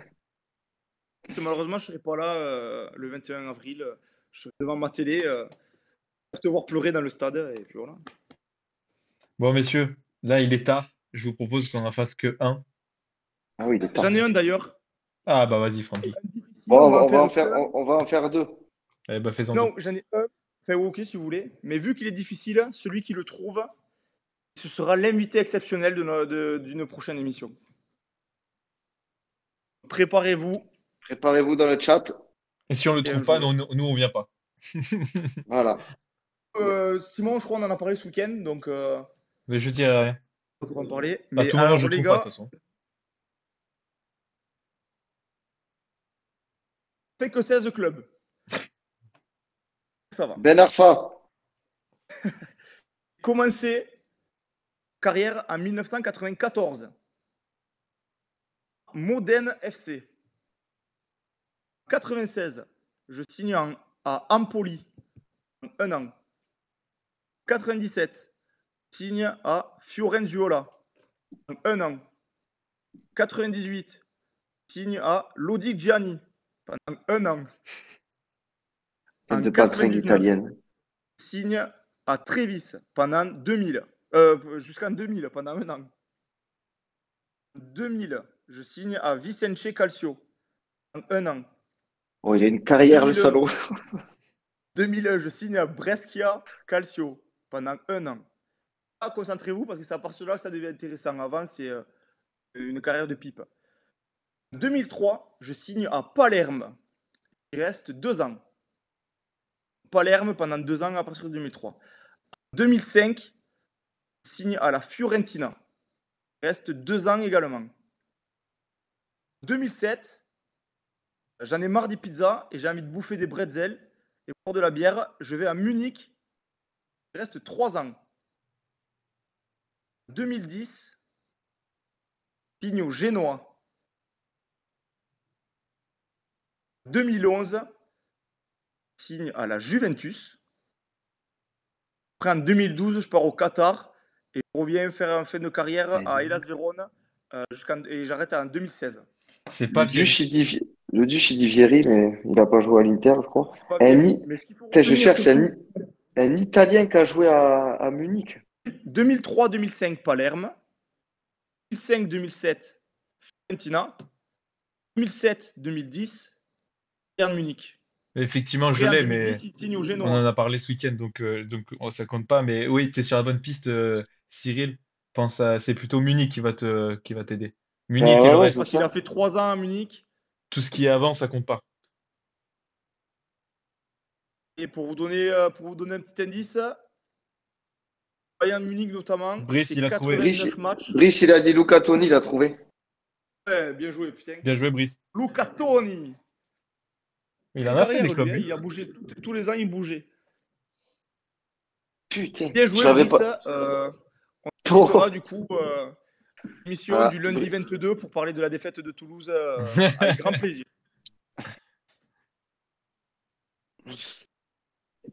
Malheureusement, je ne serai pas là le 21 avril. Je serai devant ma télé pour te voir pleurer dans le stade. Et puis voilà. Bon, messieurs, là, il est tard. Je vous propose qu'on en fasse que un. Ah oui, il est tard. J'en ai un d'ailleurs. Ah, bah vas-y, Francky. Bon, on va en faire deux. Eh bah, fais-en deux. Non, j'en ai un. Enfin, ok, si vous voulez. Mais vu qu'il est difficile, celui qui le trouve, ce sera l'invité exceptionnel d'une prochaine émission. Préparez-vous. Préparez-vous dans le chat. Et si on le Et trouve un pas, jour. nous, on vient pas. Voilà. Simon, je crois, on en a parlé ce week-end, donc Mais je dirais rien. on va en parler. À Mais tout moment, alors, je le les trouve pas, de gars, toute façon. fait que 16 clubs. Ça va. Ben Arfa. Commencé carrière en 1994. Modène FC. 96, je signe à Empoli. 1 an. 97, signe à Fiorenzuola. 1 an. 98, signe à Lodigiani pendant 1 an. En De patrie 99, italienne. signe à Trevis pendant 2000. Jusqu'en 2000, pendant 1 an. 2000, je signe à Vicence Calcio pendant 1 an. Oh, il a une carrière, le 2001, salaud. 2001, je signe à Brescia Calcio pendant 1 an. Ah, concentrez-vous parce que c'est à partir de là que ça devient intéressant. Avant, c'est une carrière de pipe. 2003, je signe à Palerme. Il reste 2 ans. Palerme pendant 2 ans à partir de 2003. 2005, je signe à la Fiorentina. Il reste 2 ans également. 2007, j'en ai marre des pizzas et j'ai envie de bouffer des bretzels et boire de la bière. Je vais à Munich. Il reste 3 ans. 2010, signe au Génois. 2011, signe à la Juventus. Après, en 2012, je pars au Qatar et je reviens faire une fin de carrière à Hellas Vérone et j'arrête en 2016. C'est pas Le Duc, Vieri. le Duc, il dit Vieri, mais il n'a pas joué à l'Inter, je crois. C'est pas Un, bien. I- Mais ce qu'il faut Putain, je retenir cherche surtout, un Italien qui a joué à Munich. 2003-2005, Palerme. 2005-2007, Fiorentina. 2007-2010, Bayern Munich. Effectivement, je Après, en l'ai, 2010, mais il signe au on en Génois. a parlé ce week-end, donc oh, ça compte pas. Mais oui, tu es sur la bonne piste, Cyril. C'est plutôt Munich qui va t'aider. Munich et Ouais, le ouais, c'est Parce reste. qu'il a ça. fait 3 ans à Munich. Tout ce qui est avant, ça compte pas. Et pour vous donner un petit indice, Bayern Munich notamment, Brice, il c'est a trouvé. Brice, 89 matchs. Brice, il a dit Luca Toni, il a trouvé. Ouais, bien joué, putain. Bien joué, Brice. Luca Toni. Il Une en a fait des carrière, lui, clubs, hein, lui. il a bougé. Tous les ans, il bougeait. Putain, Bien je joué, l'avais Brice. pas. On invitera Oh. du coup émission Ah, du lundi 22 pour parler de la défaite de Toulouse avec grand plaisir.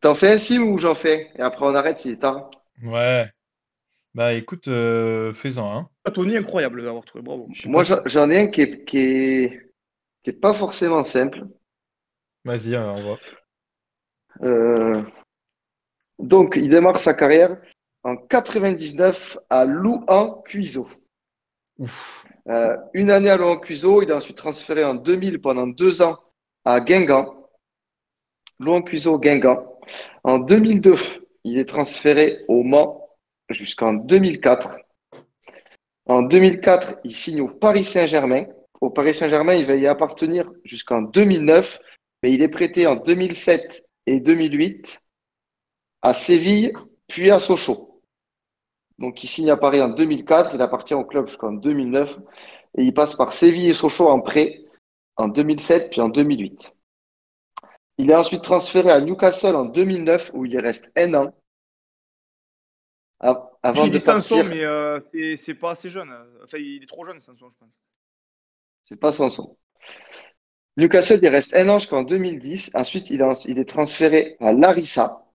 T'en fais un sim ou j'en fais? Et après on arrête, il est tard. Ouais. Bah écoute, fais-en un. Tony, incroyable d'avoir trouvé, bravo. Je sais pas Moi, si. j'en ai un qui est pas forcément simple. Vas-y, on va. Euh, donc, il démarre sa carrière en 99 à Louhans Cuiseaux. Ouf. Une année à Louhans Cuiseaux, il est ensuite transféré en 2000 pendant 2 ans à Guingamp. Louhans Cuiseaux, Guingamp. En 2002, il est transféré au Mans jusqu'en 2004. En 2004, il signe au Paris Saint-Germain. Au Paris Saint-Germain, il va y appartenir jusqu'en 2009, mais il est prêté en 2007 et 2008 à Séville, puis à Sochaux. Donc, il signe à Paris en 2004, il appartient au club jusqu'en 2009, et il passe par Séville et Sochaux en prêt en 2007, puis en 2008. Il est ensuite transféré à Newcastle en 2009, où il y reste un an, avant J'ai de dit Sanson, partir. mais c'est pas assez jeune. Enfin, il est trop jeune, Sanson, je pense. C'est pas Sanson. Newcastle, il reste un an jusqu'en 2010. Ensuite, il est transféré à Larissa.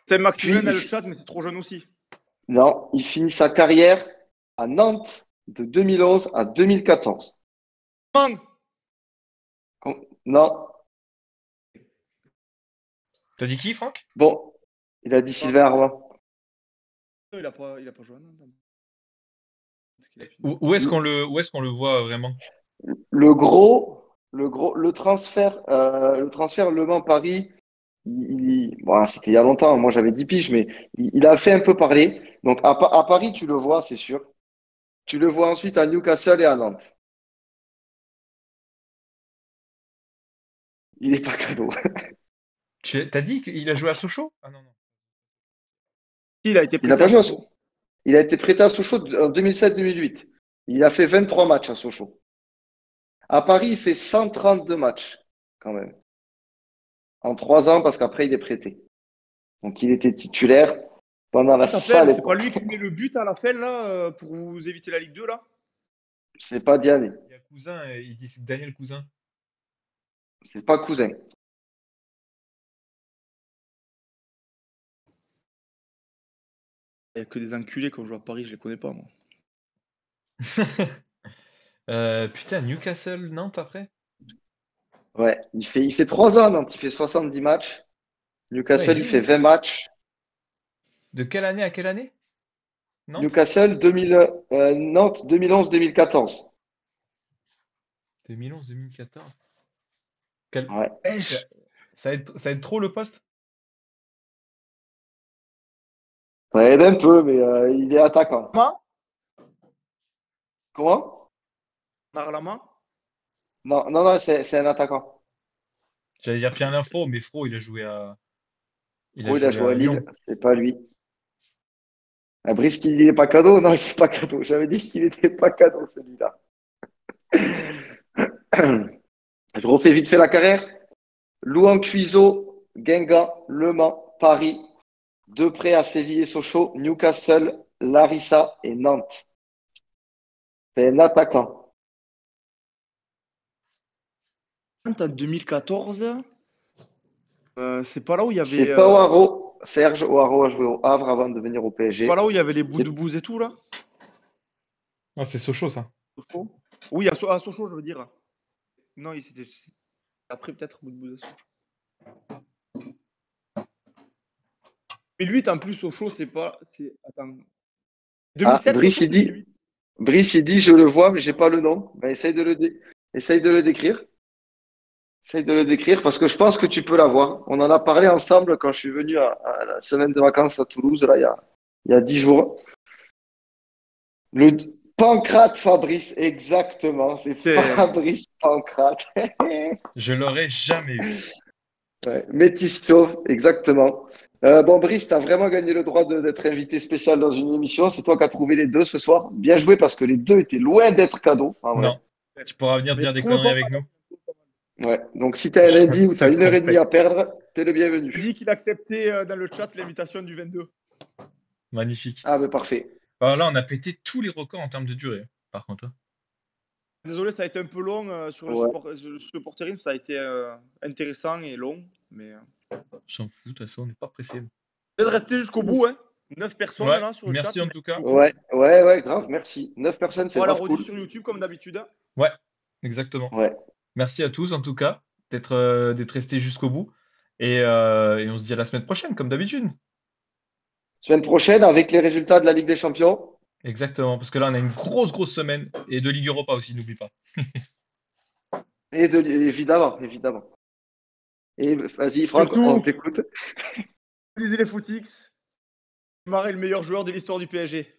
C'est Maximilien Puis, dans le chat, mais c'est trop jeune aussi. non, il finit sa carrière à Nantes de 2011 à 2014. Man, Non, T'as dit qui, Franck? bon, il a dit Sylvain Armand. il a pas joué. Non. Où est-ce qu'on le voit vraiment? Le transfert Le Mans-Paris, bon, c'était il y a longtemps, moi j'avais 10 piges, mais il a fait un peu parler. Donc à Paris, tu le vois, c'est sûr. Tu le vois ensuite à Newcastle et à Nantes. Il est pas cadeau. T'as dit qu'il a joué à Sochaux? Ah non, non. Il a été Il n'a prêté pas à joué Sochaux. Il a été prêté à Sochaux en 2007-2008. Il a fait 23 matchs à Sochaux. À Paris, il fait 132 matchs, quand même. En 3 ans, parce qu'après, il est prêté. Donc, il était titulaire pendant la Ça s'appelle, sale c'est pas époque. lui qui met le but à la fin, là, pour vous éviter la Ligue 2, là? C'est pas Diané. Il y a Cousin, il dit c'est Daniel Cousin. C'est pas Cousin. Il y a que des enculés quand je joue à Paris, je les connais pas, moi. Putain, Newcastle, Nantes après? Ouais, il fait 3 ans, Nantes. Il fait 70 matchs. Ouais, Newcastle, il il est, fait hein. 20 matchs. De quelle année à quelle année? Nantes? Newcastle, Nantes, 2011-2014. 2011-2014. Ouais. Ça va être trop le poste? Ça aide un peu, mais il est attaquant. Lama Comment? Narlama. Non, non, non, c'est un attaquant. J'allais dire Pierre Fro, mais Fro, il a Pro, il a joué joué à à Lille, Lyon. c'est pas lui. Ah, Brice qui dit il est pas cadeau? Non, il est pas cadeau. J'avais dit qu'il était pas cadeau, celui-là. Je refais vite fait la carrière. Louan Cuiseau, Guingamp, Le Mans, Paris, Depré à Séville et Sochaux, Newcastle, Larissa et Nantes. C'est un attaquant. En 2014, c'est pas là où il y C'est avait, pas Oaro. Serge Oaro a joué au Havre avant de venir au pas PSG. là où il y avait les bouts C'est de bouse et tout là? Ah, c'est Sochaux, ça. Sochaux Oui, à Sochaux, je veux dire. Non, c'était après peut-être bout de bouse à Sochaux. 2008 en plus Sochaux, c'est pas. Attends. Ah, 2007 Brice, Sochaux, il c'est dit, 2008. Brice, il dit, je le vois, mais j'ai pas le nom. Ben, essaye de le décrire. Essaye de le décrire parce que je pense que tu peux l'avoir. On en a parlé ensemble quand je suis venu à la semaine de vacances à Toulouse, là, il y a 10 jours. Le Pancrate Fabrice, exactement. C'est Fabrice Pancrate. Je l'aurais jamais eu. Ouais, Métis Chauve, exactement. Bon, Brice, tu as vraiment gagné le droit d'être invité spécial dans une émission. C'est toi qui as trouvé les deux ce soir. Bien joué parce que les deux étaient loin d'être cadeaux, en vrai. Non. Tu pourras venir Mais dire des trouve conneries pas avec mal. nous. Ouais. Donc, si tu as un lundi où tu Se as 1 heure et demie tromper. à perdre, t'es le Il a bienvenu. dit qu'il acceptait dans le chat l'invitation du 22. Magnifique. Ah, mais parfait. Alors là, on a pété tous les records en termes de durée, par contre. Désolé, ça a été un peu long sur Ouais. le supporterisme, ça a été intéressant et long, mais On s'en fout, de toute façon, on n'est pas pressé. peut-être rester jusqu'au bout, hein. 9 personnes Ouais, là sur le merci chat. en tout cas. Beaucoup. Ouais, ouais, ouais, grave, merci. 9 personnes, c'est On va la grave rediff cool. sur YouTube comme d'habitude. Ouais, exactement. Ouais. Merci à tous en tout cas d'être restés jusqu'au bout. Et on se dit à la semaine prochaine, comme d'habitude. Semaine prochaine, avec les résultats de la Ligue des Champions. Exactement, parce que là, on a une grosse semaine. Et de Ligue Europa aussi, n'oublie pas. Évidemment, évidemment. Et vas-y, Franck, Surtout, on t'écoute. lisez les footix. Maré le meilleur joueur de l'histoire du PSG.